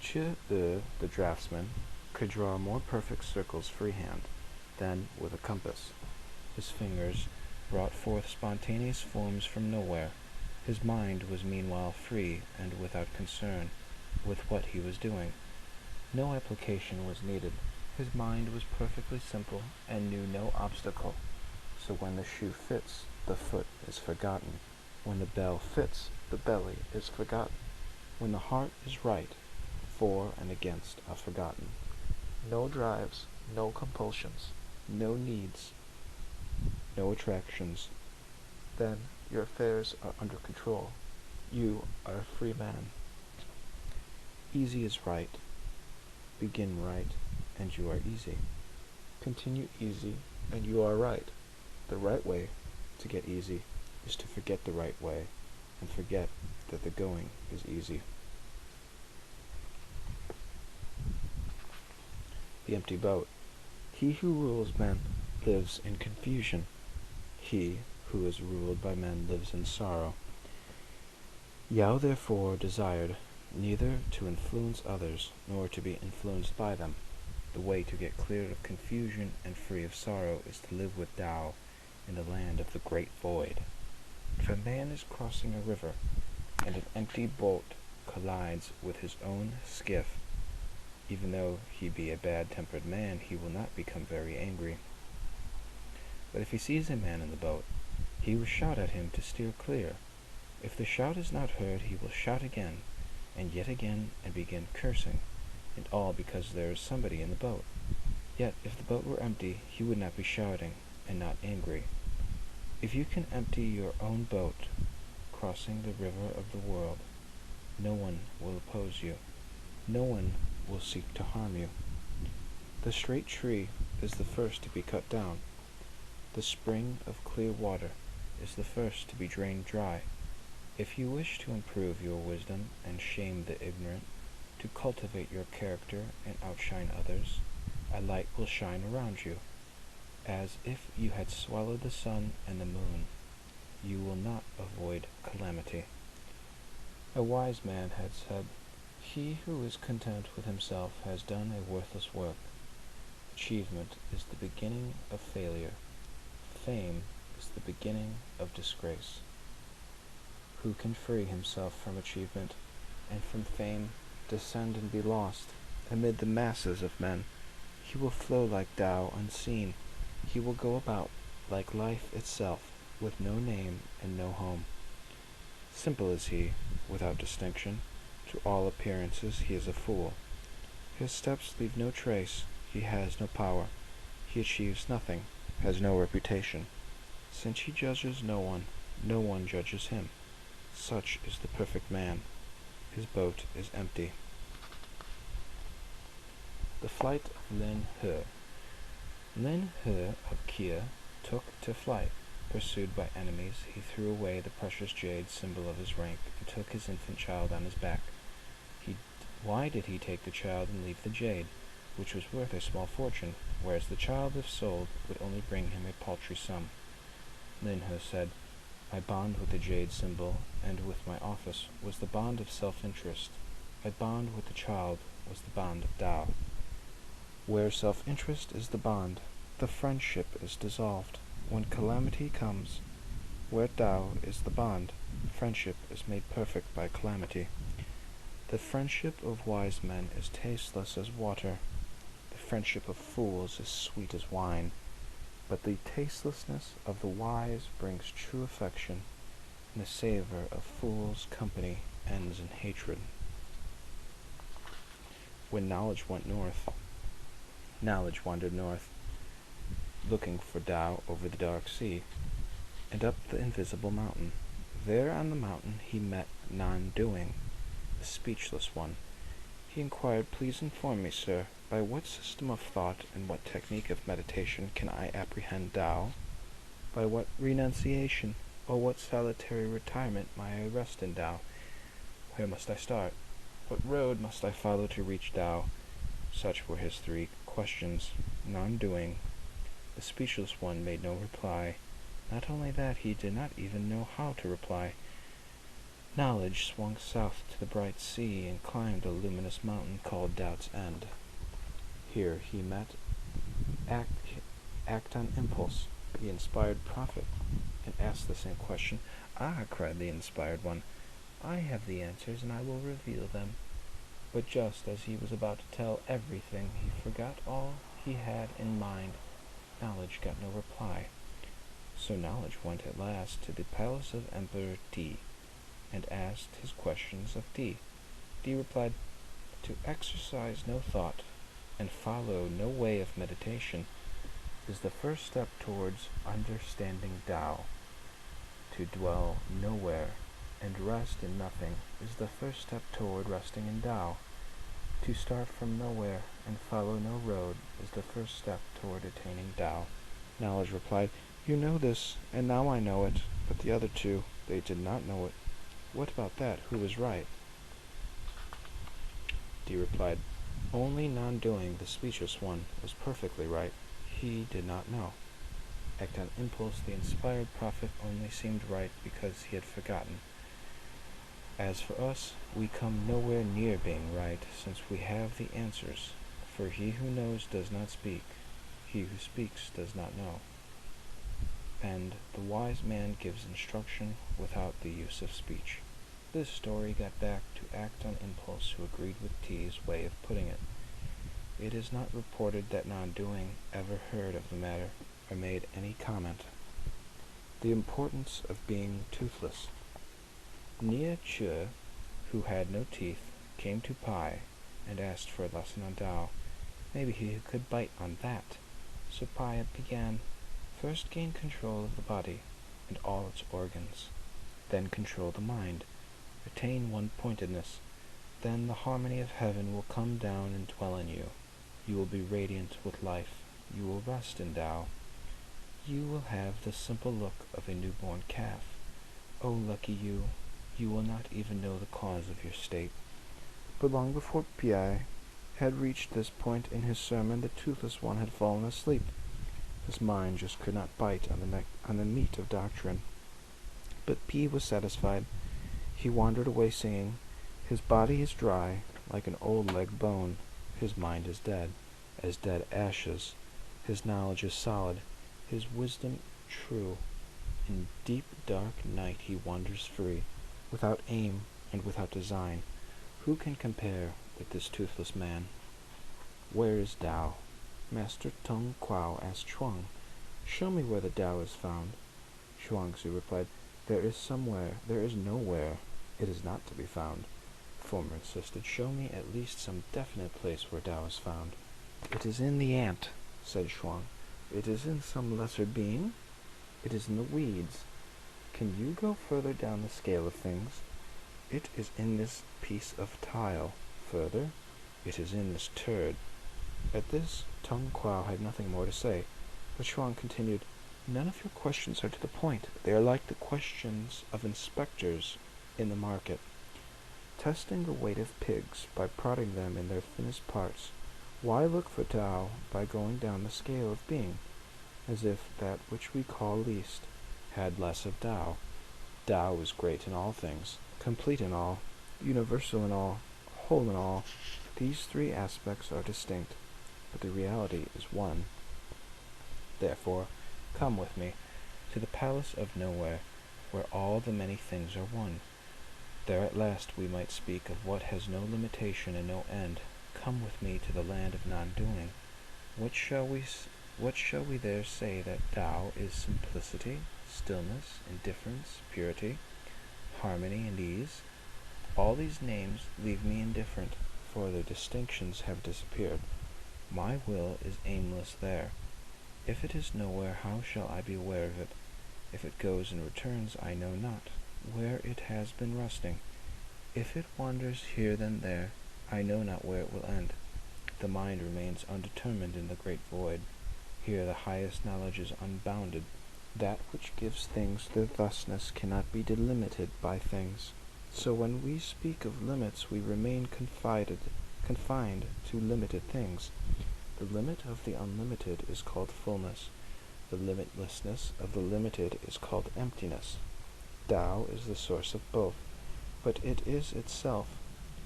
Chu, the draftsman, could draw more perfect circles freehand than with a compass. His fingers brought forth spontaneous forms from nowhere. His mind was meanwhile free and without concern with what he was doing. No application was needed. His mind was perfectly simple and knew no obstacle. So when the shoe fits, the foot is forgotten. When the bell fits, the belly is forgotten. When the heart is right, for and against are forgotten. No drives, no compulsions, no needs, no attractions. Then your affairs are under control. You are a free man. Easy is right. Begin right, and you are easy. Continue easy, and you are right. The right way to get easy is to forget the right way, and forget that the going is easy. The empty boat. He who rules men lives in confusion. He who is ruled by men lives in sorrow. Yao therefore desired neither to influence others, nor to be influenced by them. The way to get clear of confusion and free of sorrow is to live with Tao in the land of the great void. If a man is crossing a river, and an empty boat collides with his own skiff, even though he be a bad-tempered man, he will not become very angry. But if he sees a man in the boat, he will shout at him to steer clear. If the shout is not heard, he will shout again, and yet again, and begin cursing, and all because there is somebody in the boat. Yet if the boat were empty, he would not be shouting, and not angry. If you can empty your own boat, crossing the river of the world, no one will oppose you. No one will seek to harm you. The straight tree is the first to be cut down. The spring of clear water is the first to be drained dry. If you wish to improve your wisdom and shame the ignorant, to cultivate your character and outshine others, a light will shine around you, as if you had swallowed the sun and the moon. You will not avoid calamity. A wise man had said, "He who is content with himself has done a worthless work. Achievement is the beginning of failure. Fame is the beginning of disgrace. Who can free himself from achievement and from fame, descend and be lost amid the masses of men? He will flow like Tao unseen. He will go about like life itself, with no name and no home. Simple is he, without distinction. To all appearances he is a fool. His steps leave no trace. He has no power. He achieves nothing, has no reputation. Since he judges no one judges him. Such is the perfect man. His boat is empty. The flight of Lin He. Lin He of Kia took to flight. Pursued by enemies, he threw away the precious jade, symbol of his rank, and took his infant child on his back. Why did he take the child and leave the jade, which was worth a small fortune, whereas the child, if sold, would only bring him a paltry sum? Lin He said, "My bond with the jade symbol and with my office was the bond of self-interest. My bond with the child was the bond of Tao. Where self-interest is the bond, the friendship is dissolved. When calamity comes, where Tao is the bond, friendship is made perfect by calamity. The friendship of wise men is tasteless as water. The friendship of fools is sweet as wine. But the tastelessness of the wise brings true affection, and the savor of fools' company ends in hatred." When knowledge went north, knowledge wandered north, looking for Tao over the dark sea, and up the invisible mountain. There on the mountain he met non-doing, the speechless one. He inquired, "Please inform me, sir, by what system of thought and what technique of meditation can I apprehend Tao? By what renunciation or what solitary retirement may I rest in Tao? Where must I start? What road must I follow to reach Tao?" Such were his 3 questions. Non-doing, the speechless one, made no reply. Not only that, he did not even know how to reply. Knowledge swung south to the bright sea and climbed a luminous mountain called Doubt's End. Here he met Act on Impulse, the inspired prophet, and asked the same question. "Ah," cried the inspired one, "I have the answers, and I will reveal them." But just as he was about to tell everything, he forgot all he had in mind. Knowledge got no reply. So Knowledge went at last to the palace of Emperor Ti, and asked his questions of Ti. Ti replied, "To exercise no thought, and follow no way of meditation, is the first step towards understanding Tao. To dwell nowhere and rest in nothing is the first step toward resting in Tao. To start from nowhere and follow no road is the first step toward attaining Tao." Knowledge replied, "You know this, and now I know it, but the other 2, they did not know it. What about that? Who was right?" Ti replied, "Only non-doing, the speechless one, was perfectly right. He did not know. Act on Impulse, the inspired prophet, only seemed right because he had forgotten. As for us, we come nowhere near being right, since we have the answers. For he who knows does not speak. He who speaks does not know. And the wise man gives instruction without the use of speech." This story got back to Act on Impulse, who agreed with T's way of putting it. It is not reported that non-doing ever heard of the matter or made any comment. The importance of being toothless. Nie Chu, who had no teeth, came to Pai and asked for a lesson on Tao. Maybe he could bite on that. So Pai began, "First gain control of the body and all its organs. Then control the mind. Attain one-pointedness. Then the harmony of heaven will come down and dwell in you. You will be radiant with life. You will rest in Tao. You will have the simple look of a newborn calf. Oh, lucky you! You will not even know the cause of your state." But long before Pai had reached this point in his sermon, the toothless one had fallen asleep. His mind just could not bite on the meat of doctrine. But Pi was satisfied. He wandered away singing, "His body is dry, like an old leg bone. His mind is dead, as dead ashes. His knowledge is solid, his wisdom true. In deep dark night he wanders free, without aim and without design. Who can compare with this toothless man? Where is Tao? Master Tung Kwao asked Chuang, "Show me where the Tao is found." Zhuangzi replied, "There is somewhere, there is nowhere. It is not to be found." The former insisted, "Show me at least some definite place where Tao is found." "It is in the ant," said Chuang. "It is in some lesser being. It is in the weeds. Can you go further down the scale of things? It is in this piece of tile. Further, it is in this turd." At this, Tung Kwao had nothing more to say, but Chuang continued, "None of your questions are to the point. They are like the questions of inspectors in the market, testing the weight of pigs by prodding them in their thinnest parts. Why look for Tao by going down the scale of being, as if that which we call least had less of Tao? Tao is great in all things, complete in all, universal in all, whole in all. These three aspects are distinct, but the reality is one. Therefore, come with me to the palace of nowhere, where all the many things are one. There at last we might speak of what has no limitation and no end. Come with me to the land of non-doing. What shall we there say that Tao is simplicity, stillness, indifference, purity, harmony, and ease? All these names leave me indifferent, for their distinctions have disappeared. My will is aimless there. If it is nowhere, how shall I be aware of it? If it goes and returns, I know not where it has been resting. If it wanders here then there, I know not where it will end. The mind remains undetermined in the great void. Here the highest knowledge is unbounded. That which gives things their thusness cannot be delimited by things. So when we speak of limits, we remain confined to limited things. The limit of the unlimited is called fullness. The limitlessness of the limited is called emptiness. Tao is the source of both, but it is itself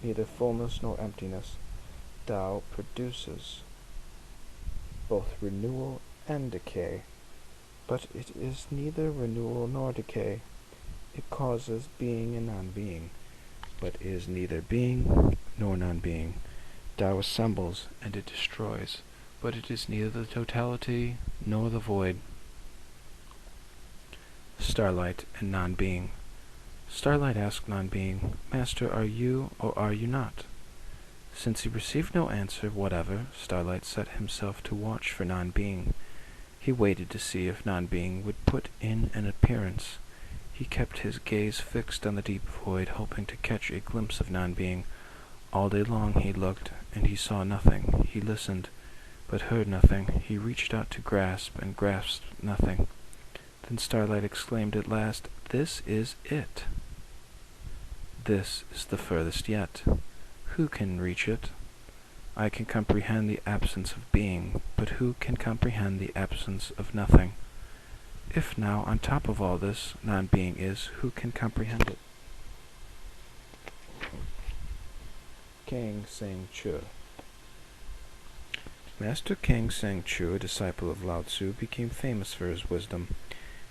neither fullness nor emptiness. Tao produces both renewal and decay, but it is neither renewal nor decay. It causes being and non-being, but is neither being nor non-being. Tao assembles and it destroys, but it is neither the totality nor the void. Starlight and non-being. Starlight asked non-being, "Master, are you or are you not?" Since he received no answer whatever, Starlight set himself to watch for non-being. He waited to see if non-being would put in an appearance. He kept his gaze fixed on the deep void, hoping to catch a glimpse of non-being. All day long he looked, and he saw nothing. He listened, but heard nothing. He reached out to grasp, and grasped nothing. Then Starlight exclaimed at last, "This is it. This is the furthest yet. Who can reach it? I can comprehend the absence of being, but who can comprehend the absence of nothing? If now, on top of all this, non-being is, who can comprehend it?" Kang Sang Chu. Master Kang Sang Chu, a disciple of Lao Tzu, became famous for his wisdom,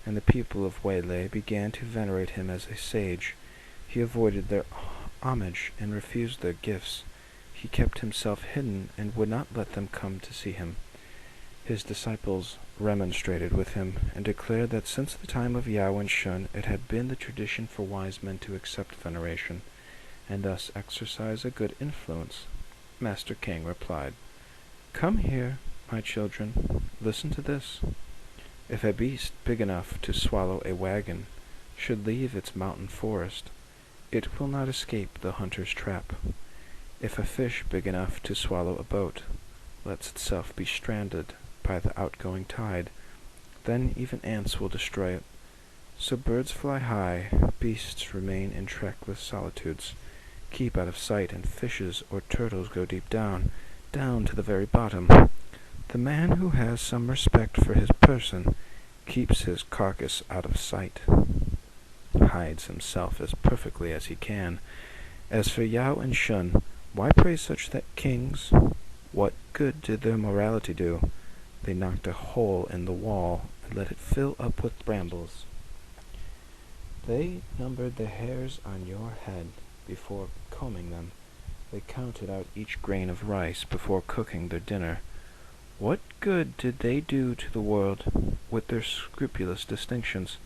and the people of Weilei began to venerate him as a sage. He avoided their homage and refused their gifts. He kept himself hidden and would not let them come to see him. His disciples remonstrated with him and declared that since the time of Yao and Shun it had been the tradition for wise men to accept veneration, and thus exercise a good influence. Master King replied, "Come here, my children, listen to this. If a beast big enough to swallow a wagon should leave its mountain forest, it will not escape the hunter's trap. If a fish big enough to swallow a boat lets itself be stranded by the outgoing tide, then even ants will destroy it. So birds fly high, beasts remain in trackless solitudes, keep out of sight, and fishes or turtles go deep down, down to the very bottom. The man who has some respect for his person keeps his carcass out of sight, hides himself as perfectly as he can. As for Yao and Shun, why praise such kings? What good did their morality do? They knocked a hole in the wall and let it fill up with brambles. They numbered the hairs on your head before combing them. They counted out each grain of rice before cooking their dinner. What good did they do to the world with their scrupulous distinctions?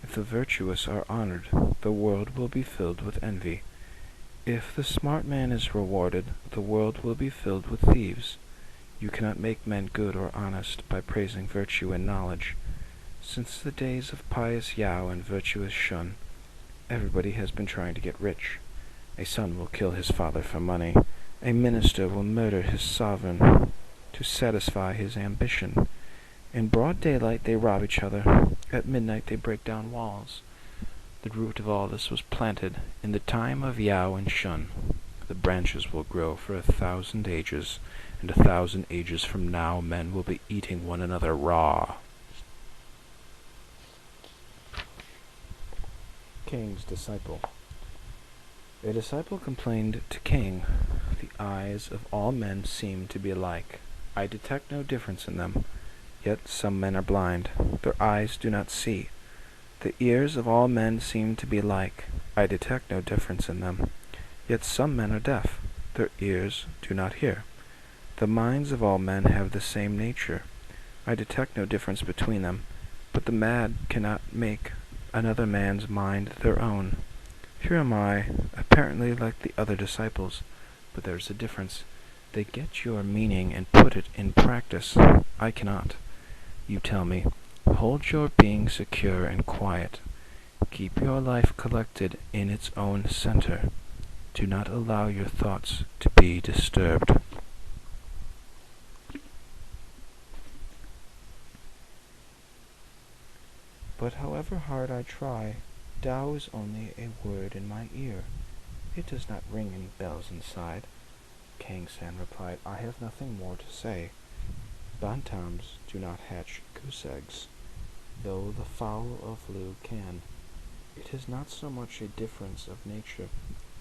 If the virtuous are honored, the world will be filled with envy. If the smart man is rewarded, the world will be filled with thieves. You cannot make men good or honest by praising virtue and knowledge. Since the days of pious Yao and virtuous Shun, everybody has been trying to get rich. A son will kill his father for money. A minister will murder his sovereign to satisfy his ambition. In broad daylight they rob each other. At midnight they break down walls. The root of all this was planted in the time of Yao and Shun. The branches will grow for 1,000 ages, and 1,000 ages from now men will be eating one another raw. King's disciple. A disciple complained to King, "The eyes of all men seem to be alike. I detect no difference in them. Yet some men are blind. Their eyes do not see. The ears of all men seem to be alike. I detect no difference in them. Yet some men are deaf. Their ears do not hear. The minds of all men have the same nature. I detect no difference between them. But the mad cannot make another man's mind their own. Here am I, apparently like the other disciples, but there is a difference. They get your meaning and put it in practice. I cannot. You tell me, hold your being secure and quiet. Keep your life collected in its own center. Do not allow your thoughts to be disturbed." But however hard I try, Tao is only a word in my ear. It does not ring any bells inside. Kang-san replied, "I have nothing more to say. Bantams do not hatch goose eggs, though the fowl of Lu can. It is not so much a difference of nature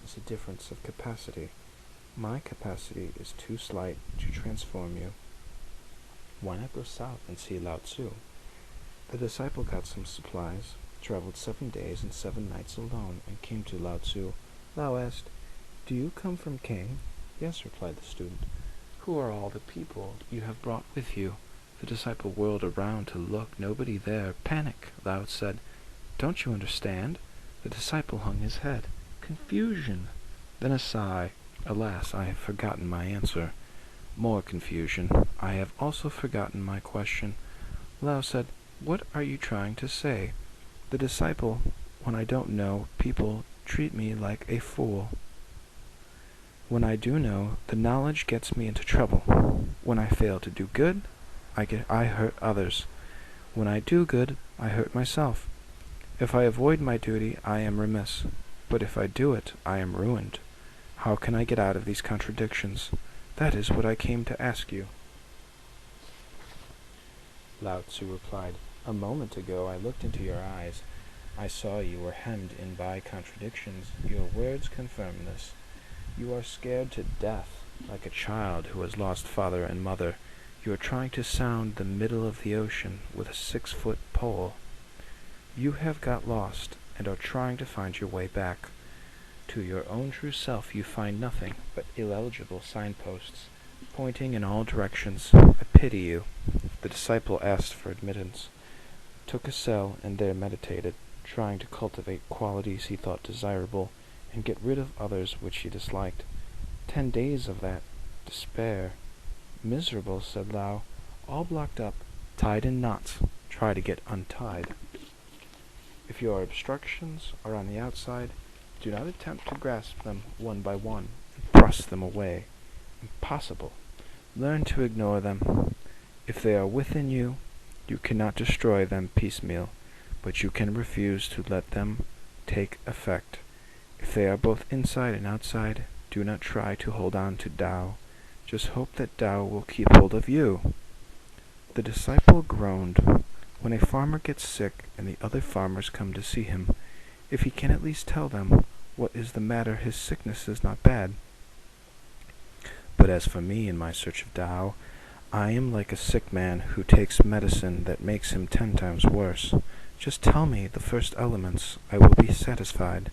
as a difference of capacity. My capacity is too slight to transform you. Why not go south and see Lao Tzu?" The disciple got some supplies, traveled 7 days and 7 nights alone, and came to Lao Tzu. Lao asked, "Do you come from King?" "Yes," replied the student. "Who are all the people you have brought with you?" The disciple whirled around to look. Nobody there. Panic. Lao said, "Don't you understand?" The disciple hung his head. Confusion. Then a sigh. "Alas, I have forgotten my answer." More confusion. "I have also forgotten my question." Lao said, "What are you trying to say?" The disciple, "When I don't know, people treat me like a fool. When I do know, the knowledge gets me into trouble. When I fail to do good, I hurt others. When I do good, I hurt myself. If I avoid my duty, I am remiss. But if I do it, I am ruined. How can I get out of these contradictions? That is what I came to ask you." Lao Tzu replied, "A moment ago I looked into your eyes. I saw you were hemmed in by contradictions. Your words confirm this. You are scared to death, like a child who has lost father and mother. You are trying to sound the middle of the ocean with a 6-foot pole. You have got lost, and are trying to find your way back. To your own true self you find nothing but illegible signposts, pointing in all directions. I pity you." The disciple asked for admittance, took a cell, and there meditated, trying to cultivate qualities he thought desirable, and get rid of others which he disliked. 10 days of that. Despair. "Miserable," said Lao, "all blocked up, tied in knots. Try to get untied. If your obstructions are on the outside, do not attempt to grasp them one by one, and thrust them away. Impossible. Learn to ignore them. If they are within you, you cannot destroy them piecemeal, but you can refuse to let them take effect. If they are both inside and outside, do not try to hold on to Tao. Just hope that Tao will keep hold of you." The disciple groaned. When a farmer gets sick and the other farmers come to see him, if he can at least tell them what is the matter, his sickness is not bad. But as for me in my search of Tao, I am like a sick man who takes medicine that makes him 10 times worse. Just tell me the first elements, I will be satisfied.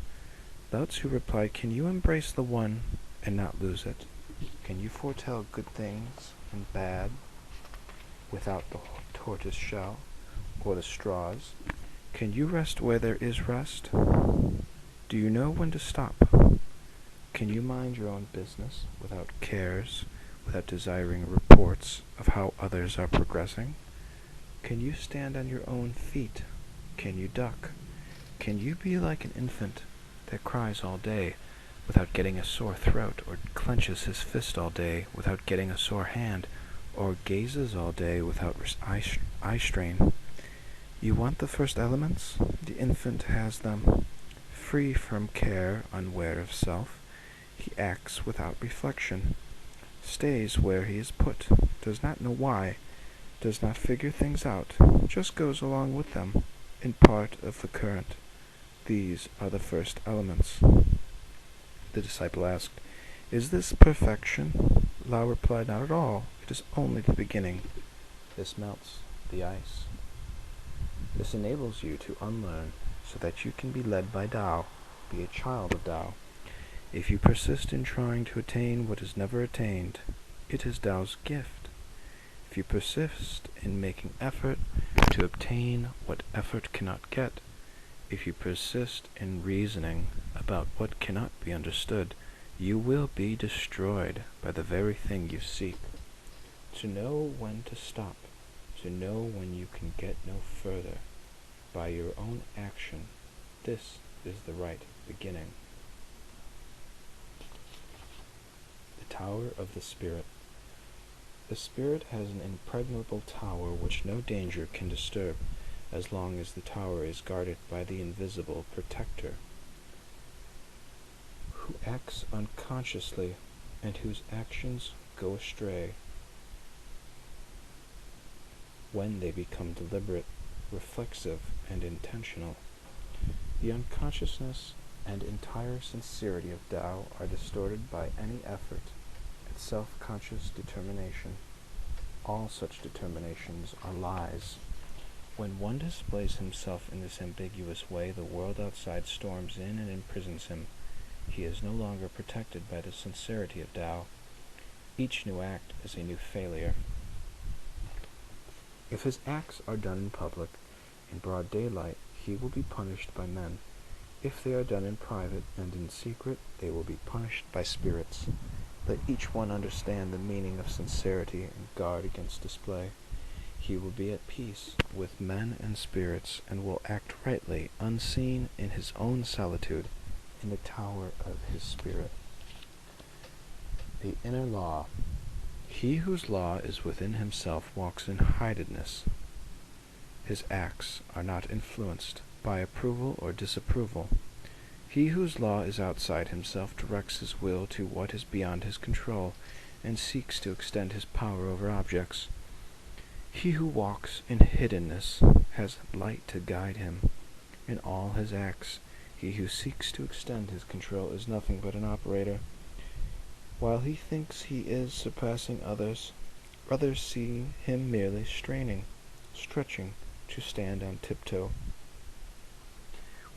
Lao Tzu replied, "Can you embrace the one and not lose it? Can you foretell good things and bad without the tortoise shell or the straws? Can you rest where there is rest? Do you know when to stop? Can you mind your own business without cares, without desiring reports of how others are progressing? Can you stand on your own feet? Can you duck? Can you be like an infant that cries all day without getting a sore throat, or clenches his fist all day without getting a sore hand, or gazes all day without eye strain? You want the first elements? The infant has them. Free from care, unaware of self, he acts without reflection, stays where he is put, does not know why, does not figure things out, just goes along with them, in part of the current. These are the first elements. The disciple asked, "Is this perfection?" Lao replied, "Not at all. It is only the beginning. This melts the ice. This enables you to unlearn so that you can be led by Tao, be a child of Tao. If you persist in trying to attain what is never attained, it is Tao's gift. If you persist in making effort to obtain what effort cannot get, if you persist in reasoning about what cannot be understood, you will be destroyed by the very thing you seek. To know when to stop, to know when you can get no further, by your own action, this is the right beginning." The Tower of the Spirit. The spirit has an impregnable tower which no danger can disturb, as long as the tower is guarded by the invisible protector, who acts unconsciously and whose actions go astray when they become deliberate, reflexive, and intentional. The unconsciousness and entire sincerity of Tao are distorted by any effort at self-conscious determination. All such determinations are lies. When one displays himself in this ambiguous way, the world outside storms in and imprisons him. He is no longer protected by the sincerity of Tao. Each new act is a new failure. If his acts are done in public, in broad daylight, he will be punished by men. If they are done in private and in secret, they will be punished by spirits. Let each one understand the meaning of sincerity and guard against display. He will be at peace with men and spirits, and will act rightly, unseen in his own solitude, in the tower of his spirit. The inner law. He whose law is within himself walks in hidedness. His acts are not influenced by approval or disapproval. He whose law is outside himself directs his will to what is beyond his control, and seeks to extend his power over objects. He who walks in hiddenness has light to guide him in all his acts. He who seeks to extend his control is nothing but an operator. While he thinks he is surpassing others, others see him merely straining, stretching to stand on tiptoe.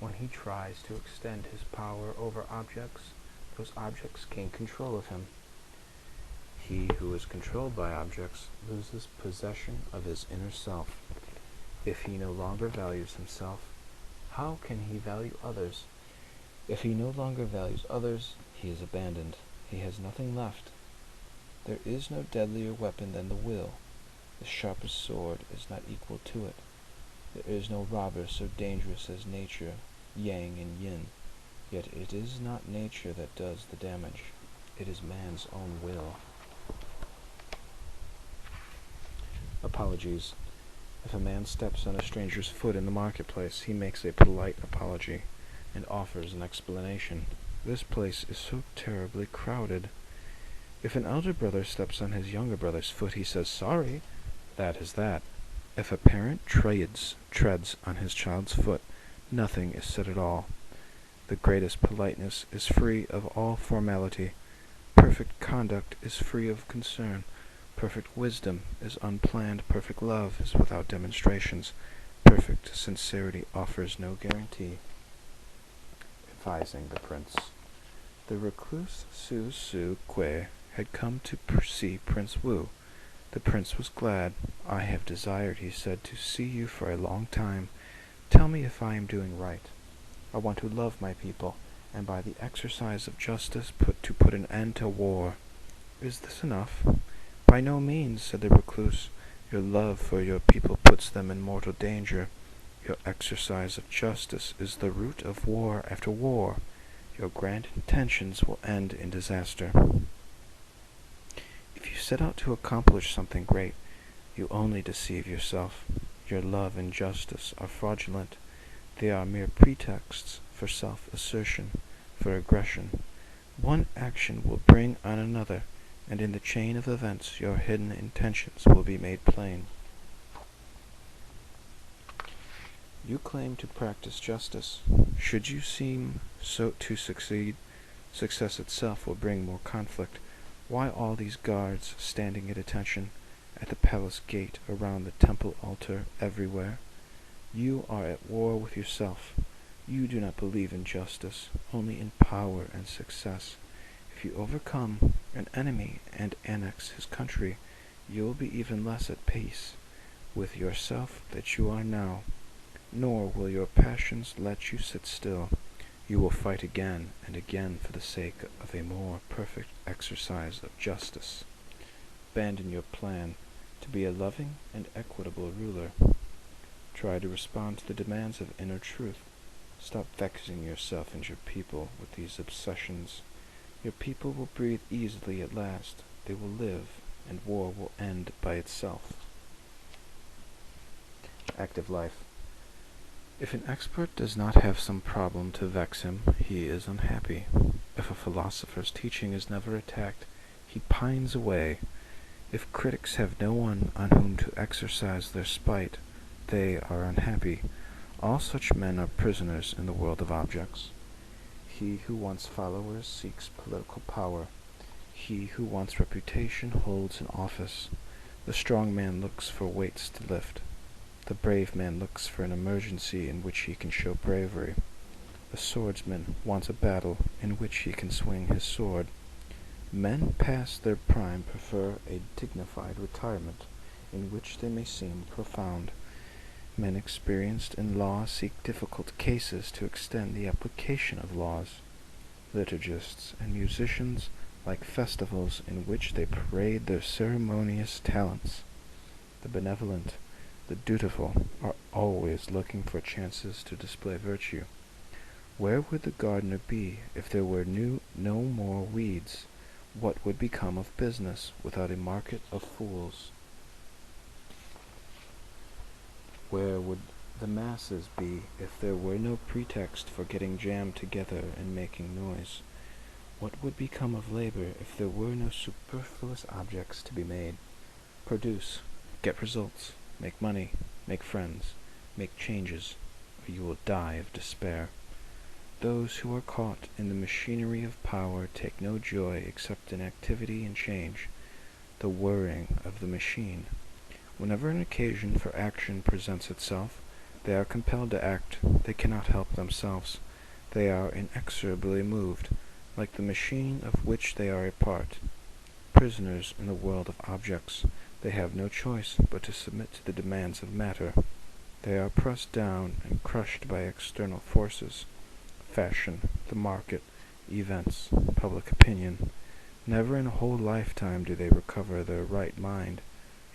When he tries to extend his power over objects, those objects gain control of him. He who is controlled by objects loses possession of his inner self. If he no longer values himself, how can he value others? If he no longer values others, he is abandoned. He has nothing left. There is no deadlier weapon than the will. The sharpest sword is not equal to it. There is no robber so dangerous as nature, yang and yin. Yet it is not nature that does the damage. It is man's own will. Apologies. If a man steps on a stranger's foot in the marketplace, he makes a polite apology and offers an explanation. This place is so terribly crowded. If an elder brother steps on his younger brother's foot, he says, "Sorry." That is that. If a parent treads on his child's foot, nothing is said at all. The greatest politeness is free of all formality. Perfect conduct is free of concern. Perfect wisdom is unplanned. Perfect love is without demonstrations. Perfect sincerity offers no guarantee. Advising the prince. The recluse Su Su Kwe had come to see Prince Wu. The prince was glad. "I have desired," he said, "to see you for a long time. Tell me if I am doing right. I want to love my people, and by the exercise of justice put an end to war. Is this enough?" "By no means," said the recluse. "Your love for your people puts them in mortal danger. Your exercise of justice is the root of war after war. Your grand intentions will end in disaster. If you set out to accomplish something great, you only deceive yourself. Your love and justice are fraudulent. They are mere pretexts for self-assertion, for aggression. One action will bring on another, and in the chain of events your hidden intentions will be made plain. You claim to practice justice. Should you seem so to succeed, success itself will bring more conflict. Why all these guards standing at attention, at the palace gate, around the temple altar, everywhere? You are at war with yourself. You do not believe in justice, only in power and success. If you overcome an enemy and annex his country, you will be even less at peace with yourself than you are now. Nor will your passions let you sit still. You will fight again and again for the sake of a more perfect exercise of justice. Abandon your plan to be a loving and equitable ruler. Try to respond to the demands of inner truth. Stop vexing yourself and your people with these obsessions. Your people will breathe easily at last. They will live, and war will end by itself. Active life. If an expert does not have some problem to vex him, he is unhappy. If a philosopher's teaching is never attacked, he pines away. If critics have no one on whom to exercise their spite, they are unhappy. All such men are prisoners in the world of objects. He who wants followers seeks political power. He who wants reputation holds an office. The strong man looks for weights to lift. The brave man looks for an emergency in which he can show bravery. The swordsman wants a battle in which he can swing his sword. Men past their prime prefer a dignified retirement in which they may seem profound. Men experienced in law seek difficult cases to extend the application of laws. Liturgists and musicians like festivals in which they parade their ceremonious talents. The benevolent, the dutiful, are always looking for chances to display virtue. Where would the gardener be if there were no more weeds? What would become of business without a market of fools? Where would the masses be if there were no pretext for getting jammed together and making noise? What would become of labor if there were no superfluous objects to be made? Produce, get results, make money, make friends, make changes, or you will die of despair. Those who are caught in the machinery of power take no joy except in activity and change, the whirring of the machine. Whenever an occasion for action presents itself, they are compelled to act. They cannot help themselves. They are inexorably moved, like the machine of which they are a part. Prisoners in the world of objects, they have no choice but to submit to the demands of matter. They are pressed down and crushed by external forces, fashion, the market, events, public opinion. Never in a whole lifetime do they recover their right mind.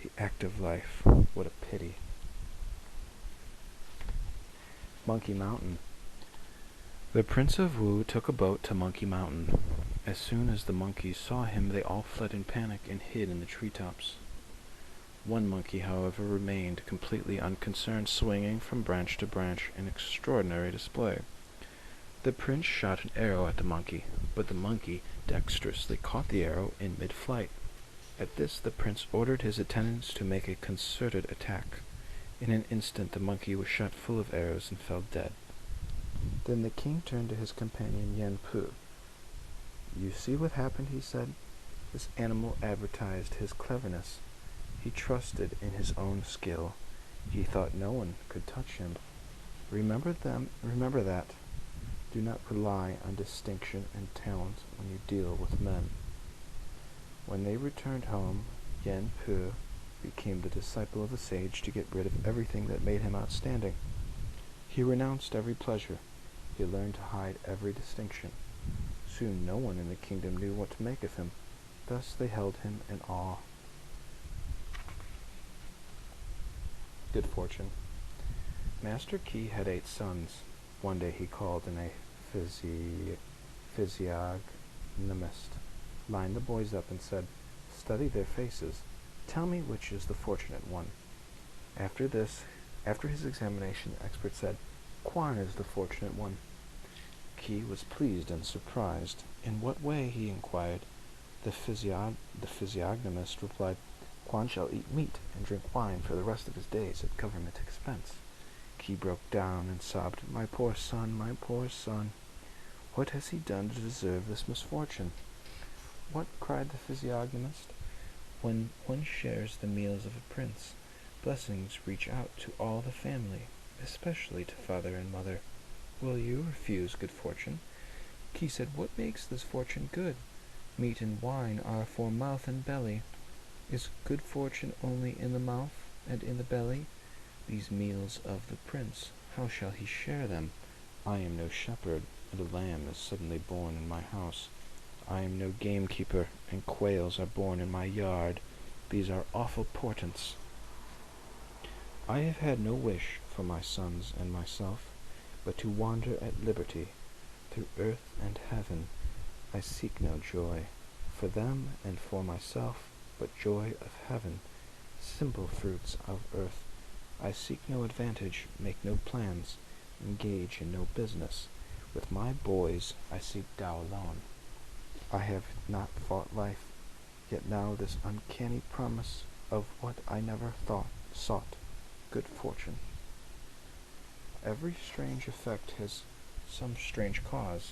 The active life, what a pity. Monkey Mountain. The Prince of Wu took a boat to Monkey Mountain. As soon as the monkeys saw him, they all fled in panic and hid in the treetops. One monkey, however, remained completely unconcerned, swinging from branch to branch in extraordinary display. The prince shot an arrow at the monkey, but the monkey dexterously caught the arrow in mid-flight. At this the prince ordered his attendants to make a concerted attack. In an instant the monkey was shot full of arrows and fell dead. Then the king turned to his companion Yan Pu. "You see what happened," he said. "This animal advertised his cleverness. He trusted in his own skill. He thought no one could touch him. Remember that. Do not rely on distinction and talent when you deal with men." When they returned home, Yen Pu became the disciple of a sage to get rid of everything that made him outstanding. He renounced every pleasure. He learned to hide every distinction. Soon no one in the kingdom knew what to make of him. Thus they held him in awe. Good fortune. Master Qi had 8 sons. One day he called in a physiognomist, lined the boys up and said, "Study their faces. Tell me which is the fortunate one." After his examination, the expert said, "Quan is the fortunate one." Qi was pleased and surprised. "In what way?" he inquired. The physiognomist replied, "Quan shall eat meat and drink wine for the rest of his days at government expense." Qi broke down and sobbed, "My poor son, my poor son. What has he done to deserve this misfortune?" "What?" cried the physiognomist. "When one shares the meals of a prince, blessings reach out to all the family, especially to father and mother. Will you refuse good fortune?" Qi said, "What makes this fortune good? Meat and wine are for mouth and belly. Is good fortune only in the mouth and in the belly? These meals of the prince, how shall he share them? I am no shepherd, and a lamb is suddenly born in my house. I am no gamekeeper, and quails are born in my yard. These are awful portents. I have had no wish for my sons and myself, but to wander at liberty through earth and heaven. I seek no joy for them and for myself, but joy of heaven, simple fruits of earth. I seek no advantage, make no plans, engage in no business. With my boys I seek Tao alone. I have not fought life, yet now this uncanny promise of what I never sought, good fortune. Every strange effect has some strange cause.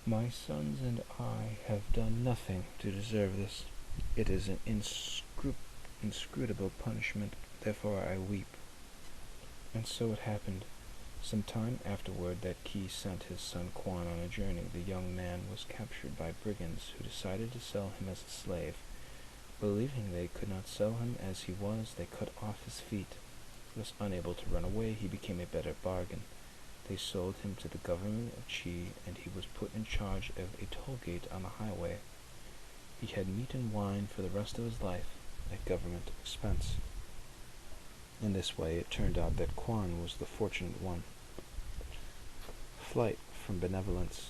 My sons and I have done nothing to deserve this. It is an inscrutable punishment, therefore I weep." And so it happened. Some time afterward that Qi sent his son Quan on a journey. The young man was captured by brigands who decided to sell him as a slave. Believing they could not sell him as he was, they cut off his feet. Thus unable to run away, he became a better bargain. They sold him to the government of Qi, and he was put in charge of a toll gate on the highway. He had meat and wine for the rest of his life at government expense. In this way it turned out that Quan was the fortunate one. Flight from benevolence.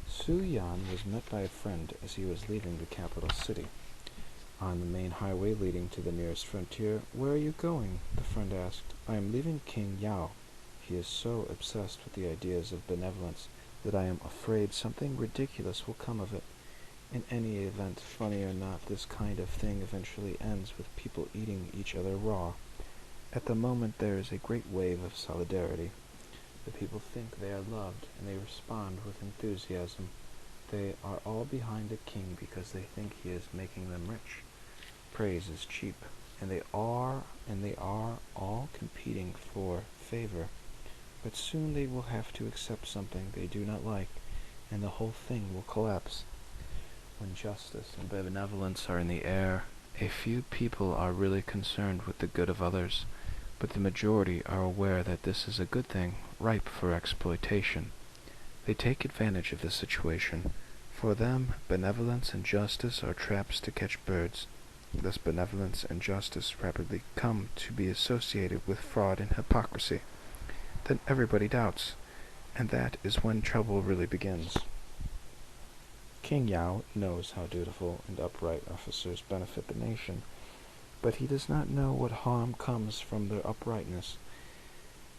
Su Yan was met by a friend as he was leaving the capital city. On the main highway leading to the nearest frontier, "Where are you going?" the friend asked. "I am leaving King Yao. He is so obsessed with the ideas of benevolence that I am afraid something ridiculous will come of it. In any event, funny or not, this kind of thing eventually ends with people eating each other raw. At the moment there is a great wave of solidarity. The people think they are loved, and they respond with enthusiasm. They are all behind the king because they think he is making them rich. Praise is cheap, and they are all competing for favor. But soon they will have to accept something they do not like, and the whole thing will collapse. When justice and benevolence are in the air, a few people are really concerned with the good of others, but the majority are aware that this is a good thing, ripe for exploitation. They take advantage of the situation. For them, benevolence and justice are traps to catch birds. Thus benevolence and justice rapidly come to be associated with fraud and hypocrisy. Then everybody doubts, and that is when trouble really begins. King Yao knows how dutiful and upright officers benefit the nation, but he does not know what harm comes from their uprightness.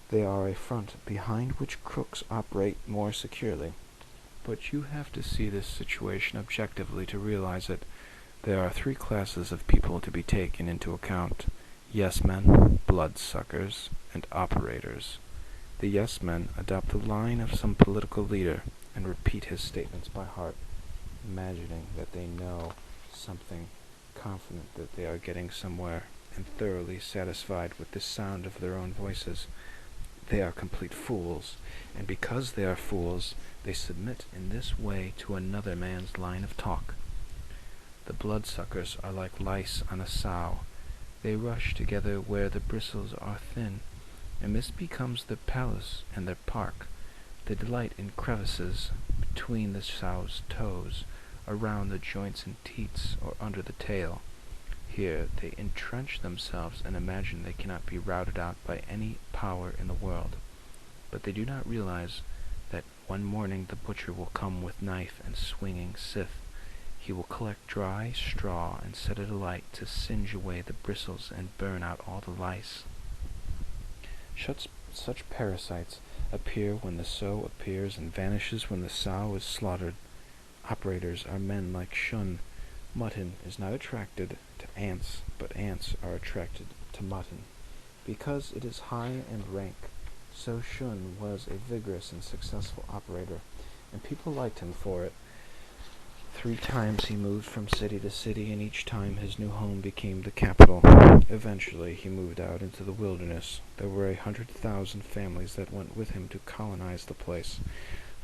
They are a front behind which crooks operate more securely. But you have to see this situation objectively to realize it. There are 3 classes of people to be taken into account: yes-men, bloodsuckers, and operators. The yes-men adopt the line of some political leader and repeat his statements by heart, imagining that they know something, confident that they are getting somewhere, and thoroughly satisfied with the sound of their own voices. They are complete fools, and because they are fools, they submit in this way to another man's line of talk. The bloodsuckers are like lice on a sow. They rush together where the bristles are thin, and this becomes their palace and their park. They delight in crevices between the sow's toes, around the joints and teats, or under the tail. Here they entrench themselves and imagine they cannot be routed out by any power in the world. But they do not realize that one morning the butcher will come with knife and swinging scythe. He will collect dry straw and set it alight to singe away the bristles and burn out all the lice. Such parasites appear when the sow appears and vanishes when the sow is slaughtered. Operators are men like Shun. Mutton is not attracted to ants, but ants are attracted to mutton. Because it is high and rank, so Shun was a vigorous and successful operator, and people liked him for it. 3 times he moved from city to city, and each time his new home became the capital. Eventually he moved out into the wilderness. There were 100,000 families that went with him to colonize the place.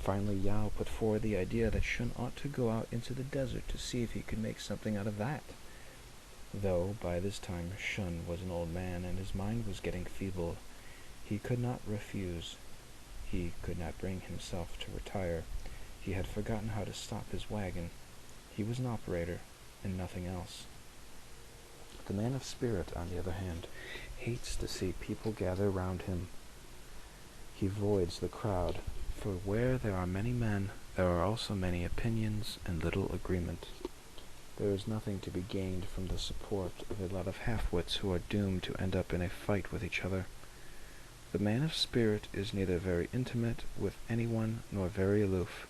Finally Yao put forward the idea that Shun ought to go out into the desert to see if he could make something out of that. Though by this time Shun was an old man, and his mind was getting feeble, he could not refuse. He could not bring himself to retire. He had forgotten how to stop his wagon. He was an operator, and nothing else. The man of spirit, on the other hand, hates to see people gather round him. He avoids the crowd, for where there are many men, there are also many opinions and little agreement. There is nothing to be gained from the support of a lot of half-wits who are doomed to end up in a fight with each other. The man of spirit is neither very intimate with anyone nor very aloof.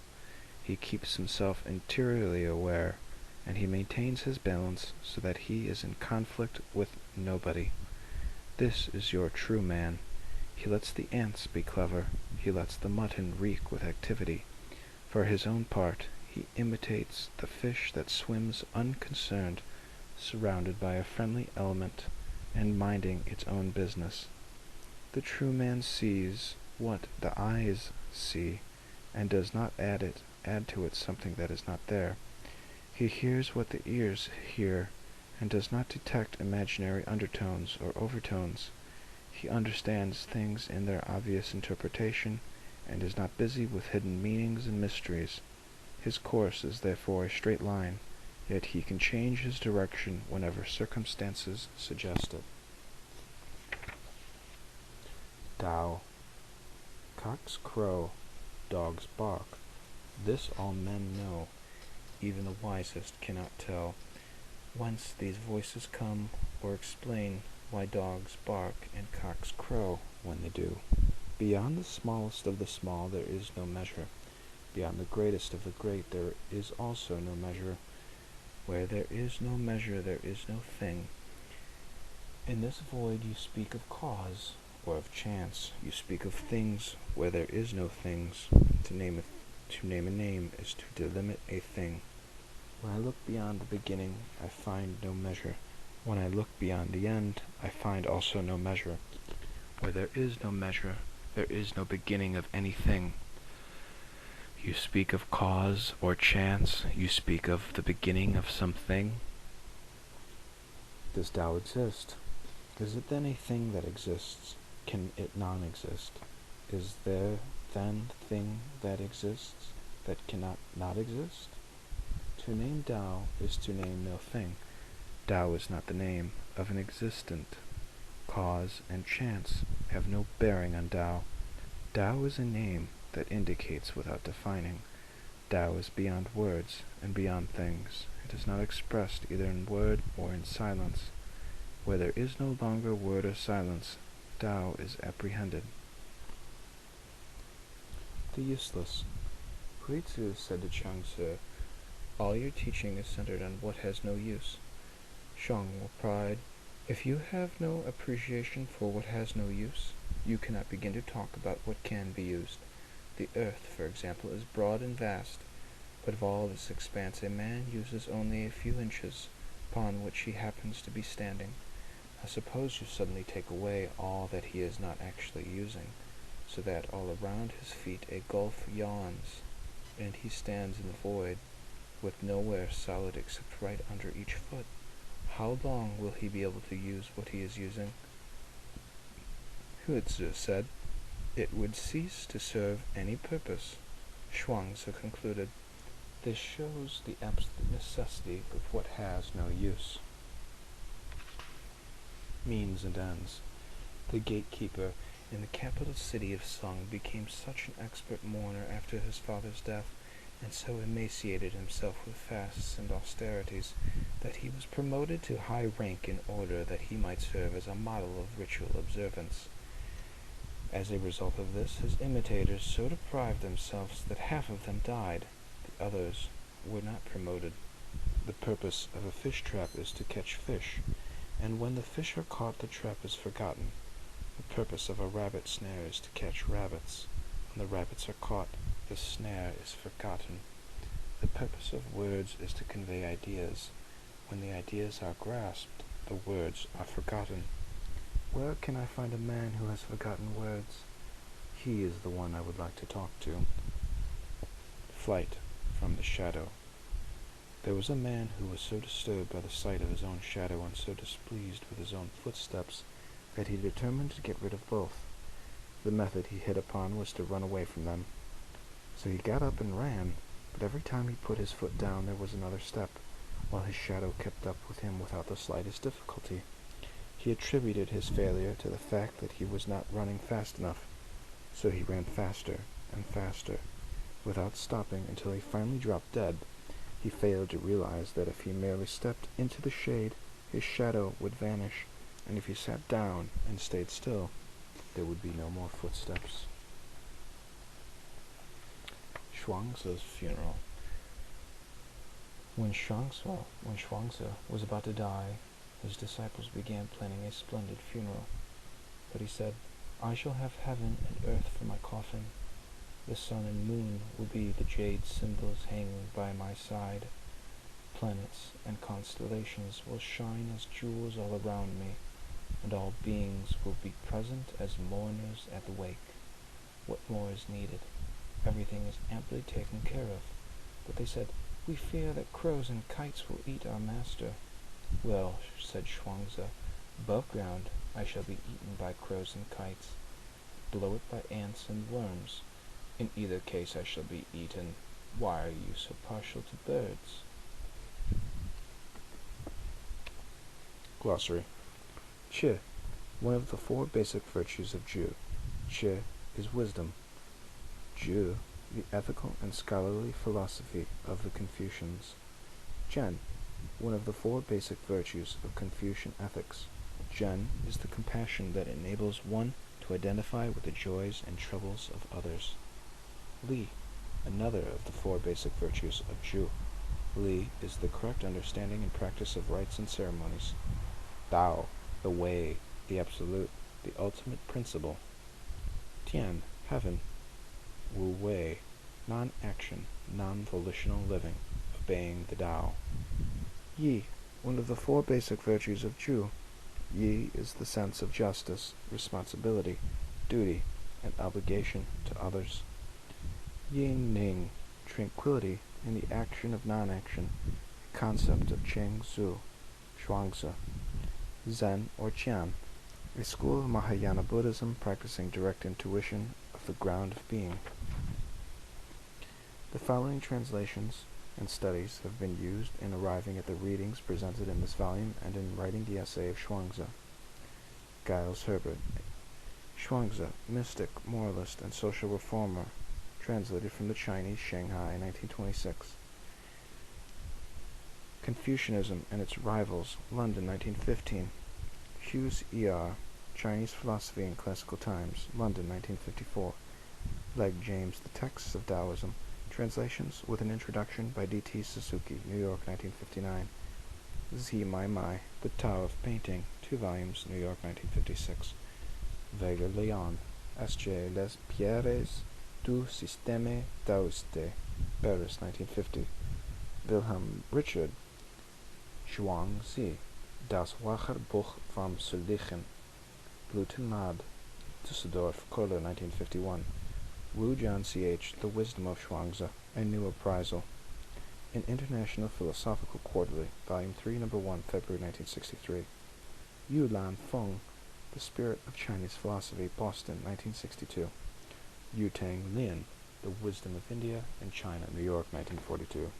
He keeps himself interiorly aware, and he maintains his balance so that he is in conflict with nobody. This is your true man. He lets the ants be clever. He lets the mutton reek with activity. For his own part, he imitates the fish that swims unconcerned, surrounded by a friendly element, and minding its own business. The true man sees what the eyes see, and does not add to it something that is not there. He hears what the ears hear, and does not detect imaginary undertones or overtones. He understands things in their obvious interpretation, and is not busy with hidden meanings and mysteries. His course is therefore a straight line, yet he can change his direction whenever circumstances suggest it. Tao. Cocks crow, dogs bark. This all men know. Even the wisest cannot tell whence these voices come, or explain why dogs bark and cocks crow when they do. Beyond the smallest of the small there is no measure. Beyond the greatest of the great there is also no measure. Where there is no measure there is no thing. In this void you speak of cause, or of chance. You speak of things where there is no things. To name a name is to delimit a thing. When I look beyond the beginning, I find no measure. When I look beyond the end, I find also no measure. Where there is no measure, there is no beginning of anything. You speak of cause or chance. You speak of the beginning of something. Does Tao exist? Is it then a thing that exists? Can it non-exist? Is there then thing that exists that cannot not exist? To name Tao is to name no thing. Tao is not the name of an existent. Cause and chance have no bearing on Tao. Tao is a name that indicates without defining. Tao is beyond words and beyond things. It is not expressed either in word or in silence. Where there is no longer word or silence, Tao is apprehended. The useless. Chuang Tzu said to Chuang Tzu, "All your teaching is centered on what has no use." Chuang replied, "If you have no appreciation for what has no use, you cannot begin to talk about what can be used. The earth, for example, is broad and vast, but of all this expanse a man uses only a few inches, upon which he happens to be standing. Now suppose you suddenly take away all that he is not actually using, so that all around his feet a gulf yawns, and he stands in the void. with nowhere solid except right under each foot. How long will he be able to use what he is using? Tzu said, it would cease to serve any purpose. Zhuangzi concluded, this shows the absolute necessity of what has no use. Means and ends. The gatekeeper in the capital city of Sung became such an expert mourner after his father's death, and so emaciated himself with fasts and austerities, that he was promoted to high rank in order that he might serve as a model of ritual observance. As a result of this, his imitators so deprived themselves that half of them died. The others were not promoted. The purpose of a fish trap is to catch fish, and when the fish are caught, the trap is forgotten. The purpose of a rabbit snare is to catch rabbits. When the rabbits are caught, the snare is forgotten. The purpose of words is to convey ideas. When the ideas are grasped, the words are forgotten. Where can I find a man who has forgotten words? He is the one I would like to talk to. Flight from the shadow. There was a man who was so disturbed by the sight of his own shadow and so displeased with his own footsteps that he determined to get rid of both. The method he hit upon was to run away from them. So he got up and ran, but every time he put his foot down there was another step, while his shadow kept up with him without the slightest difficulty. He attributed his failure to the fact that he was not running fast enough, so he ran faster and faster, without stopping until he finally dropped dead. He failed to realize that if he merely stepped into the shade, his shadow would vanish, and if he sat down and stayed still, there would be no more footsteps. Zhuangzi's funeral. When Zhuangzi was about to die, his disciples began planning a splendid funeral. But he said, I shall have heaven and earth for my coffin. The sun and moon will be the jade symbols hanging by my side. Planets and constellations will shine as jewels all around me, and all beings will be present as mourners at the wake. What more is needed? Everything is amply taken care of. But they said, we fear that crows and kites will eat our master. Well, said Zhuangzi, above ground I shall be eaten by crows and kites, below it by ants and worms. In either case I shall be eaten. Why are you so partial to birds? Glossary. Qi, one of the four basic virtues of Zhu. Qi is wisdom. Zhu, the ethical and scholarly philosophy of the Confucians. Zhen, one of the four basic virtues of Confucian ethics. Zhen is the compassion that enables one to identify with the joys and troubles of others. Li, another of the four basic virtues of Zhu. Li is the correct understanding and practice of rites and ceremonies. Tao, the way, the absolute, the ultimate principle. Tian, heaven. Wu Wei, non-action, non-volitional living, obeying the Tao. Yi, one of the four basic virtues of Zhu. Yi is the sense of justice, responsibility, duty, and obligation to others. Yin Ning, tranquility in the action of non-action, a concept of Chuang Tzu, Zhuangzi. Zen or Qian, a school of Mahayana Buddhism practicing direct intuition of the ground of being. The following translations and studies have been used in arriving at the readings presented in this volume and in writing the essay of Zhuangzi. Giles Herbert. Zhuangzi, mystic, moralist, and social reformer, translated from the Chinese, Shanghai, 1926. Confucianism and its Rivals, London, 1915. Hughes E.R., Chinese Philosophy in Classical Times, London, 1954. Legg James, The Texts of Taoism, translations with an introduction by D.T. Suzuki, New York, 1959. Z. Mai, The Tao of Painting, 2 volumes, New York, 1956. Vega Leon, S.J. Les Pierres du Système Taoiste, Paris, 1950. Wilhelm Richard, Zhuangzi, Das Wackerbuch vom Süllichen, Glutenmad, Düsseldorf, Kohler, 1951. Wu John C.H., The Wisdom of Zhuangzi, A New Appraisal. An International Philosophical Quarterly, Volume 3, Number 1, February 1963. Yu Lan Feng, The Spirit of Chinese Philosophy, Boston, 1962. Yu Tang Lin, The Wisdom of India and China, New York, 1942.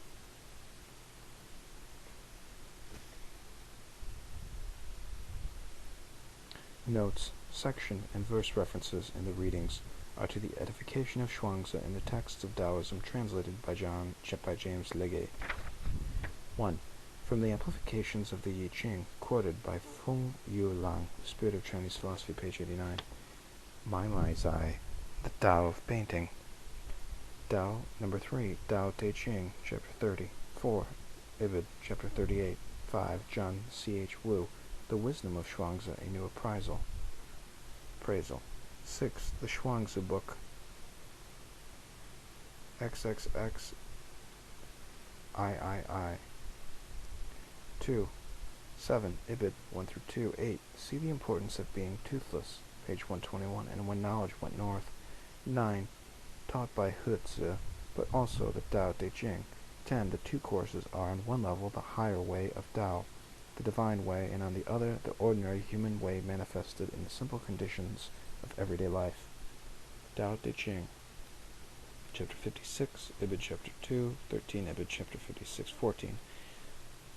Notes, section, and verse references in the readings are to the edification of Zhuangzi in the texts of Taoism translated by James Legge. 1. From the amplifications of the Yi Ching, quoted by Feng Yu Lang, The Spirit of Chinese Philosophy, page 89. My Lai Zai, The Tao of Painting. Tao, number 3, Tao Te Ching, chapter 30. 4. Ibid, chapter 38. 5. John C.H. Wu, The Wisdom of Zhuangzi, A New Appraisal. 6. The Chuang Book, XXX III. 2. 7. Ibid, 1 through 2. 8. See the Importance of Being Toothless, page 121, and When Knowledge Went North. 9. Taught by He Tzu, but also the Tao Te Ching. 10. The two courses are on one level the higher way of Tao, the divine way, and on the other the ordinary human way manifested in the simple conditions of everyday life. Tao Te Ching, chapter 56, Ibid chapter 2, 13, Ibid chapter 56, 14.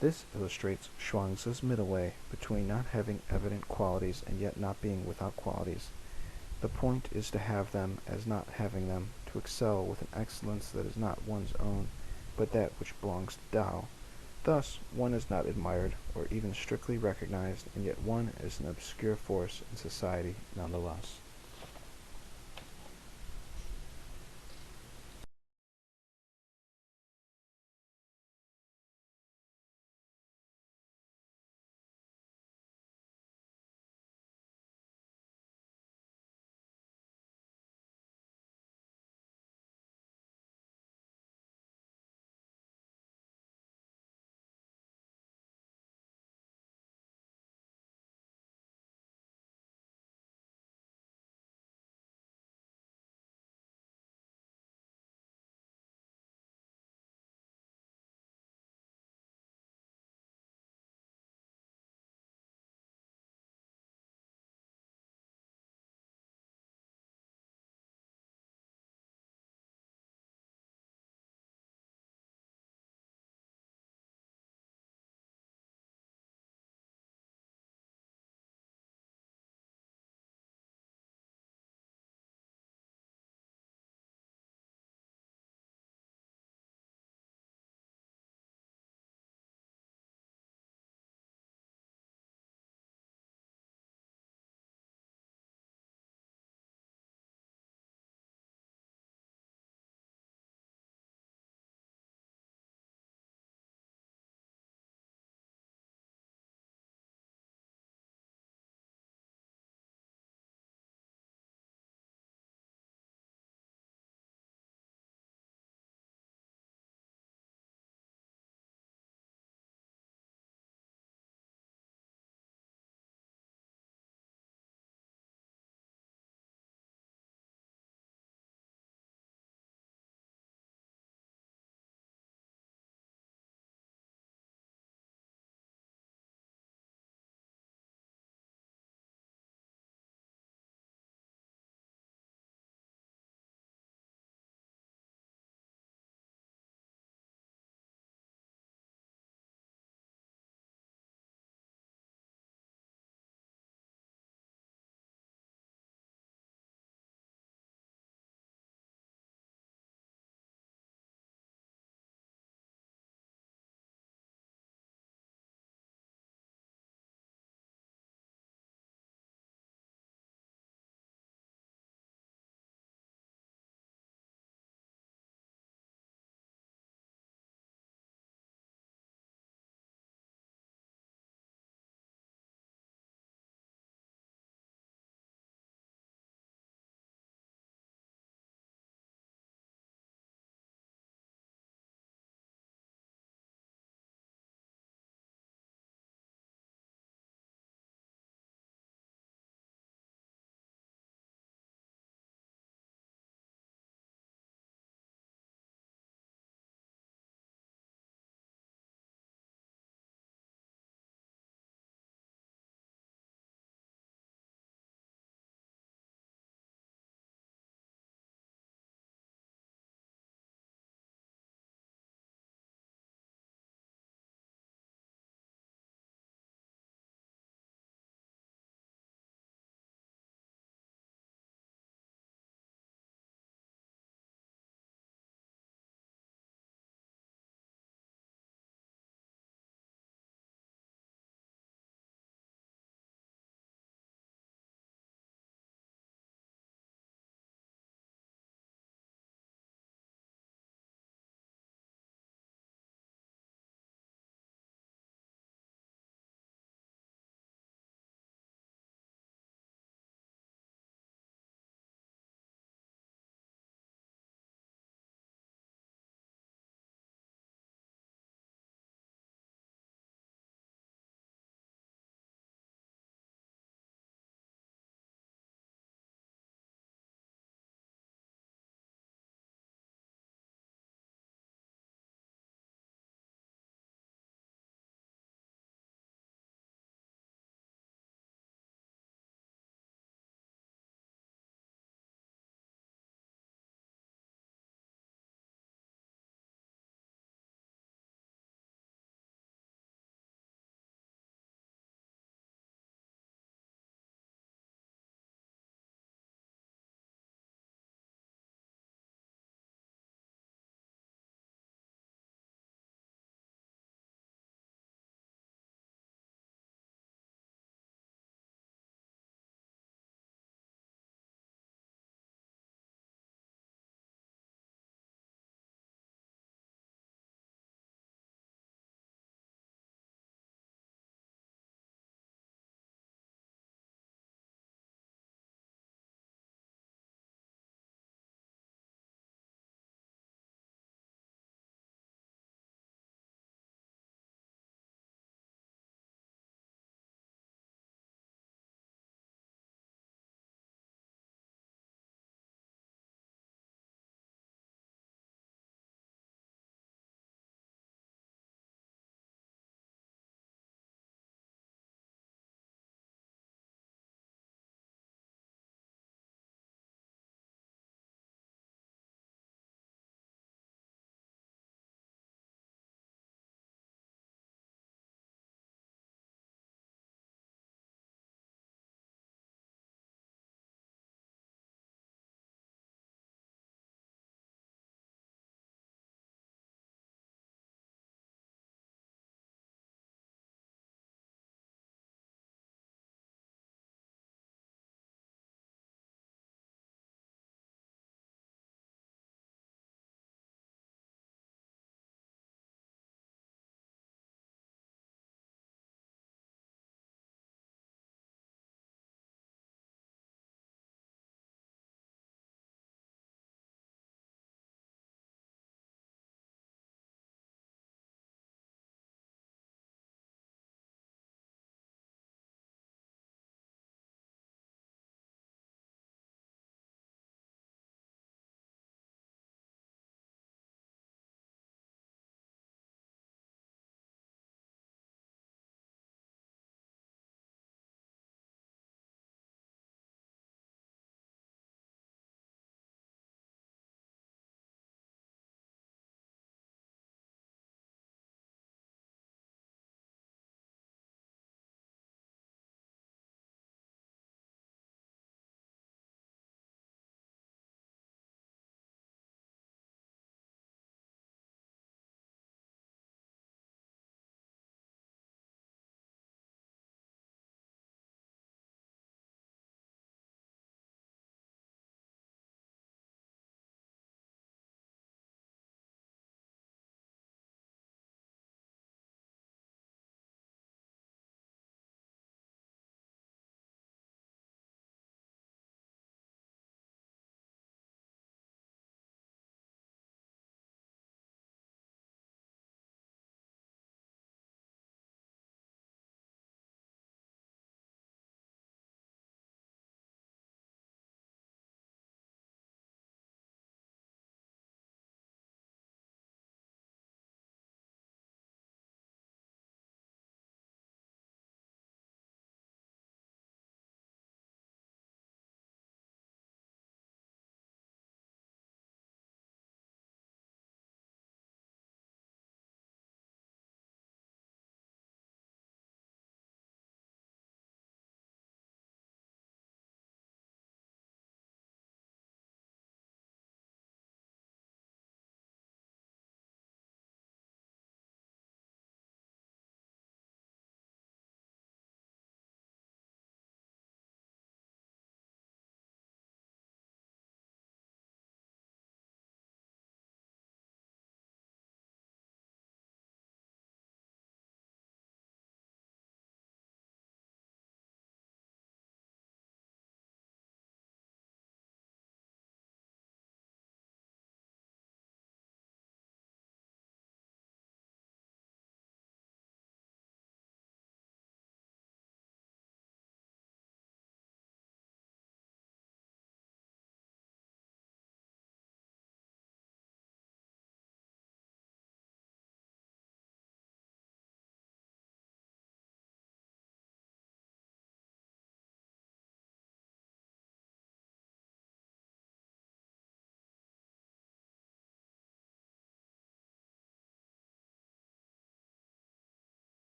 This illustrates Zhuangzi's middle way between not having evident qualities and yet not being without qualities. The point is to have them as not having them, to excel with an excellence that is not one's own, but that which belongs to Tao. Thus, one is not admired or even strictly recognized, and yet one is an obscure force in society nonetheless.